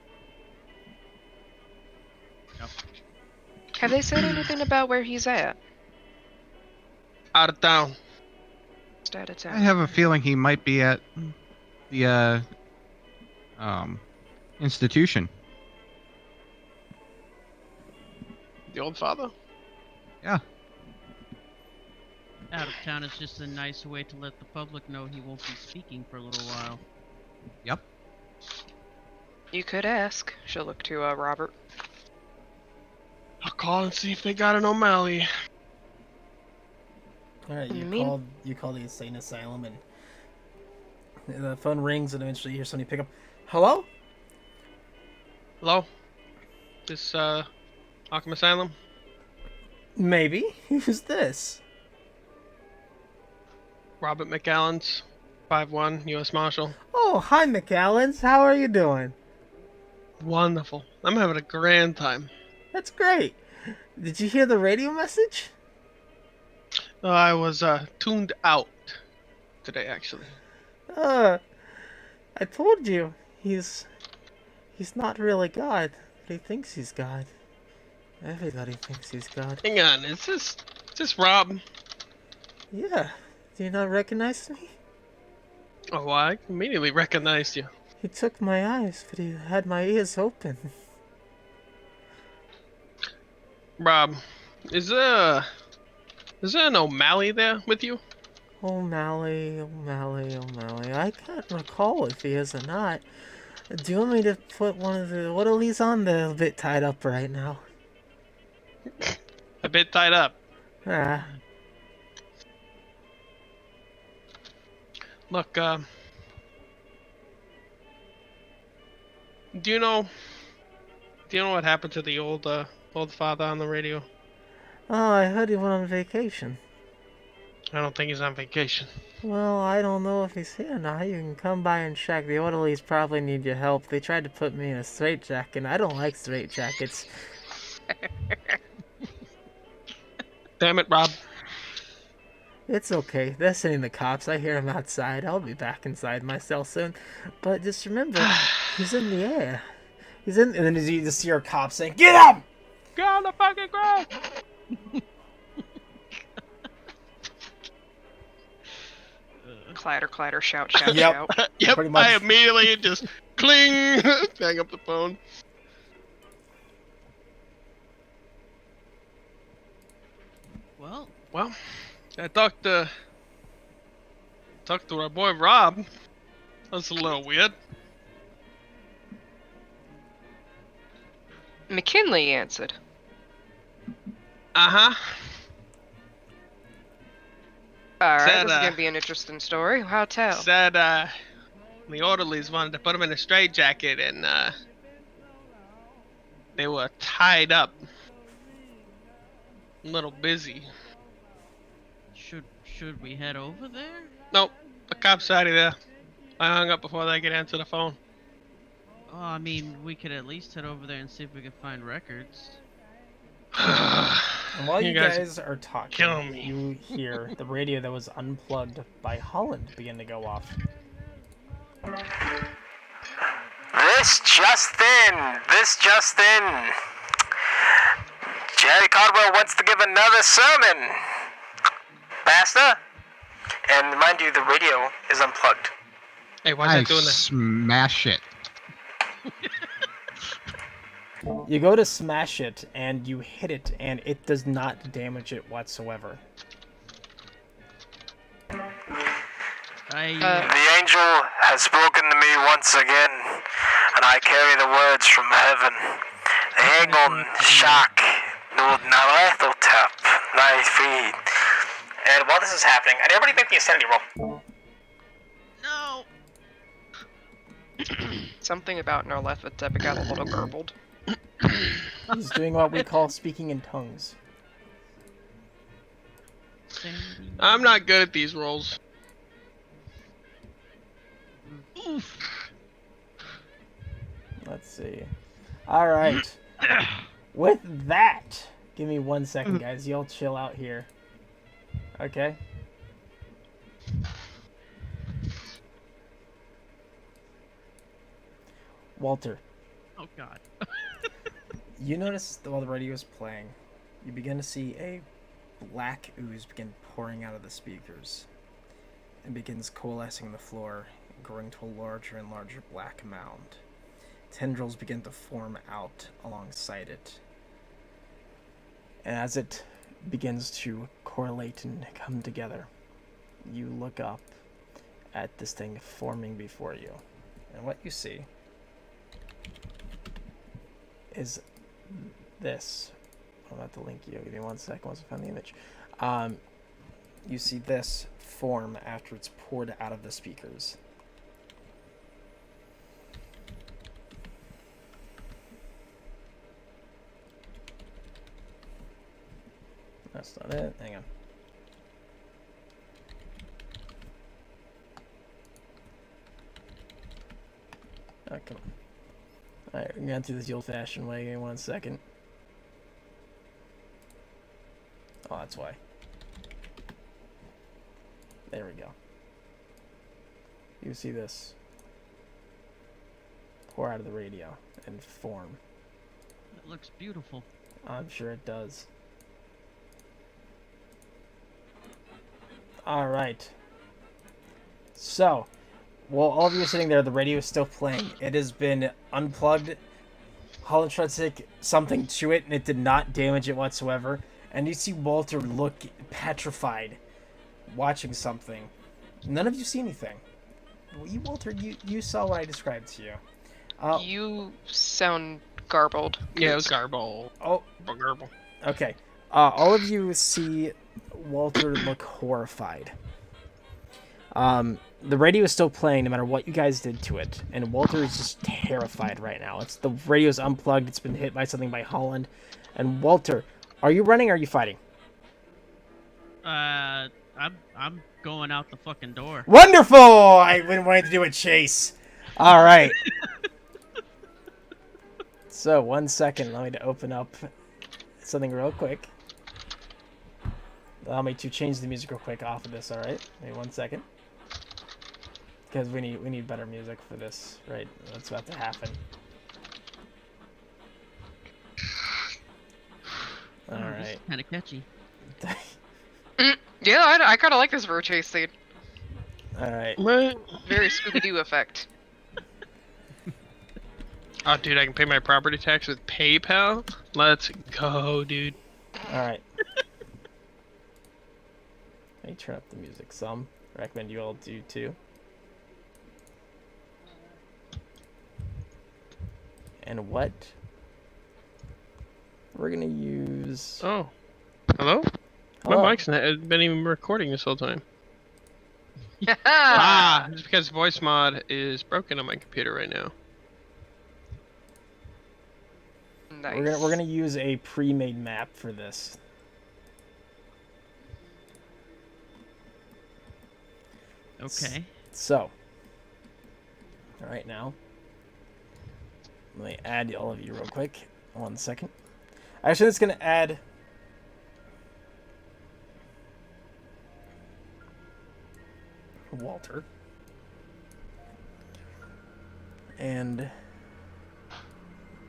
Have they said anything about where he's at? Out of town. Just out of I town. have a feeling he might be at the institution. The old father? Yeah. out of town is just a nice way to let the public know he won't be speaking for a little while. Yep. You could ask. She'll look to Robert. I'll call and see if they got an O'Malley. All right, You mean- you call the insane asylum, and the phone rings, and eventually you hear somebody pick up. Hello? Hello? This, Arkham Asylum? Maybe. Who's this? Robert McAllen's 5'1", U.S. Marshal. Oh, hi, McAllens. How are you doing? Wonderful. I'm having a grand time. That's great. Did you hear the radio message? I was, tuned out today, actually. I told you. He's not really God, but he thinks he's God. Everybody thinks he's God. Hang on, is this Rob? Yeah. Do you not recognize me? Oh, I immediately recognized you. He took my eyes, but he had my ears open. Rob, is there an O'Malley there with you? O'Malley. I can't recall if he is or not. Do you want me to put one of the orderlies on? They're a bit tied up right now. A bit tied up. Ah, Look, do you know what happened to the old father on the radio? oh, I heard he went on vacation. I don't think he's on vacation. Well, I don't know if he's here now. You can come by and check. The orderlies probably need your help. They tried to put me in a straitjacket, and I don't like straitjackets. Damn it, Rob. It's okay. They're sending the cops. I hear them outside. I'll be back inside my cell soon. But just remember, he's in the air. He's in... And then you just hear a cop saying, "Get him!" Get on the fucking ground! Clatter, clatter, shout, shout, Yep. shout. Yep, Pretty much. I immediately just cling, hang up the phone. Well, I talked to our boy Rob. That's a little weird. McKinley answered. Uh-huh. Alright, Said, this is gonna be an interesting story. How tell? Said, the orderlies wanted to put him in a straitjacket and, they were tied up. A little busy. should we head over there? Nope, the cop's out of there. I hung up before they could answer the phone. Oh, I mean, we could at least head over there and see if we can find records. And while you guys guys are talking, killing me. you hear the radio that was unplugged by Holland begin to go off. This just in. Jerry Caldwell wants to give another sermon. Pastor? And mind you, the radio is unplugged. Hey, why's I that doing that? smash it. You go to smash it, and you hit it, and it does not damage it whatsoever. The angel has spoken to me once again, and I carry the words from heaven. Egon Shak Nud Naretotap Nai Feed. And while this is happening, and everybody make the insanity roll. No! Something about Narlethotep got a little garbled. He's doing what we call speaking in tongues. I'm not good at these rolls. Oof. Let's see. Alright. With that, give me 1 second, guys. Y'all chill out here. Okay? Walter, Oh god. you notice that while the radio is playing, you begin to see a black ooze begin pouring out of the speakers and begins coalescing on the floor, growing to a larger and larger black mound. Tendrils begin to form out alongside it. And as it begins to correlate and come together. You look up at this thing forming before you, and what you see is this. I'm about to link you. Give me 1 second once I find the image. You see this form after it's poured out of the speakers. That's not it. Hang on. Oh, come on. Alright, we're going to do this the old-fashioned way. Give me 1 second. Oh, that's why. There we go. You see this pour out of the radio and form. It looks beautiful. I'm sure it does. Alright. So, while all of you are sitting there, the radio is still playing. It has been unplugged. Holland tried to stick something to it, and it did not damage it whatsoever. And you see Walter look petrified, watching something. None of you see anything. Walter, you saw what I described to you. You sound garbled. Yeah, it was garble. Oh, Garble. okay. All of you see Walter look horrified. The radio is still playing no matter what you guys did to it, and Walter is just terrified right now. The radio's unplugged. It's been hit by something by Holland. And Walter, are you running or are you fighting? I'm going out the fucking door. Wonderful! I've been wanting to do a chase. All right. So 1 second. Allow me to open up something real quick. Allow me to change the music real quick off of this. All right. Maybe 1 second. Because we need better music for this, right? That's about to happen. All right. Kind of catchy. Yeah, I kind of like this for a chase scene. All right. Right. Very Scooby-Doo effect. Oh, dude, I can pay my property tax with PayPal? Let's go, dude. All right. Let me turn up the music some. I recommend you all do too. And what we're gonna use. Oh. Hello? Hello. My mic's not been even recording this whole time. Yeah. Ah, it's because voice mod is broken on my computer right now. Nice. We're gonna use a pre-made map for this. Okay. So, all right now, let me add all of you real quick. 1 second. Actually, it's gonna add. Walter. And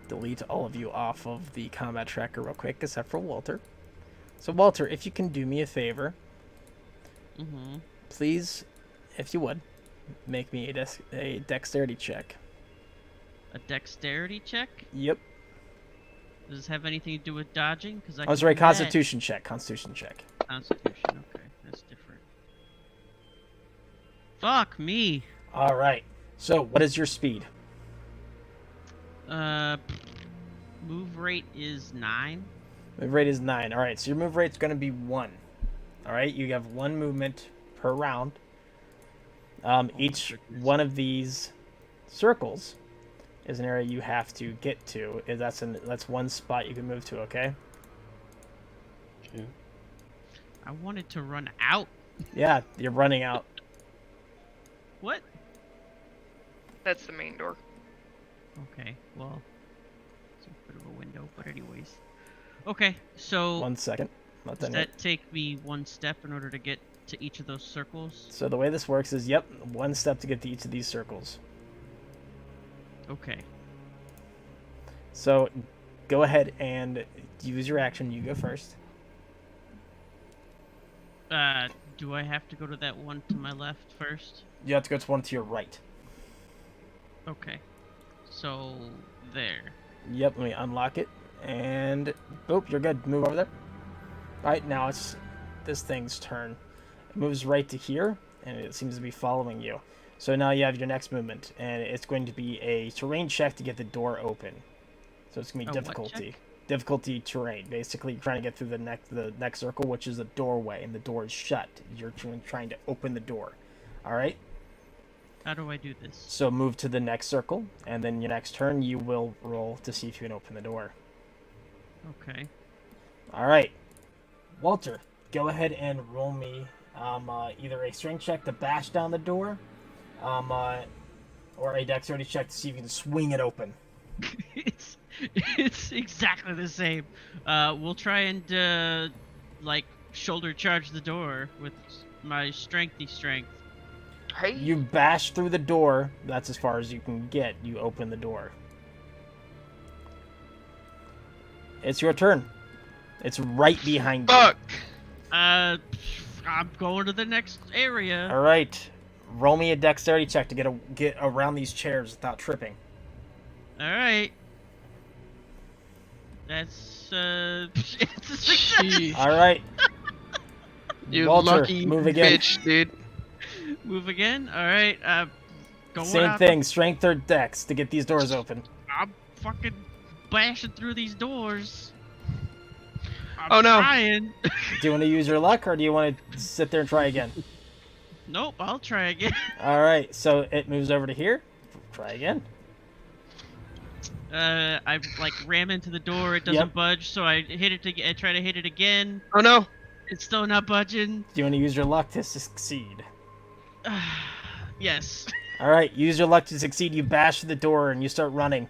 delete all of you off of the combat tracker real quick, except for Walter. So Walter, if you can do me a favor, Mm-hmm. please, if you would, make me a dexterity check. A dexterity check? Yep. Does this have anything to do with dodging? Because I was right. Constitution check. Constitution check. Constitution. Okay, that's different. Fuck me. All right. So, what is your speed? Move rate is 9. Move rate is 9. All right. So your move rate's going to be 1. All right. You have 1 movement per round. Each one of these circles is an area you have to get to. That's one spot you can move to. Okay. Okay. I wanted to run out. Yeah, you're running out. What? That's the main door. Okay, well, it's a bit of a window, but anyways. Okay, so 1 second. Not does done yet. that take me 1 step in order to get to each of those circles? So the way this works is, yep, 1 step to get to each of these circles. Okay. So go ahead and use your action. You go first. Do I have to go to that one to my left first? You have to go to one to your right. Okay. So, there. Yep, let me unlock it. And, boop, you're good. Move over there. Alright, now it's this thing's turn. It moves right to here, and it seems to be following you. So now you have your next movement, and it's going to be a terrain check to get the door open. So it's going to be A what difficulty. check? Difficulty terrain. Basically, you're trying to get through the next circle, which is a doorway, and the door is shut. You're trying to open the door. Alright? How do I do this? So move to the next circle, and then your next turn, you will roll to see if you can open the door. Okay. Alright. Walter, go ahead and roll me either a strength check to bash down the door, or a dexterity check to see if you can swing it open. It's exactly the same. We'll try and like shoulder charge the door with my strengthy strength. Hey. You bash through the door. That's as far as you can get. You open the door. It's your turn. It's right behind you. Fuck! I'm going to the next area. All right. Roll me a dexterity check to get around these chairs without tripping. All right. That's it's a success. Jeez. All right. You Walter, lucky move again. bitch, dude. Move again. All right. Going Same up. thing. Strength or dex to get these doors open. I'm fucking bashing through these doors. I'm Oh, no. Trying. Do you want to use your luck, or do you want to sit there and try again? Nope. I'll try again. All right. So it moves over to here. Try again. I like ram into the door. It doesn't Yep. budge, so I hit it. I try to hit it again. Oh no! It's still not budging. Do you want to use your luck to succeed? Yes. All right, use your luck to succeed. You bash the door and you start running,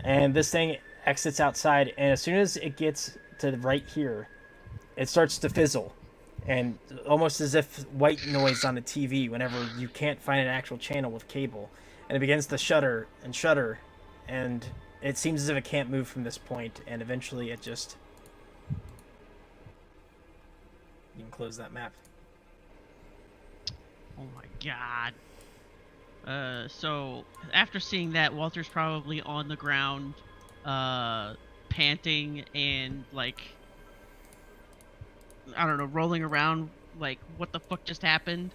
and this thing exits outside. And as soon as it gets to right here, it starts to fizzle, and almost as if white noise on a TV whenever you can't find an actual channel with cable, and it begins to shudder and shudder, and it seems as if it can't move from this point. And eventually, it just you can close that map. Oh my god. So after seeing that, Walter's probably on the ground, panting and like, I don't know, rolling around like, what the fuck just happened?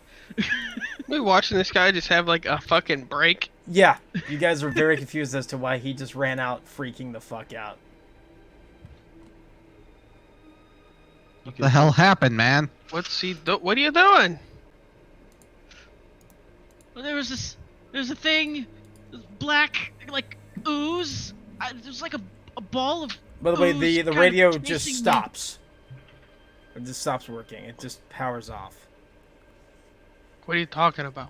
We watching this guy just have like a fucking break. Yeah, you guys were very confused as to why he just ran out freaking the fuck out. What the hell happened, man? What's he do? What are you doing? Well, there's a thing, this black, like, ooze. There's like a ball of By the way, ooze the kinda radio chasing just me. stops. It just stops working. It just powers off. What are you talking about?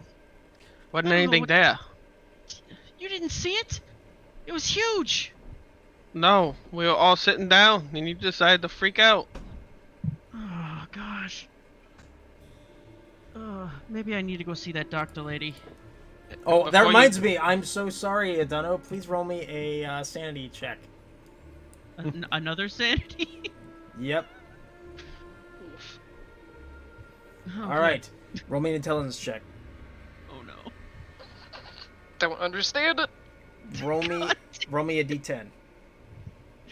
Wasn't I don't know anything what- there. You didn't see it? It was huge. No, we were all sitting down, and you decided to freak out. Oh gosh. Maybe I need to go see that doctor lady. Oh, that Before you- reminds me. I'm so sorry, Adano. Please roll me a sanity check. Another sanity? Yep. Oh, All right. Roll me an intelligence check. Oh no. Don't understand it. Roll me a d10.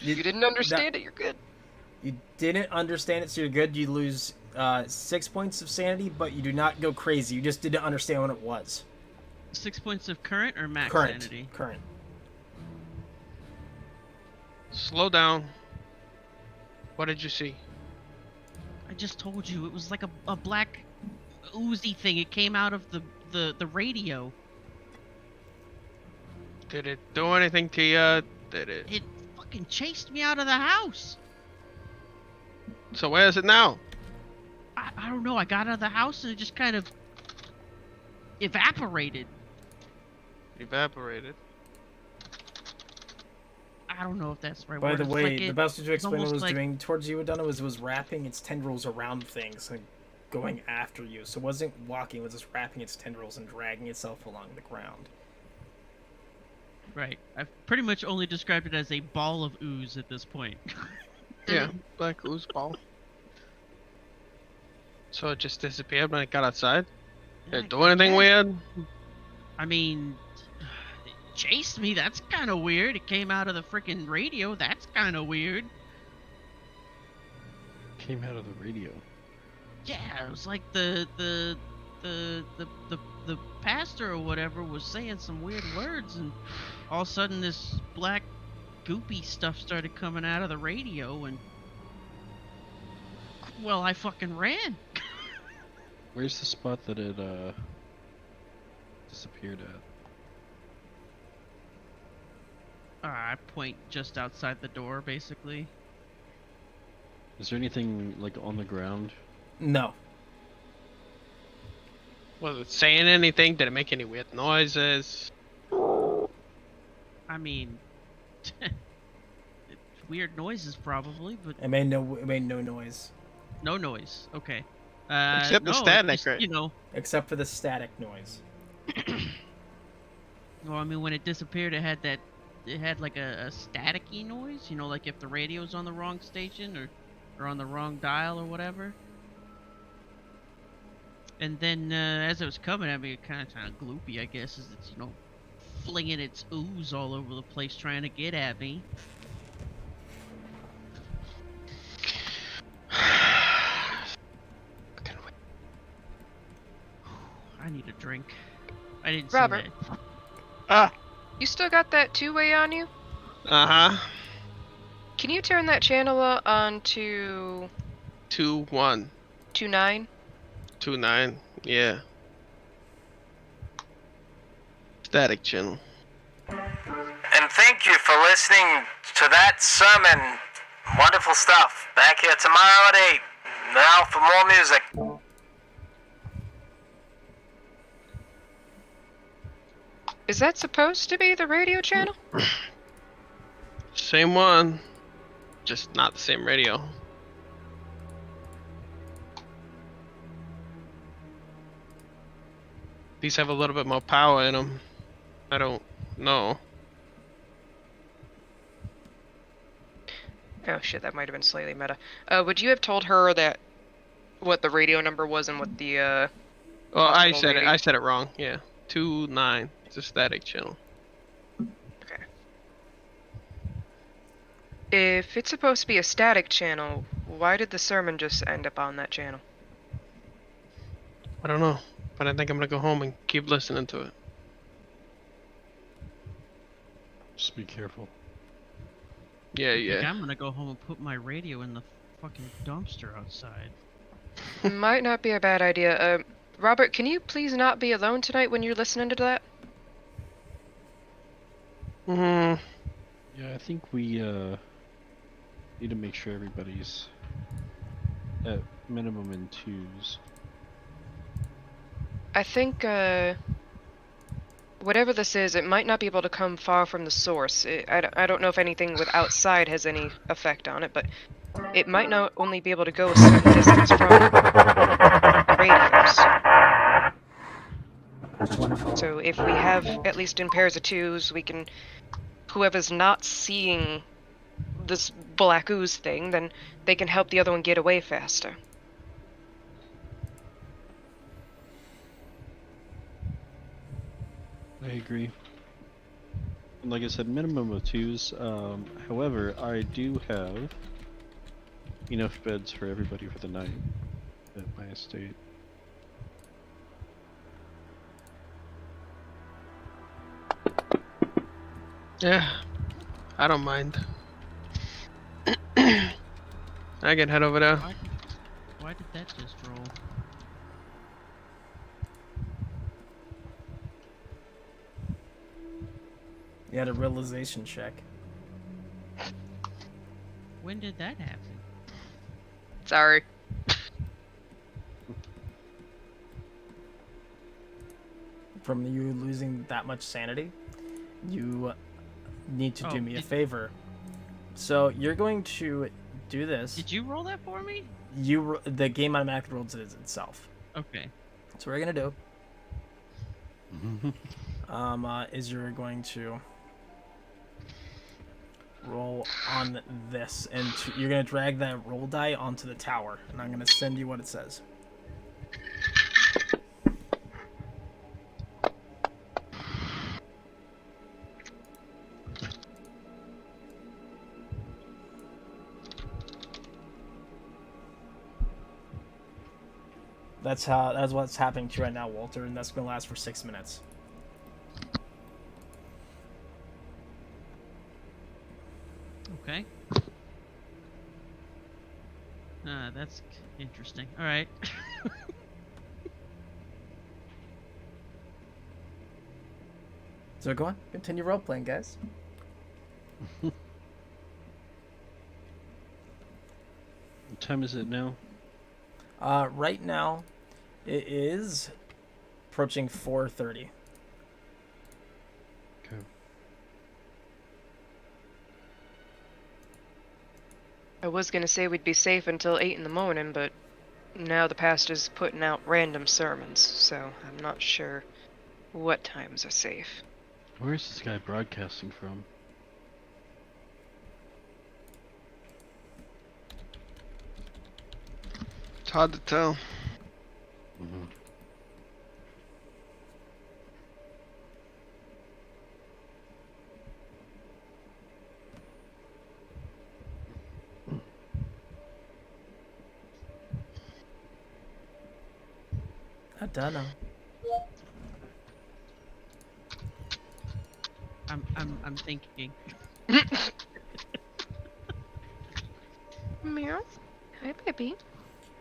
You didn't understand it. You're good. You didn't understand it, so you're good. You lose 6 points of sanity, but you do not go crazy. You just didn't understand what it was. 6 points of current or max Current. sanity? Current. Slow down. What did you see? I just told you it was like a black oozy thing. It came out of the radio. Did it do anything to you? Did it? It fucking chased me out of the house. So where is it now? I don't know. I got out of the house and it just kind of evaporated. Evaporated. I don't know if that's the right By word. the It's way, like the it- best way to explain what it almost was like- doing towards you, Adana, was wrapping its tendrils around things and going after you. So it wasn't walking, it was just wrapping its tendrils and dragging itself along the ground. Right. I've pretty much only described it as a ball of ooze at this point. Yeah, black ooze ball. So it just disappeared when it got outside? Did it do anything weird? I mean, it chased me. That's kind of weird. It came out of the freaking radio. That's kind of weird. came out of the radio? Yeah, it was like the pastor or whatever was saying some weird words, and all of a sudden this black goopy stuff started coming out of the radio, and well, I fucking ran. Where's the spot that it disappeared at? I point just outside the door, basically. Is there anything like on the ground? No. Was it saying anything? Did it make any weird noises? I mean, weird noises probably, but It made no noise. no noise. Okay. Except the no, static, just, right? You know. Except for the static noise. Well, I mean, when it disappeared, it had that. It had like a staticky noise. You know, like if the radio's on the wrong station or on the wrong dial or whatever. And then as it was coming at me, it kind of gloopy, I guess, as it's, you know, flinging its ooze all over the place trying to get at me. I need a drink. I didn't Robert. see that. Ah. You still got that two-way on you? Uh-huh. Can you turn that channel on to 2-1. 2.9? 2-9. Yeah. Static channel. And thank you for listening to that sermon. Wonderful stuff. Back here tomorrow at 8. Now for more music. Is that supposed to be the radio channel? Same one. Just not the same radio. These have a little bit more power in them. I don't know. Oh shit, that might have been slightly meta. Would you have told her that what the radio number was and what the Well, I hospital said it. rating? I said it wrong. Yeah, 2-9. It's a static channel. Okay. If it's supposed to be a static channel, why did the sermon just end up on that channel? I don't know, but I think I'm gonna go home and keep listening to it. Just be careful. Yeah, I think yeah. I'm gonna go home and put my radio in the fucking dumpster outside. Might not be a bad idea. Robert, can you please not be alone tonight when you're listening to that? Hmm. Yeah, I think we need to make sure everybody's at minimum in twos. I think, whatever this is, it might not be able to come far from the source. I don't know if anything with outside has any effect on it, but it might not only be able to go a certain distance from radios. So if we have at least in pairs of twos, we can... Whoever's not seeing this black ooze thing, then they can help the other one get away faster. I agree. And like I said, minimum of twos. However, I do have enough beds for everybody for the night at my estate. Yeah, I don't mind. I can head over there. Why did that just roll? You had a realization check. When did that happen? Sorry. From you losing that much sanity, you need to do Oh, me a did- favor. So you're going to do this. Did you roll that for me? The game automatically rolls it itself. Okay. So what we're gonna do is you're going to roll on this, and you're gonna drag that roll die onto the tower, and I'm gonna send you what it says. That's what's happening to you right now, Walter, and that's gonna last for 6 minutes. Okay. That's interesting. All right. So go on, continue role playing, guys. What time is it now? Right now, it is approaching 4:30. Okay. I was gonna say we'd be safe until 8 in the morning, but now the pastor's putting out random sermons, so I'm not sure what times are safe. Where is this guy broadcasting from? It's hard to tell. Mm-hmm. I don't know. I'm thinking. Meow. Hi, baby.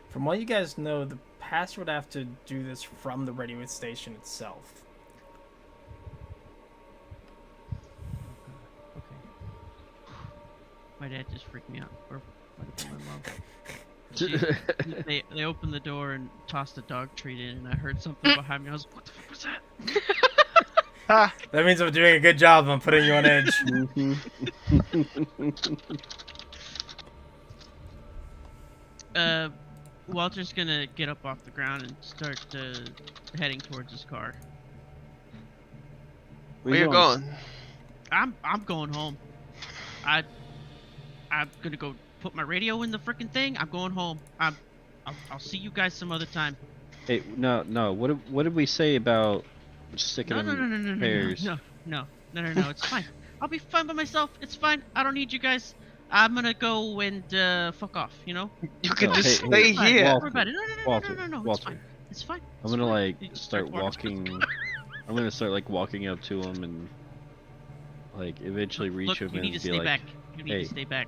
From what you guys know, the pastor would have to do this from the radio station itself. Okay. My dad just freaked me out. Or might have been my mom. They opened the door and tossed a dog treat in, and I heard something behind me. I was like, what the fuck was that? That means I'm doing a good job on putting you on edge. Walter's gonna get up off the ground and start heading towards his car. Where you going? I'm going home. I'm gonna go put my radio in the frickin' thing. I'm going home. I'll see you guys some other time. Hey, no. What did we say about sticking them in pairs? No. It's fine. I'll be fine by myself. It's fine. I don't need you guys. I'm gonna go and fuck off. You know. You can No, just hey, stay It's fine. here. Don't worry about it. No. It's Walter. fine. It's fine. I'm It's gonna fine. like start walking. I'm gonna start like walking up to him and like eventually reach Look, him you and need to be stay like, back. You need hey. to stay back.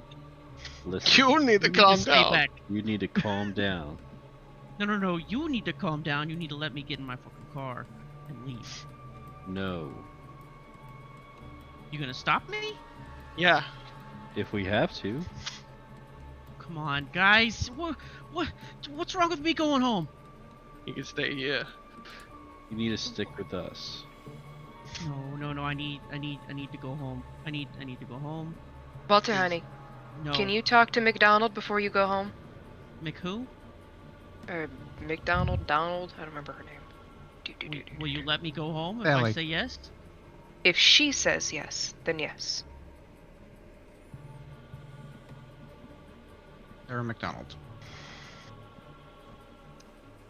"Listen, You need to You calm need to stay down. back. you need to calm down." No. You need to calm down. You need to let me get in my fucking car and leave. No. You gonna stop me? Yeah. If we have to. Come on, guys. What's wrong with me going home? You can stay here. You need to stick with us. No. I need to go home. I need to go home. Walter, Please. honey, No. can you talk to McDonald before you go home? McWho? Or McDonald, Donald? I don't remember her name. Will you let me go home if Ellie. I say yes? If she says yes, then yes. Sarah McDonald.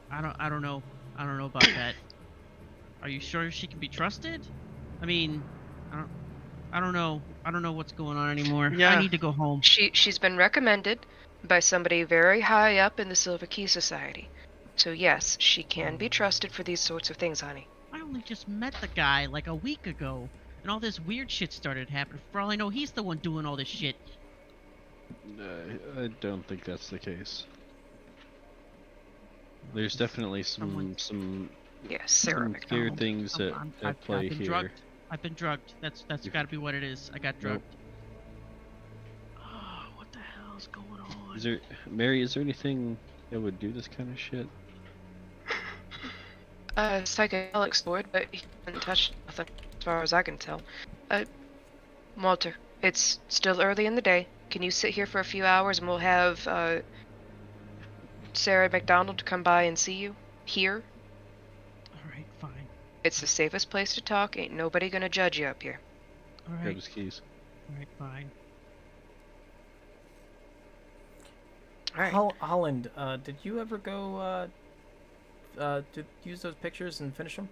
I don't know. I don't know about that. Are you sure she can be trusted? I mean, I don't know. I don't know what's going on anymore. Yeah. I need to go home. She's been recommended by somebody very high up in the Silver Key Society. So yes, she can be trusted for these sorts of things, honey. I only just met the guy like a week ago, and all this weird shit started happening. For all I know, he's the one doing all this shit. I don't think that's the case. There's definitely some Yes, Sarah weird McDonald. things at I've play been here. drugged. I've been drugged. That's You- got to be what it is. I got Nope. drugged. Oh, what the hell's going on? Is there, Mary? Is there anything that would do this kind of shit? Psychedelics would, but he hasn't touched nothing as far as I can tell. Walter, it's still early in the day. Can you sit here for a few hours and we'll have, Sarah McDonald come by and see you? Here? Alright, fine. It's the safest place to talk. Ain't nobody gonna judge you up here. Grab Alright, his keys. alright, fine. Alright. Holland, did you ever go, to use those pictures and finish them?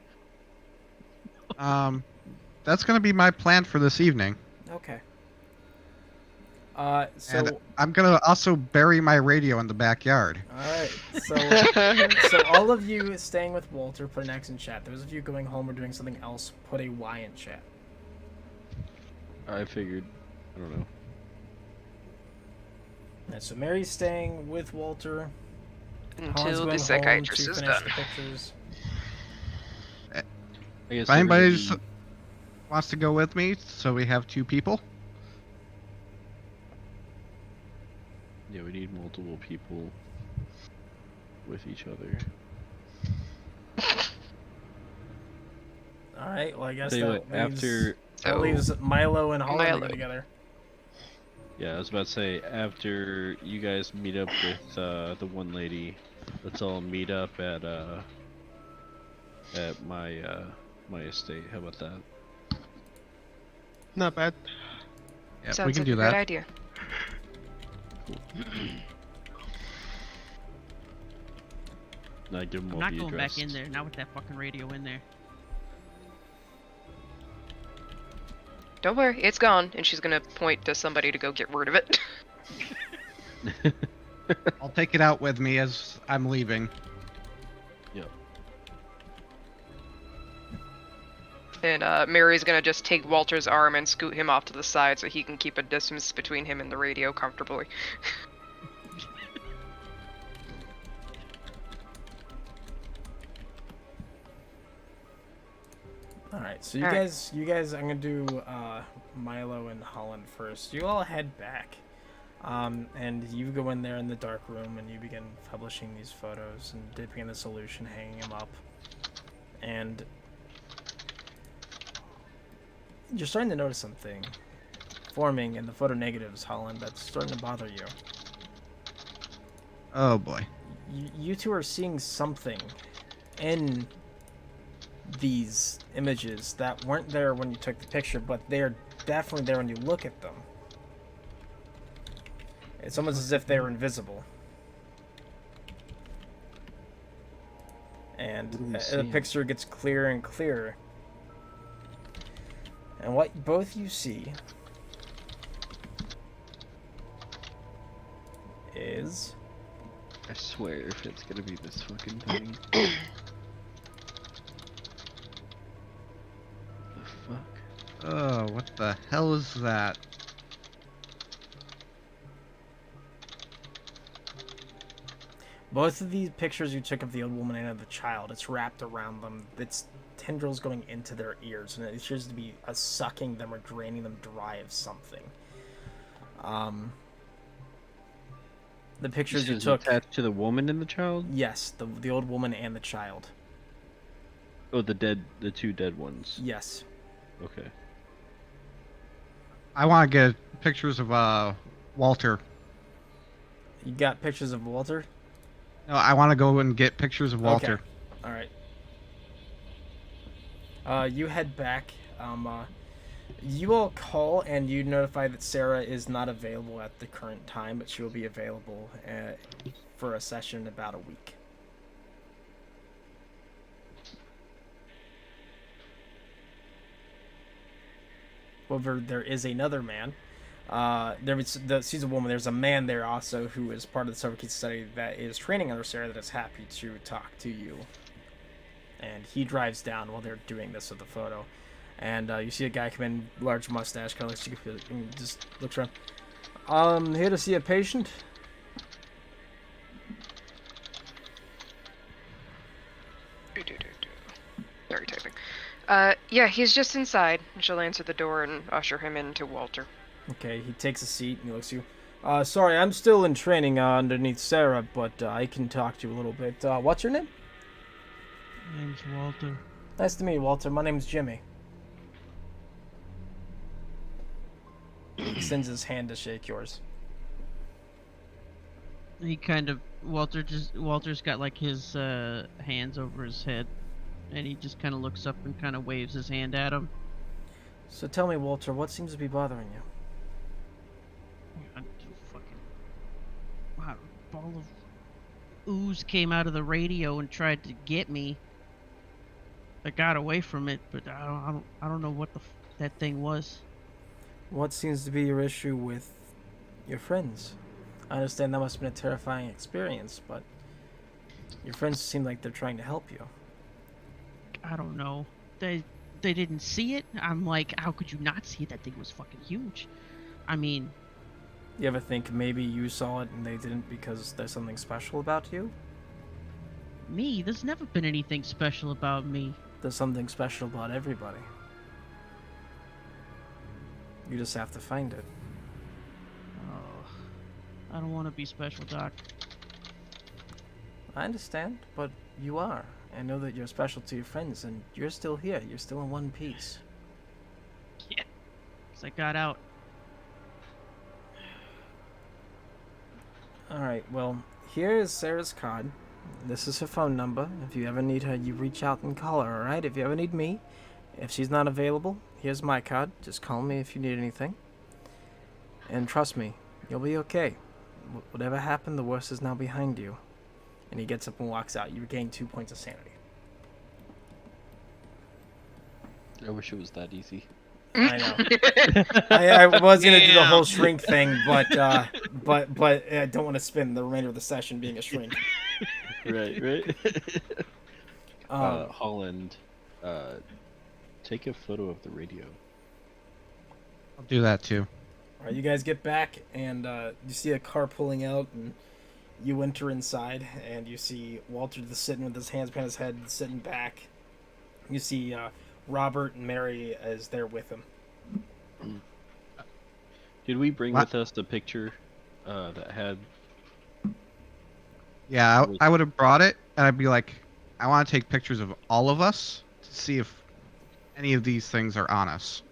That's gonna be my plan for this evening. Okay. So And I'm gonna also bury my radio in the backyard. alright, so all of you staying with Walter, put an X in chat. Those of you going home or doing something else, put a Y in chat. I figured. I don't know. Alright, so Mary's staying with Walter. Holland's Until going the home psychiatrist to is finish done. the pictures. I guess If anybody everybody- wants to go with me, so we have 2 people. Yeah, we need multiple people with each other. Alright, well I guess Tell you that what, leaves, after that leaves Milo and Holland to Milo. go together. yeah, I was about to say after you guys meet up with the one lady, let's all meet up at my my estate. How about that? Not bad. Yeah, Sounds we can like do a that. good idea. And I give them I'm all not the going address. back in there, not with that fucking radio in there. Don't worry, it's gone, and she's gonna point to somebody to go get rid of it. I'll take it out with me as I'm leaving. Yep. And Mary's gonna just take Walter's arm and scoot him off to the side so he can keep a distance between him and the radio comfortably. Alright, so you Alright. guys, I'm gonna do Milo and Holland first. You all head back, and you go in there in the dark room and you begin publishing these photos and dipping in the solution, hanging them up, and you're starting to notice something forming in the photo negatives, Holland. That's starting to bother you. Oh boy. You two are seeing something in these images that weren't there when you took the picture, but they're definitely there when you look at them. It's almost as if they're invisible. And What are we the seeing? picture gets clearer and clearer. And what both you see is I swear, if it's gonna be this fucking thing. The fuck? Oh, what the hell is that? both of these pictures you took of the old woman and of the child. It's wrapped around them. It's tendrils going into their ears, and it appears to be sucking them or draining them dry of something. The pictures you Is it took, attached to the woman and the child? yes, the old woman and the child, Oh, the two dead ones. yes. Okay. I want to get pictures of Walter. You got pictures of Walter? No, I want to go and get pictures of Walter. All right. You head back. You all call and you notify that Sarah is not available at the current time, but she will be available for a session in about a week. However, there is another man. She's a woman. There's a man there also who is part of the Sober Kids study that is training under Sarah that is happy to talk to you. And he drives down while they're doing this with the photo. And you see a guy come in, large mustache, kind of looks, and just looks around. Here to see a patient? Sorry, typing. Yeah, he's just inside. She'll answer the door and usher him into Walter. Okay, he takes a seat and he looks at you. Sorry, I'm still in training underneath Sarah, but I can talk to you a little bit. What's your name? Name's Walter. Nice to meet you, Walter. My name's Jimmy. He extends his hand to shake yours. He kind of Walter's got like his hands over his head, and he just kind of looks up and kind of waves his hand at him. So tell me, Walter, what seems to be bothering you? A fucking wow, ball of ooze came out of the radio and tried to get me. I got away from it, but I don't know what that thing was. What seems to be your issue with Your friends. I understand that must have been a terrifying experience, but your friends seem like they're trying to help you. I don't know. They didn't see it. I'm like, how could you not see it? That thing was fucking huge. I mean, You ever think maybe you saw it and they didn't because there's something special about you? me, there's never been anything special about me. There's something special about everybody. You just have to find it. Oh, I don't want to be special, Doc. I understand, but you are. I know that you're special to your friends, and you're still here. You're still in one piece. Yeah. 'Cause I got out. Alright, well, here is Sarah's card. This is her phone number. If you ever need her, you reach out and call her, alright? If you ever need me, if she's not available, here's my card. Just call me if you need anything. And trust me, you'll be okay. Whatever happened, the worst is now behind you. And he gets up and walks out. You regain 2 points of sanity. I wish it was that easy. I know. I was gonna do the Damn. whole shrink thing, but I don't want to spend the remainder of the session being a shrink. Right. Um, Holland, take a photo of the radio. I'll do that too. all right, you guys get back, and you see a car pulling out, and you enter inside, and you see Walter just sitting with his hands behind his head, sitting back. You see Robert and Mary is there with him. Did we bring What? with us the picture that had? Yeah, I would have brought it, and I'd be like, I want to take pictures of all of us to see if any of these things are on us.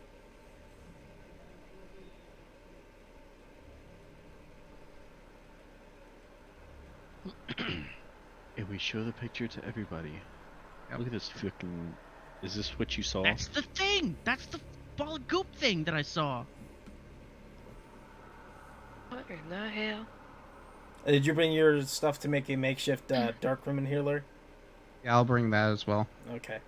And we show the picture to everybody. Yep. Look at this fucking. Is this what you saw? That's the thing. That's the ball of goop thing that I saw. What in the hell? Did you bring your stuff to make a makeshift dark room in here, Larry? Yeah, I'll bring that as well. Okay.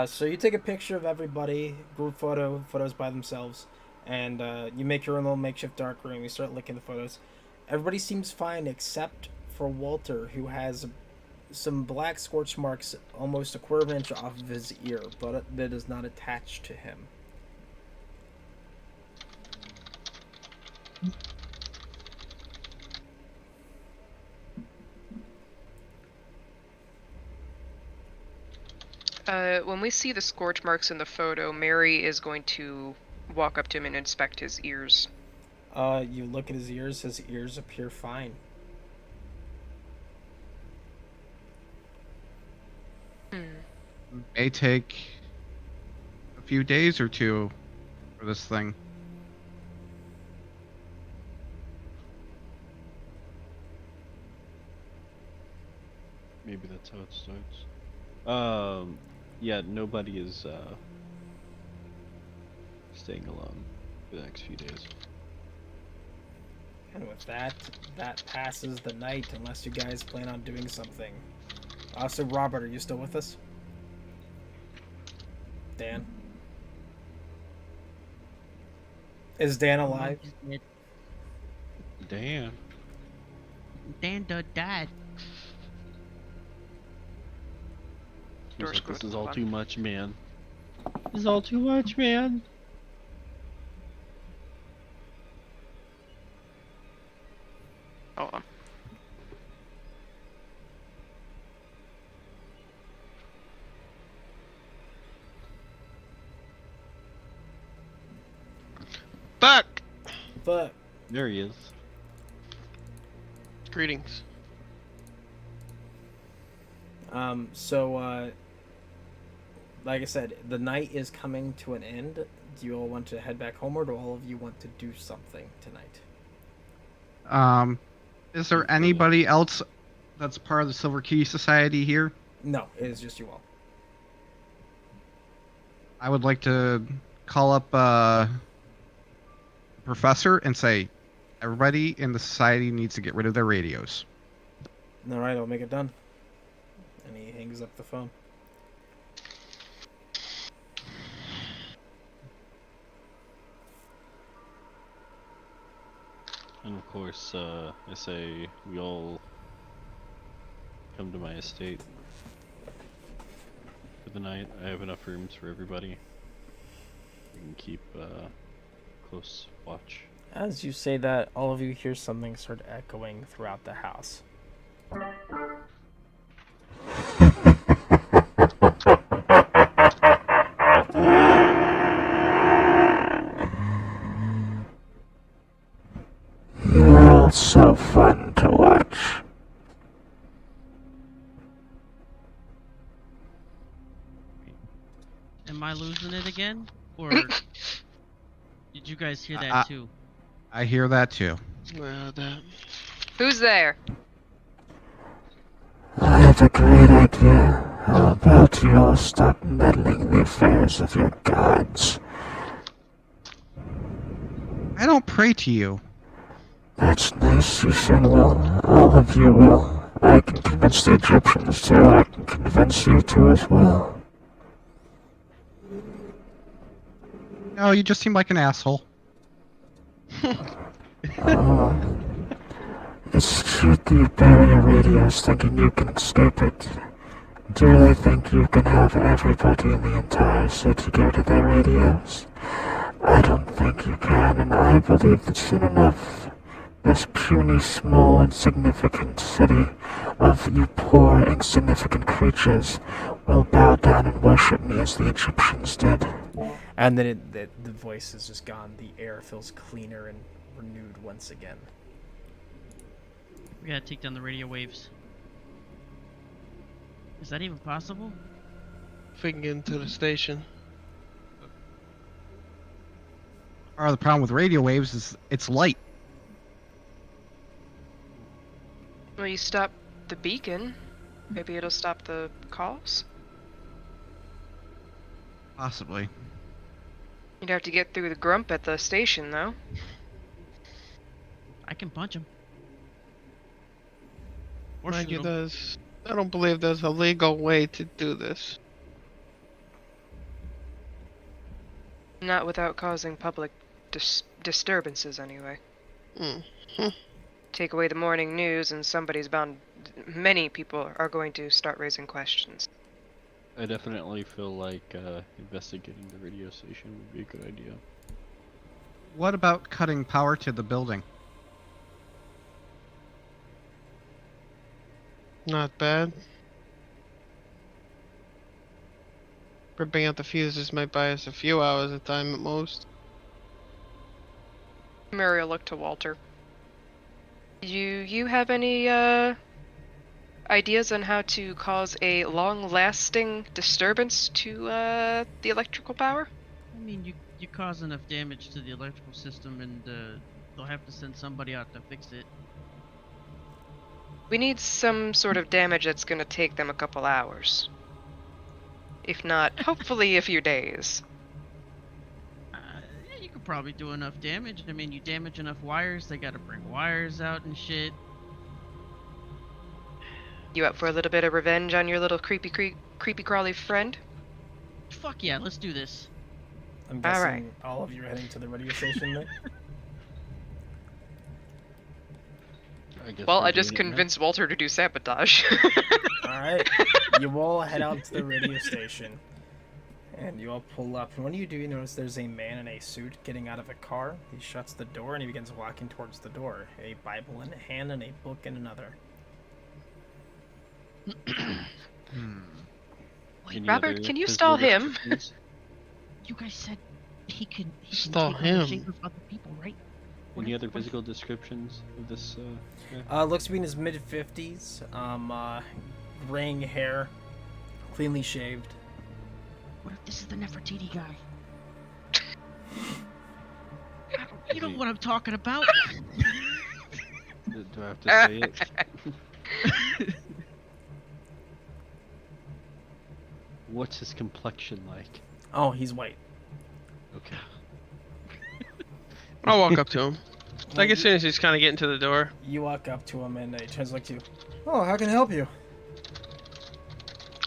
So you take a picture of everybody, group photos by themselves, and you make your own little makeshift dark room. You start looking at the photos. Everybody seems fine except for Walter, who has some black scorch marks almost a quarter of an inch off of his ear, but that is not attached to him. When we see the scorch marks in the photo, Mary is going to walk up to him and inspect his ears. You look at his ears appear fine. May take a few days or two for this thing. Maybe that's how it starts. Yeah, nobody is staying alone for the next few days. And with that passes the night, unless you guys plan on doing something. So Robert, are you still with us? Dan? Is Dan alive? Damn. Dan died. He's Door's like, this closed. is all Hold too on. much, man. This is all too much, man. Hold on. Fuck! But There he is. Greetings. like I said, the night is coming to an end. Do you all want to head back home, or do all of you want to do something tonight? Is there anybody else that's part of the Silver Key Society here? No, it is just you all. I would like to call up professor and say, everybody in the society needs to get rid of their radios. All right, I'll make it done. And he hangs up the phone. of course, I say we all come to my estate for the night. I have enough rooms for everybody. We can keep close watch. As you say that, all of you hear something start echoing throughout the house. You're all so fun to watch. Am I losing it again? Or did you guys hear that too? I hear that too. Well, that. Who's there? I have a great idea. How about you all stop meddling the affairs of your gods? I don't pray to you. That's nice, you soon will. All of you will. I can convince the Egyptians too. I can convince you too as well. No, you just seem like an asshole. It's cute that you bury your radios thinking you can escape it. Do you really think you can have everybody in the entire city go to their radios? I don't think you can, and I believe that soon enough, this puny, small, insignificant city of you poor, insignificant creatures will bow down and worship me as the Egyptians did. And then the voice is just gone. The air feels cleaner and renewed once again. We gotta take down the radio waves. Is that even possible? If we can get into the station. Part of the problem with radio waves is it's light. Well, you stop the beacon. Maybe it'll stop the calls. Possibly. You'd have to get through the grump at the station, though. I can punch him. Or Mind shoot you, him. I don't believe there's a legal way to do this. Not without causing public disturbances, anyway. Take away the morning news, and many people are going to start raising questions. I definitely feel like investigating the radio station would be a good idea. What about cutting power to the building? Not bad. Ripping out the fuses might buy us a few hours of time at most. Muriel looked to Walter. Do you have any ideas on how to cause a long-lasting disturbance to the electrical power? I mean, you cause enough damage to the electrical system, and they'll have to send somebody out to fix it. We need some sort of damage that's going to take them a couple hours. If not, hopefully a few days. Yeah, you could probably do enough damage. I mean, you damage enough wires, they gotta bring wires out and shit. You up for a little bit of revenge on your little creepy crawly friend? Fuck yeah, let's do this. I'm guessing Alright. all of you are heading to the radio station then? Well, we're I just doing it now. convinced Walter to do sabotage. Alright. You all head out to the radio station. And you all pull up. And when you do, you notice there's a man in a suit getting out of a car. He shuts the door and he begins walking towards the door. A Bible in a hand and a book in another. Wait, Robert, can you stall him? you guys said he can Stall take on the him. shape of other people, right? Any other physical descriptions of this? guy? Looks to be in his mid-50s. Graying hair. Cleanly shaved. What if this is the Nefertiti guy? You know what I'm talking about. Do I have to say it? What's his complexion like? Oh, he's white. Okay. I'll walk up to him. Like as soon as he's kind of getting to the door. You walk up to him and he turns to look to you. Oh, how can I help you?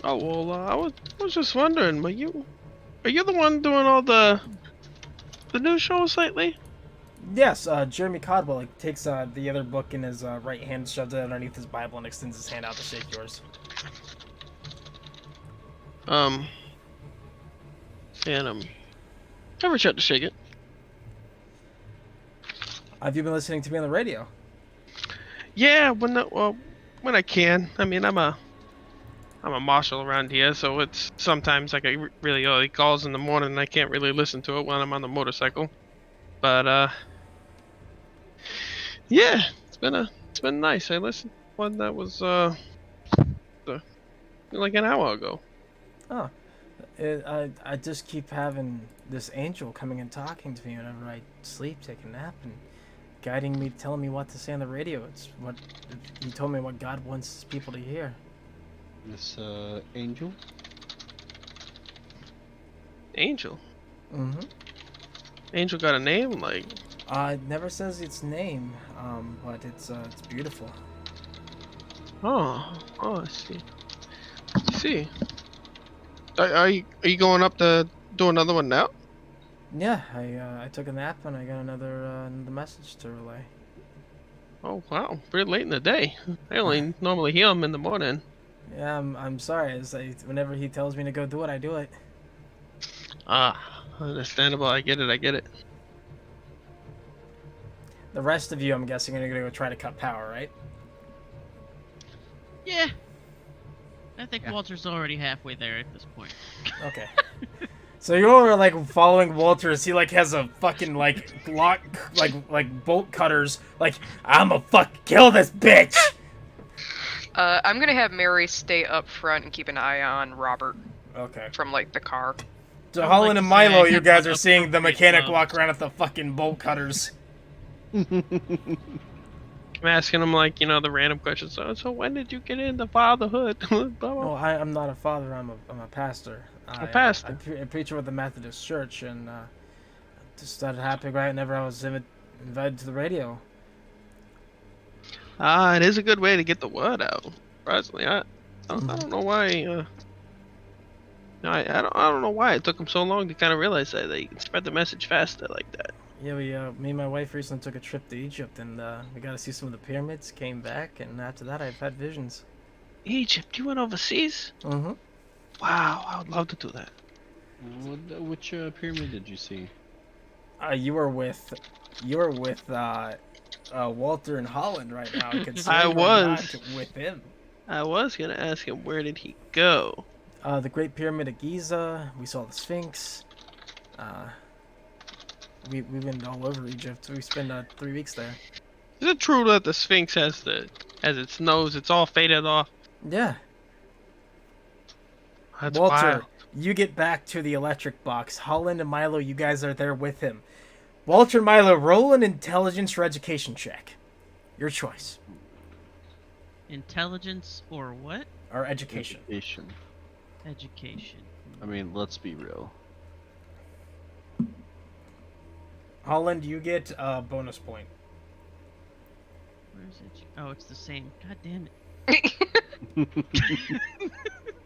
Oh well, I was just wondering, are you the one doing all the news shows lately? Yes, Jeremy Codwell like, takes the other book in his right hand, shoves it underneath his Bible, and extends his hand out to shake yours. And I reach out to shake it. Have you been listening to me on the radio? Yeah, when I can. I mean, I'm a marshal around here, so it's sometimes like I really early calls in the morning, and I can't really listen to it when I'm on the motorcycle. But yeah, it's been nice. I listened to one that was like an hour ago. Oh, I just keep having this angel coming and talking to me whenever I sleep, take a nap, and guiding me, telling me what to say on the radio. It's what he told me what God wants people to hear. This angel. Angel. Mm-hmm. Angel got a name, like. It never says its name, but it's beautiful. Oh, I see. I see. Are you going up to do another one now? Yeah, I took a nap and I got another message to relay. Oh wow, pretty late in the day. I only normally hear him in the morning. Yeah, I'm sorry. Whenever he tells me to go do it, I do it. Understandable. I get it. The rest of you, I'm guessing, are gonna go try to cut power, right? Yeah. I think Walter's already halfway there at this point. Okay. So you all are like following Walter as he like has a fucking like block like bolt cutters. Like I'ma kill this bitch. I'm gonna have Mary stay up front and keep an eye on Robert Okay. from like the car. So I'd Holland like and to say Milo, I you have guys an are seeing the appropriate mechanic love. walk around with the fucking bolt cutters. I'm asking him like the random questions. So when did you get into fatherhood? Blah, blah. No, I'm not a father. I'm a pastor. A pastor. I preach with the Methodist Church, and just started happening right whenever I was invited to the radio. It is a good way to get the word out. Surprisingly, I don't know why. I don't know why it took him so long to kind of realize that you can spread the message faster like that. Yeah, me and my wife recently took a trip to Egypt, and we got to see some of the pyramids. Came back, and after that, I've had visions. Egypt? You went overseas? Mm-hmm. Wow, I would love to do that. Which pyramid did you see? You were with Walter and Holland right now. I was. Not with him. I was gonna ask him where did he go? The Great Pyramid of Giza. We saw the Sphinx. We've been all over Egypt. We spent 3 weeks there. Is it true that the Sphinx has its nose? It's all faded off. Yeah. That's Walter, wild. you get back to the electric box. Holland and Milo, you guys are there with him. Walter and Milo, roll an intelligence or education check. Your choice. Intelligence or what? Or education. Education. I mean, let's be real. Holland, you get a bonus point. Where's it? Oh, it's the same. God damn it.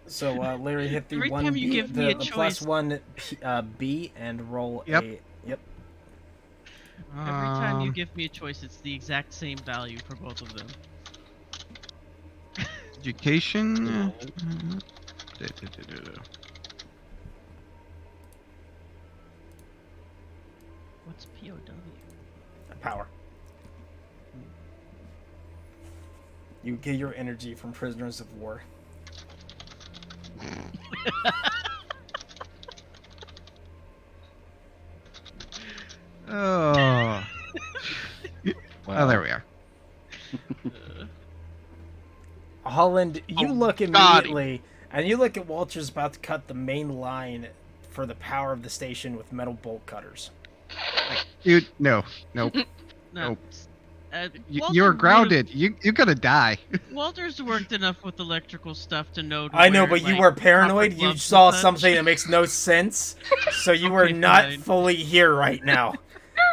So Larry hit the Every one time you B, give me the a plus choice- one B, and roll Yep. a. Yep. Every time you Um, give me a choice, it's the exact same value for both of them. Education. What's POW? Power. You get your energy from prisoners of war. Oh. Oh, there we are. Holland, you Oh, look got him. immediately, and you look at Walter's about to cut the main line for the power of the station with metal bolt cutters. Dude, no. Nope. No. Nope. Walter You're would've- grounded. You're gonna die. Walter's worked enough with electrical stuff to know. I know, where, but you like, were paranoid. copper You gloves saw will touch. something that makes no sense, so you were Okay, not fine. fully here right now.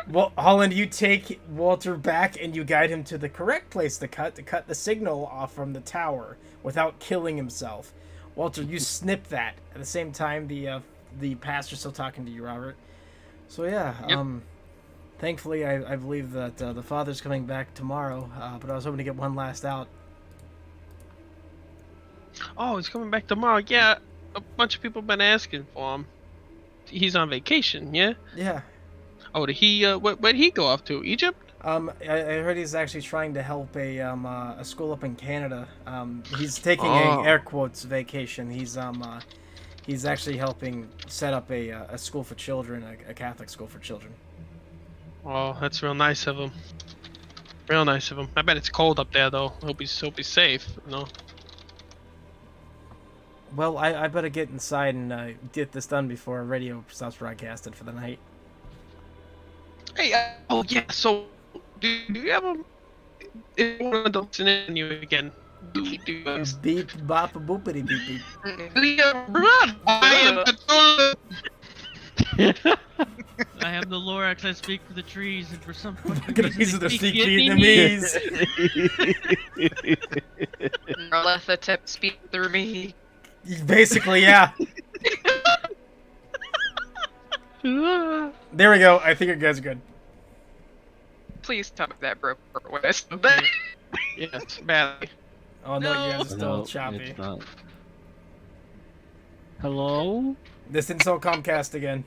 Well, Holland, you take Walter back and you guide him to the correct place to cut the signal off from the tower without killing himself. Walter, you snip that. At the same time, the pastor's still talking to you, Robert. So yeah, Yep. Thankfully, I believe that the father's coming back tomorrow, but I was hoping to get one last out. Oh, he's coming back tomorrow. Yeah, a bunch of people been asking for him. He's on vacation, yeah? Yeah. Oh, did he, where'd he go off to? Egypt? I heard he's actually trying to help a school up in Canada. He's taking a air quotes vacation. He's actually helping set up a school for children, a Catholic school for children. Oh, that's real nice of him. Real nice of him. I bet it's cold up there, though. Hope he's safe, you know? Well, I better get inside and get this done before radio stops broadcasting for the night. Hey, oh yeah, so, do you have a... If you want to listen in you again, do you... Beep, bop, boopity, beep, beep. I am Cthulhu! I am the Lorax. I speak for the trees, and for some fucking Gonna reason use they it to speak speak Vietnamese. Narletha tip speak through me. Basically, yeah. There we go. I think you guys are good. Please tell me that broke when I said that. Yes, badly. Oh no, No. you guys are still No, choppy. it's not. Hello? This didn't sell Comcast again.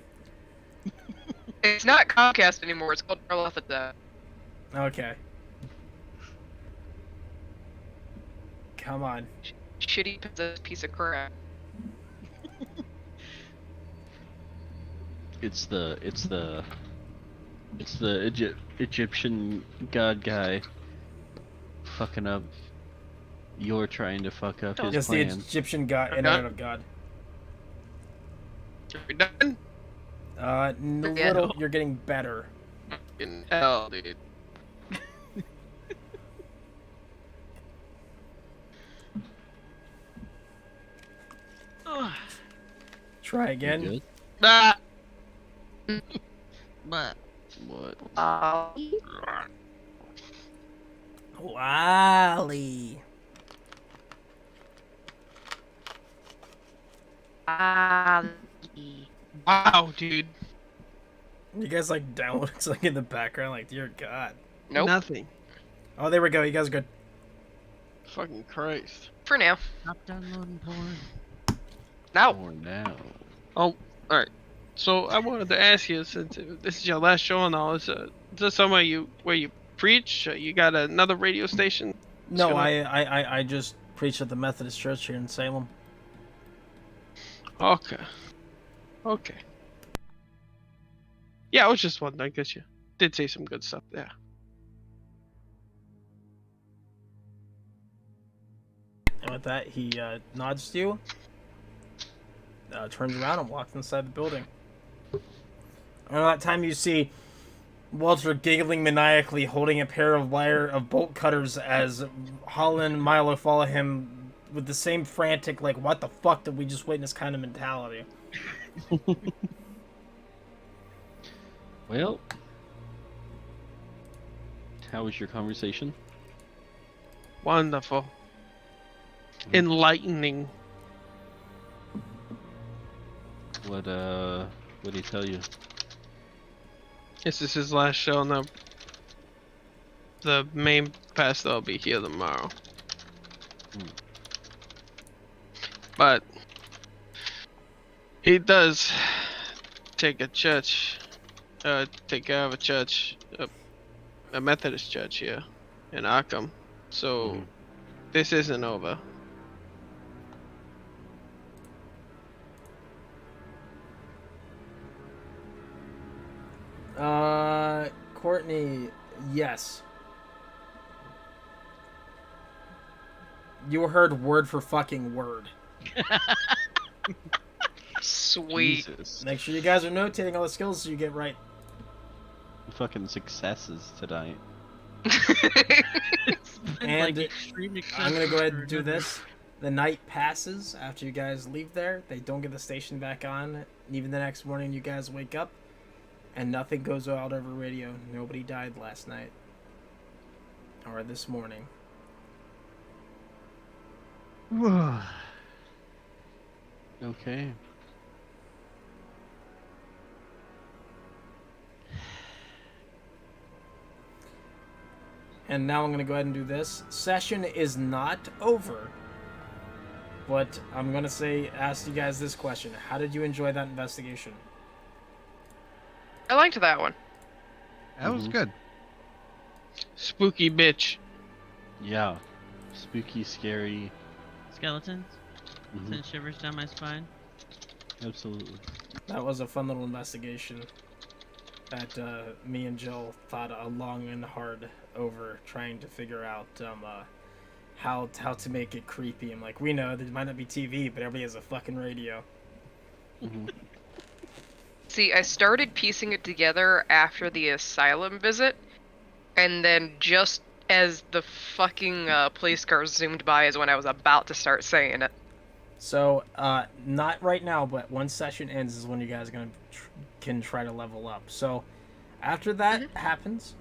It's not Comcast anymore. It's called Narletha. Okay. Come on. Shitty piece of crap. It's the Egyptian god guy fucking up. You're trying to fuck up his Yes, the plan. Egyptian god, Okay. internet of god. Are we done? Little, you're getting better. In hell, dude. Ugh, Try You again. good? Ah! but What? Wally. Wow, dude. You guys like downloading something in the background, like dear God. Nope. Nothing. Oh, there we go. You guys are good. Fucking Christ. For now. stop downloading porn. Now. For now. Oh, alright. So I wanted to ask you, since this is your last show and all, is this somewhere where you preach? You got another radio station? No, gonna- I just preach at the Methodist Church here in Salem. Okay. Okay. Yeah, I was just wondering, because you did say some good stuff there. And with that, he nods to you, turns around, and walks inside the building. And at that time, you see Walter giggling maniacally, holding a pair of bolt cutters as Holland and Milo follow him with the same frantic, like, what the fuck did we just witness kind of mentality. Well, how was your conversation? Wonderful. Enlightening. What did he tell you? This is his last show, and the main pastor will be here tomorrow. But he does take a church, take care of a church, a Methodist church here in Arkham. So this isn't over. Courtney, yes. You heard word for fucking word. Sweet. Jesus. Make sure you guys are notating all the skills so you get right. Fucking successes tonight. And extreme I'm gonna go ahead for and do another- this. The night passes after you guys leave there. They don't get the station back on. And even the next morning, you guys wake up, and nothing goes out over radio. Nobody died last night. Or this morning. Okay. And now I'm going to go ahead and do this. Session is not over. But I'm going to ask you guys this question. How did you enjoy that investigation? I liked that one. That was good. Spooky bitch. Yeah. Spooky, scary. Skeletons? Mhm. Send shivers down my spine. Absolutely. That was a fun little investigation that me and Jill thought long and hard over, trying to figure out how to make it creepy. I'm like, we know there might not be TV, but everybody has a fucking radio. Mhm. See, I started piecing it together after the asylum visit, and then just as the fucking police car zoomed by is when I was about to start saying it. So, not right now, but once session ends is when you guys can try to level up. So, after that happens,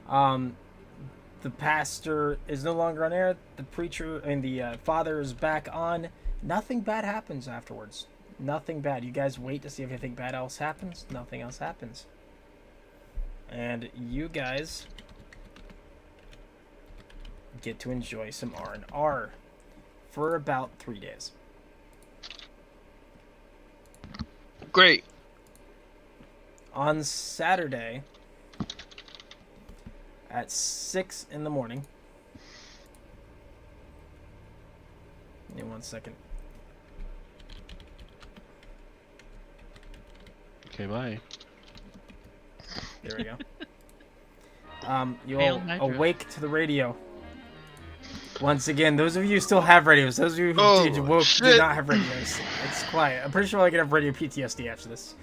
the pastor is no longer on air. The preacher and the father is back on. Nothing bad happens afterwards. Nothing bad. You guys wait to see if anything bad else happens. Nothing else happens. And you guys get to enjoy some R&R for about 3 days. Great. On Saturday at 6 in the morning. Give me 1 second. Okay, bye. There we go. You Hail all Hydra. awake to the radio. Once again, those of you who still have radios, those of you who do shit. not have radios, it's quiet. I'm pretty sure I can have radio PTSD after this.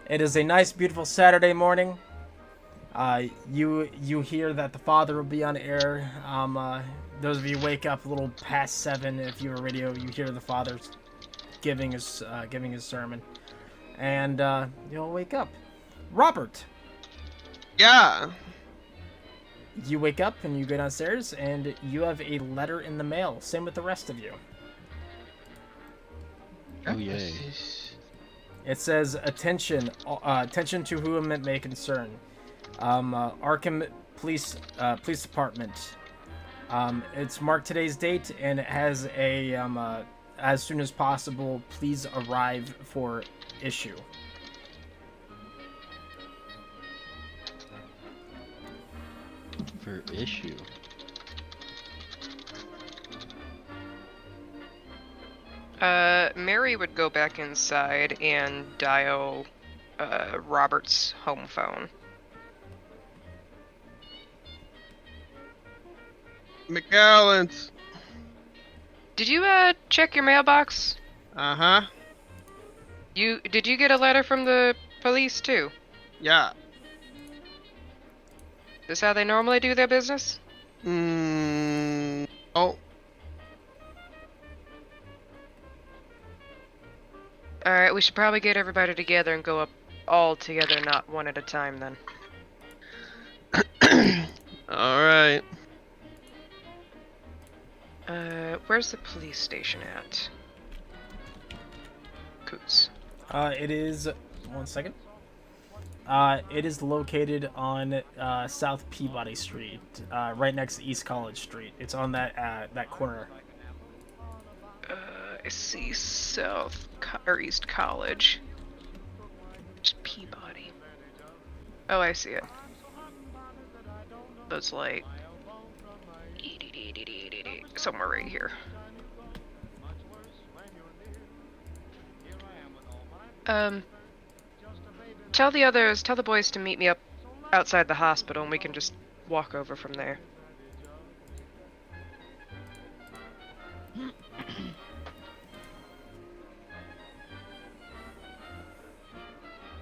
It is a nice, beautiful Saturday morning. You hear that the father will be on air. Those of you who wake up a little past 7, if you're a radio, you hear the father giving his sermon, and you'll wake up. Robert, Yeah. you wake up and you go downstairs, and you have a letter in the mail. Same with the rest of you. Oh, yay. It says, attention to whom it may concern. Arkham Police Department. It's marked today's date, and it has a as soon as possible, please arrive for issue. For issue. Mary would go back inside and dial Robert's home phone. McAllen's. Did you check your mailbox? Uh-huh. Did you get a letter from the police too? Yeah. This how they normally do their business? Oh. Alright, we should probably get everybody together and go up all together, not one at a time then. Alright. Where's the police station at? Coots. It is 1 second. It is located on South Peabody Street, right next to East College Street. It's on that corner. I see or East College. Just Peabody. Oh, I see it. That's like somewhere right here. Tell the boys to meet me up outside the hospital, and we can just walk over from there.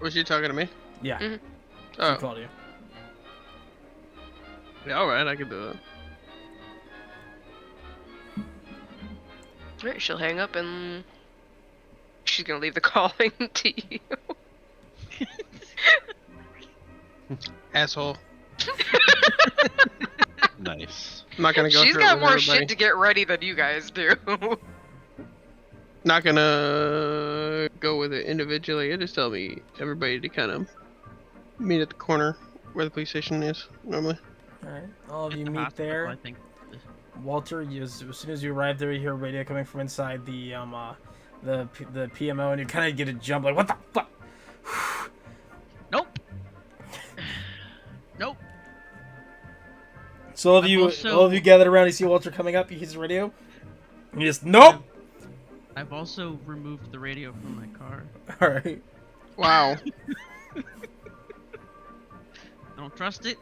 Was she talking to me? Yeah, Mhm. she Oh. called you. Yeah, alright, I can do it. Alright, she'll hang up and she's gonna leave the calling to you. Asshole. Nice. I'm not gonna go She's through got it with more everybody. shit to get ready than you guys do. Not gonna go with it individually. I just tell me everybody to kind of meet at the corner where the police station is normally. All right, all of At you the meet hospital, there. I think. Walter, as soon as you arrive there, you hear radio coming from inside the PMO, and you kind of get a jump, like, what the fuck? Nope. Nope. So all of I'm you, also- all of you gathered around. You see Walter coming up. He hears the radio. And you just nope. I've also removed the radio from my car. All right. Wow. Don't trust it.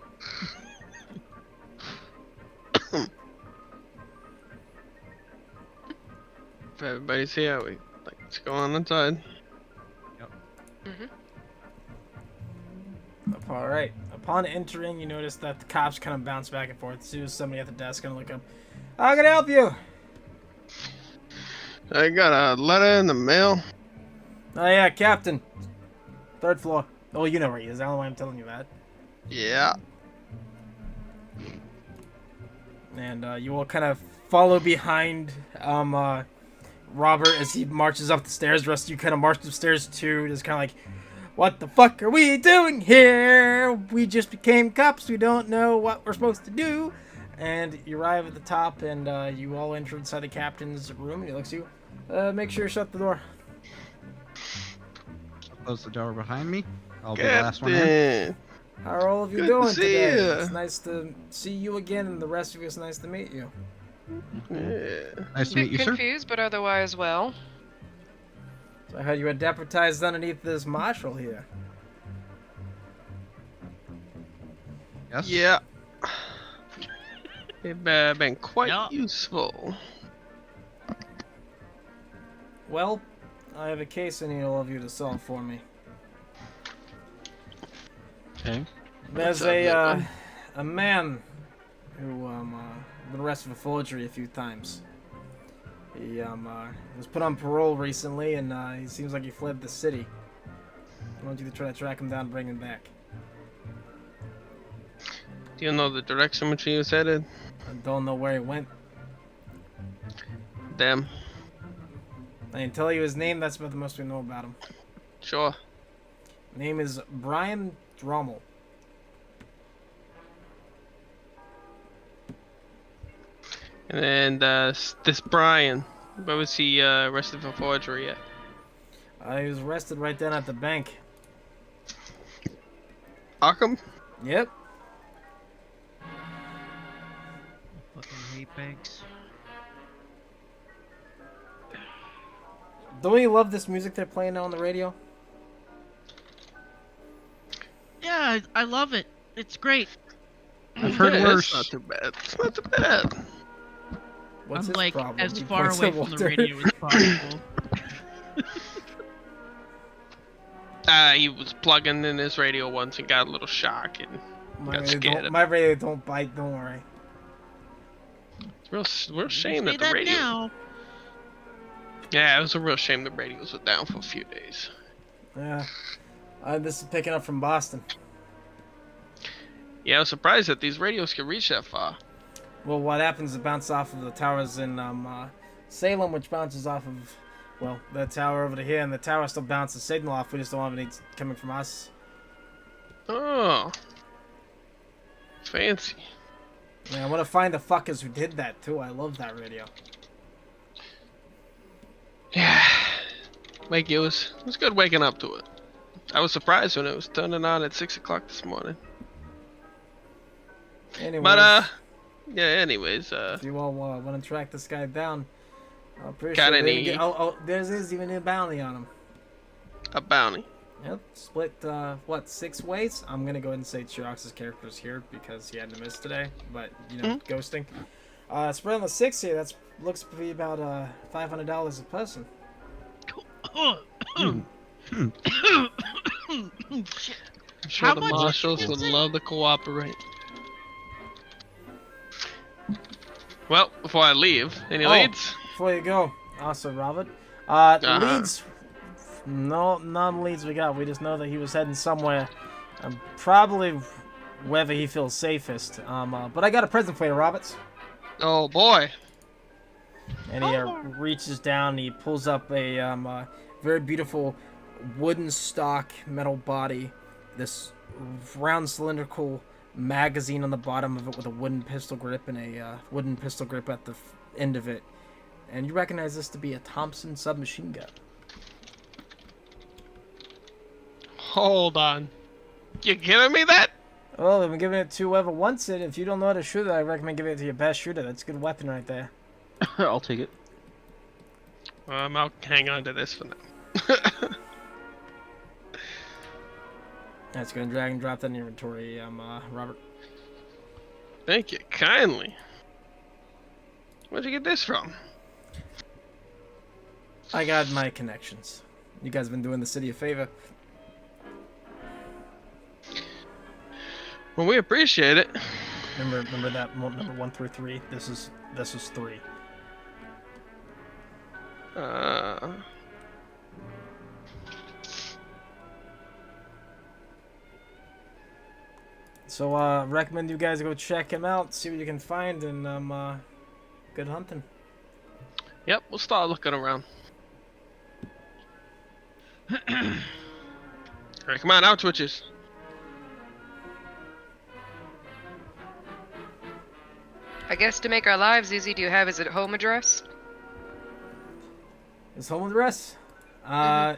If everybody's here, let's go on inside. All right. Upon entering, you notice that the cops kind of bounce back and forth. As soon as somebody at the desk kind of look up, how can I help you? I got a letter in the mail. Oh yeah, Captain. 3rd floor. Oh, you know where he is. I don't know why I'm telling you that. Yeah. And you all kind of follow behind Robert as he marches up the stairs. The rest of you kind of march upstairs too. Just kind of like, what the fuck are we doing here? We just became cops. We don't know what we're supposed to do. And you arrive at the top, and you all enter inside the captain's room. And he looks at you. Make sure you shut the door. I'll close the door behind me. I'll be the last one in. Captain. How are all of you Good to doing see today? ya. It's nice to see you again, and the rest of you, it's nice to meet you. Yeah. Nice to meet you, sir. Confused, but otherwise well. So I heard you were deputized underneath this marshal here. Yes? Yeah. They've been quite Yeah. useful. Well, I have a case I need all of you to solve for me. Okay. There's What's up, little a man who been arrested for forgery a few times. He was put on parole recently, and he seems like he fled the city. I want you to try to track him down and bring him back. Do you know the direction which he was headed? I don't know where he went. Damn. I can tell you his name. That's about the most we know about him. Sure. Name is Brian Drommel. And then this Brian, where was he arrested for forgery at? He was arrested right down at the bank. Arkham? Yep. Fucking hate bags. Don't you love this music they're playing now on the radio? Yeah, I love it. It's great. I've heard Yeah, worse. It's not too bad. It's not too bad. What's I'm his like problem? as He far points away at from the Walter. radio as possible. He was plugging in his radio once and got a little shock and got scared. My radio don't bite. Don't worry. It's real shame Say that the radio. now. Yeah, it was a real shame the radios were down for a few days. Yeah. This is picking up from Boston. Yeah, I was surprised that these radios could reach that far. Well, what happens is it bounces off of the towers in Salem, which bounces off of, well, the tower over to here, and the tower still bounces signal off. We just don't have any coming from us. Oh. Fancy. Yeah, I want to find the fuckers who did that, too. I love that radio. Yeah. Like, it was good waking up to it. I was surprised when it was turning on at 6 o'clock this morning. Anyways, But, yeah, anyways, if you all want to track this guy down, I'm pretty Got sure any- there's even a bounty on him. a bounty. Yep, split, 6 ways? I'm gonna go ahead and say Chirox's character's here because he had to miss today, but, you know, ghosting. Spread on the 6 here, that's looks to be about, $500 a person. I'm sure How the much marshals is would it? love to cooperate. Well, before I leave, any leads? Before you go, also, Robert, leads, no, none leads we got. We just know that he was heading somewhere, probably wherever he feels safest. But I got a present for you, Roberts. Oh boy. And he reaches down and he pulls up a very beautiful wooden stock metal body this round cylindrical magazine on the bottom of it with a wooden pistol grip and a wooden pistol grip at the end of it. And you recognize this to be a Thompson submachine gun. Hold on. You giving me that? Well, I've been giving it to whoever wants it. If you don't know how to shoot it, I recommend giving it to your best shooter. That's a good weapon right there. I'll take it. I'll hang on to this for now. That's gonna drag and drop that in your inventory, Robert. Thank you kindly. Where'd you get this from? I got my connections. You guys have been doing the city a favor. Well, we appreciate it. Remember that number 1 through 3. This is 3. So, recommend you guys go check him out, see what you can find, and good hunting. Yep, we'll start looking around. Alright, come on, out twitches. I guess to make our lives easy, do you have his home address? His home address? Yeah,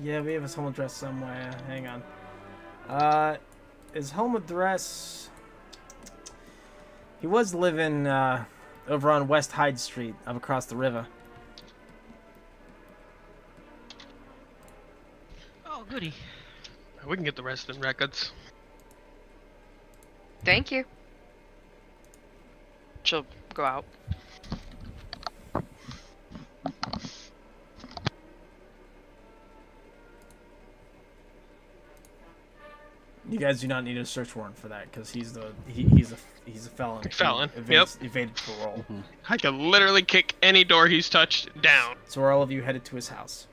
we have his home address somewhere. Hang on. His home address... He was living, over on West Hyde Street, up across the river. Oh, goody. We can get the rest in records. Thank you. She'll go out. You guys do not need a search warrant for that, because he's a felon. Felon, He yep. evaded parole. I could literally kick any door he's touched down. So are all of you headed to his house?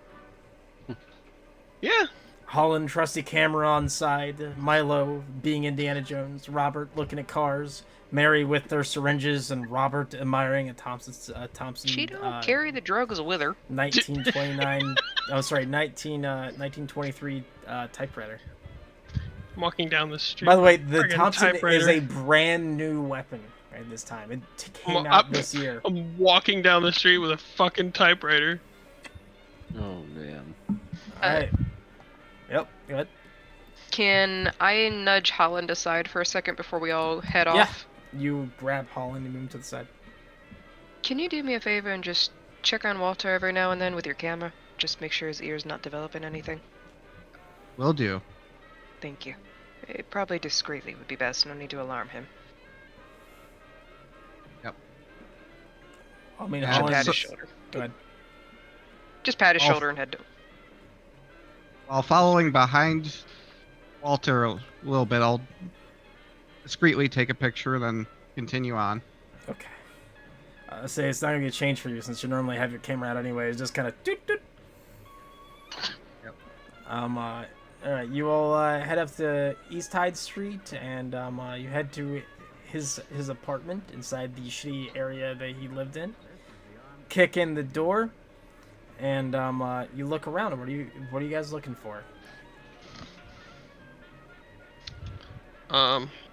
Yeah. Holland, trusty camera on side, Milo being Indiana Jones, Robert looking at cars, Mary with their syringes, and Robert admiring a Thompson. She don't carry the drugs with her. 1929. Oh, sorry, 1923 typewriter. I'm walking down the street. By the way, the Friggin' Thompson is typewriter. a brand new weapon right this time. It came Well, out this year. I'm walking down the street with a fucking typewriter. Oh man. Alright. Yep, good. Can I nudge Holland aside for a second before we all head Yeah. off? You grab Holland and move him to the side. Can you do me a favor and just check on Walter every now and then with your camera? Just make sure his ear's not developing anything. Will do. Thank you. Probably discreetly would be best. No need to alarm him. I mean, Yeah, Should Holland. pat so- his shoulder. Go ahead. Just pat his Oh. shoulder and head to. While following behind Walter a little bit, I'll discreetly take a picture, then continue on. Okay. Say it's not gonna be a change for you since you normally have your camera out anyway. It's just kind of doot doot. Yep. All right. You all head up to East Hyde Street, and you head to his apartment inside the shitty area that he lived in. Kick in the door, and you look around. What are you guys looking for?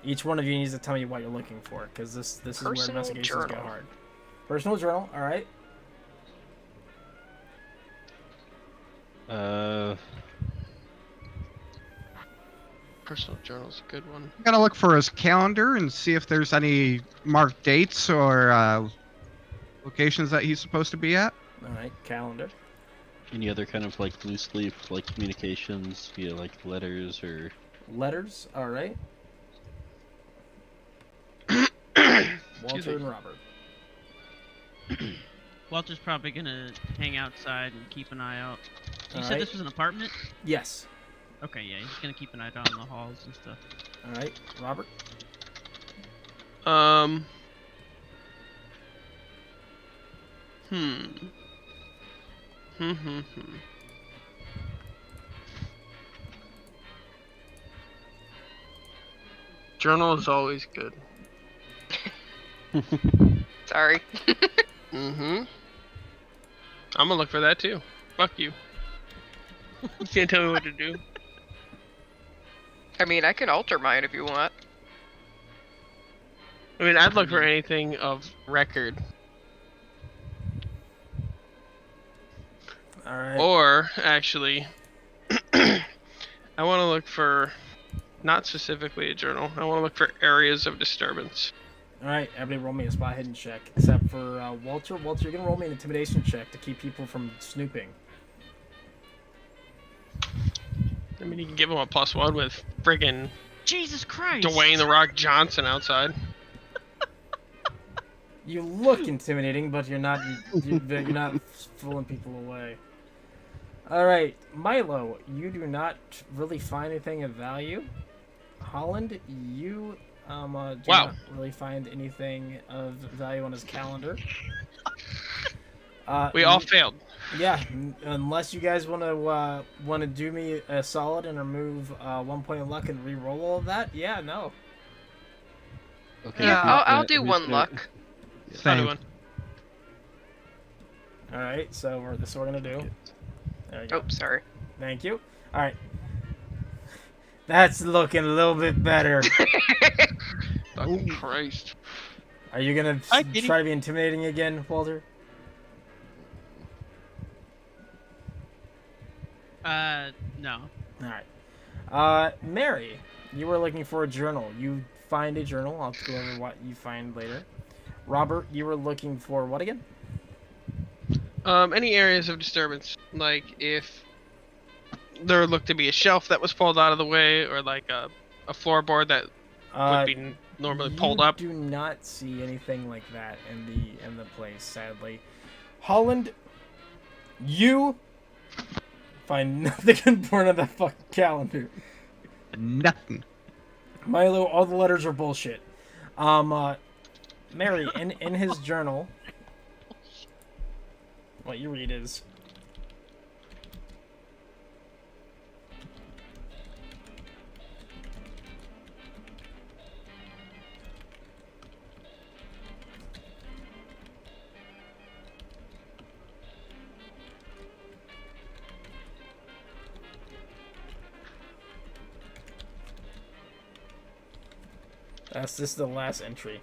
Each one of you needs to tell me what you're looking for, because this is where Personal investigations go journal. hard. Personal journal, all right. Personal journal's a good one. I'm gonna look for his calendar and see if there's any marked dates or locations that he's supposed to be at. All right, calendar. Any other kind of like loose leaf like communications via like letters or Letters, all right. Walter and Robert. Walter's probably gonna hang outside and keep an eye out. You said Alright. this was an apartment? Yes. Okay, yeah, he's gonna keep an eye out on the halls and stuff. All right, Robert. Journal is always good. Sorry. I'm gonna look for that too. Fuck you. You can't tell me what to do. I mean, I can alter mine if you want. I mean, I'd look for anything of record. All right. Or, actually, I want to look for, not specifically a journal, I want to look for areas of disturbance. All right, everybody roll me a spot hidden check, except for Walter. Walter, you're gonna roll me an intimidation check to keep people from snooping. I mean, you can give him a +1 with friggin' Jesus Christ! Dwayne The Rock Johnson outside. You look intimidating, but you're not. You're not fooling people away. All right, Milo, you do not really find anything of value. Holland, you do not really find anything of value on his calendar. We all failed. Yeah, unless you guys want to do me a solid and remove 1 point of luck and re-roll all of that. Yeah, no. Okay. Yeah, who's I'll gonna- do who's one gonna- luck. I'll do Same. one. All right, so this is what we're gonna do. There you go. Oh, sorry. Thank you. All right. That's looking a little bit better. Fucking Christ. Are you gonna Hi, kitty. try to be intimidating again, Walter? No. All right. Mary, you were looking for a journal. You find a journal. I'll go over what you find later. Robert, you were looking for what again? Any areas of disturbance, like if there looked to be a shelf that was pulled out of the way, or like a floorboard that would be normally pulled up. You do not see anything like that in the place, sadly. Holland, you find nothing important on that fucking calendar. Nothing. Milo, all the letters are bullshit. Mary, in his journal, what you read is, this is the last entry.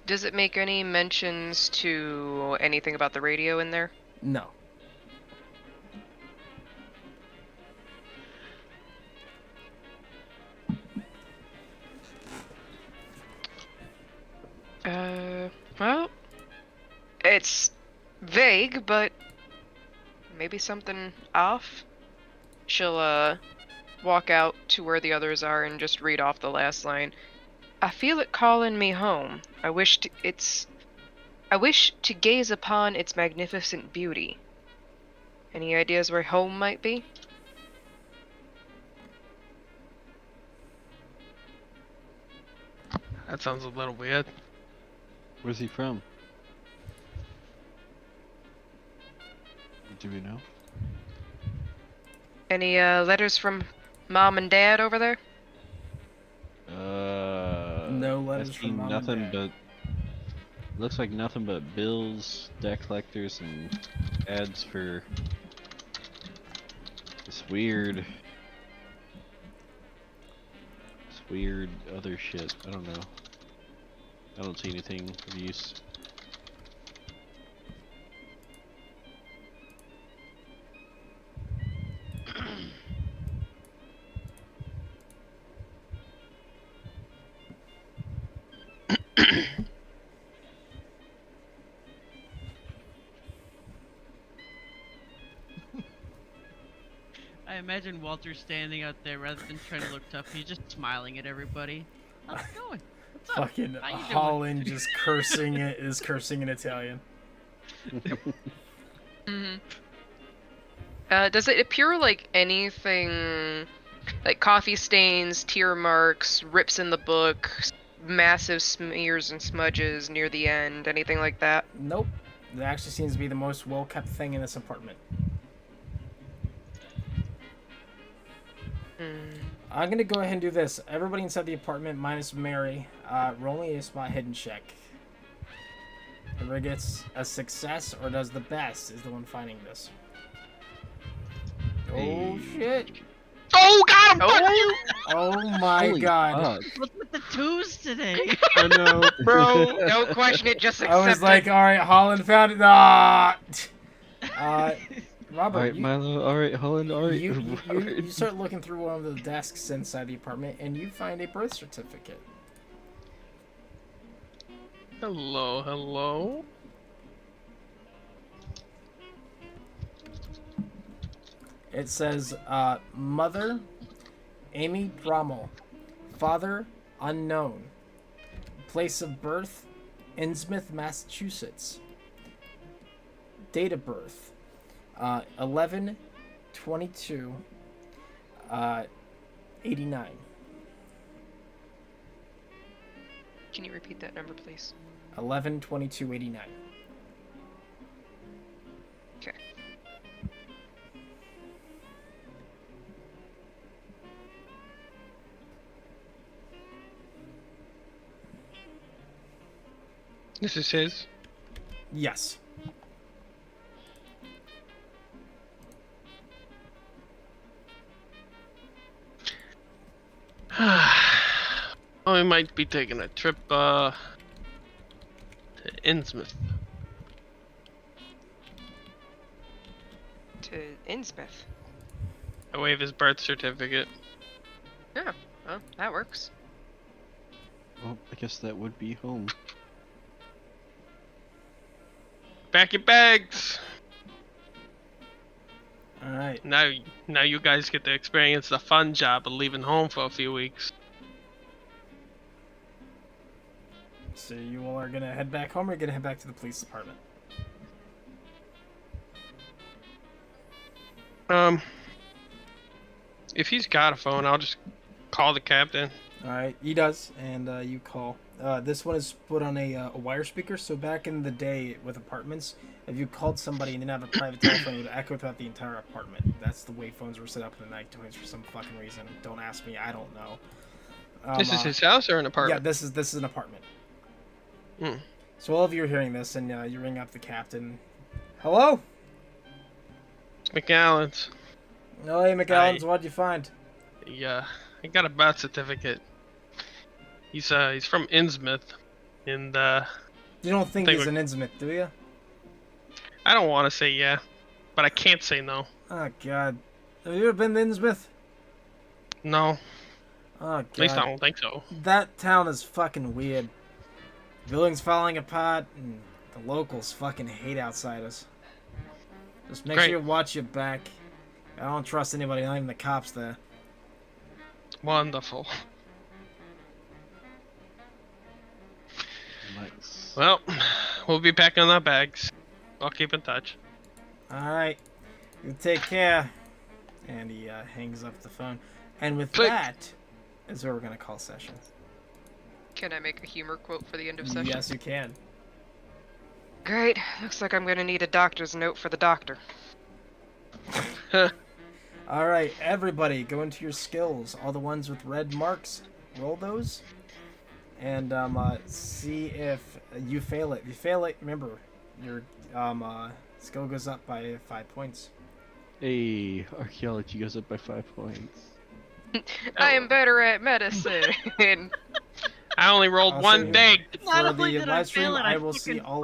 Does it make any mentions to anything about the radio in there? No. Well, it's vague, but maybe something off. She'll, walk out to where the others are and just read off the last line. I feel it calling me home. I wish to gaze upon its magnificent beauty. Any ideas where home might be? That sounds a little weird. Where's he from? Do we know? Any, letters from Mom and Dad over there? No I letters see from Mom nothing and Dad. but looks like nothing but bills, debt collectors, and ads for this weird other shit. I don't know. I don't see anything of use. I imagine Walter standing out there rather than trying to look tough. He's just smiling at everybody. How's it going? What's up? Fucking How you doing? Holland just cursing is cursing in Italian. Mm-hmm. Does it appear like anything, like coffee stains, tear marks, rips in the book, massive smears and smudges near the end, anything like that? Nope. It actually seems to be the most well-kept thing in this apartment. I'm gonna go ahead and do this. Everybody inside the apartment, minus Mary, roll me a spot hidden check. Whoever gets a success or does the best is the one finding this. Oh shit! Oh, got him! Oh, Oh my Holy god! fuck. What's with the twos today? I know, Bro. don't question it, just accept I was like, it. all right, Holland found it. Ah! Robert, Alright, you, Milo, alright, Holland, alright. you start looking through one of the desks inside the apartment, and you find a birth certificate. Hello, hello. It says, mother, Amy Brommel. Father, unknown. Place of birth, Innsmouth, Massachusetts. Date of birth, 11/22/89. Can you repeat that number, please? 11/22/89. Okay. This is his. Yes. Oh, we might be taking a trip, to Innsmouth. To Innsmouth. I wave his birth certificate. Yeah, well, that works. Well, I guess that would be home. Pack your bags! Alright. Now you guys get to experience the fun job of leaving home for a few weeks. So you all are gonna head back home, or you're gonna head back to the police department? If he's got a phone, I'll just call the captain. Alright, he does, and you call. This one is put on a wire speaker, so back in the day with apartments, if you called somebody and didn't have a private telephone, it would echo throughout the entire apartment. That's the way phones were set up in the 1920s for some fucking reason. Don't ask me, I don't know. This is his house or an Yeah, apartment? this is an apartment. Hmm. So all of you are hearing this, and you ring up the captain. Hello? It's McAllen's. Oh, hey, McAllen's, what'd you find? Yeah, I got a birth certificate. He's from Innsmouth, and You don't think Think he's we- an Innsmouth, do you? I don't want to say yeah, but I can't say no. Oh, God. Have you ever been to Innsmouth? No, Oh, God. at least I don't think so. That town is fucking weird. Buildings falling apart, and the locals fucking hate outsiders. Just make Great. sure you watch your back. I don't trust anybody, not even the cops there. Wonderful. Nice. Well, we'll be packing our bags. I'll keep in touch. Alright, you take care. And he hangs up the phone. And with Click. that is where we're gonna call session. Can I make a humor quote for the end of session? Yes, you can. Great. Looks like I'm gonna need a doctor's note for the doctor. Alright, everybody, go into your skills. All the ones with red marks, roll those. And see if you fail it. If you fail it, remember, your skill goes up by 5 points. Hey, archaeology goes up by 5 points. I am better at medicine. I only rolled I'll one see- dig. Not For only the did I live stream, fail it, I I will see fucking all of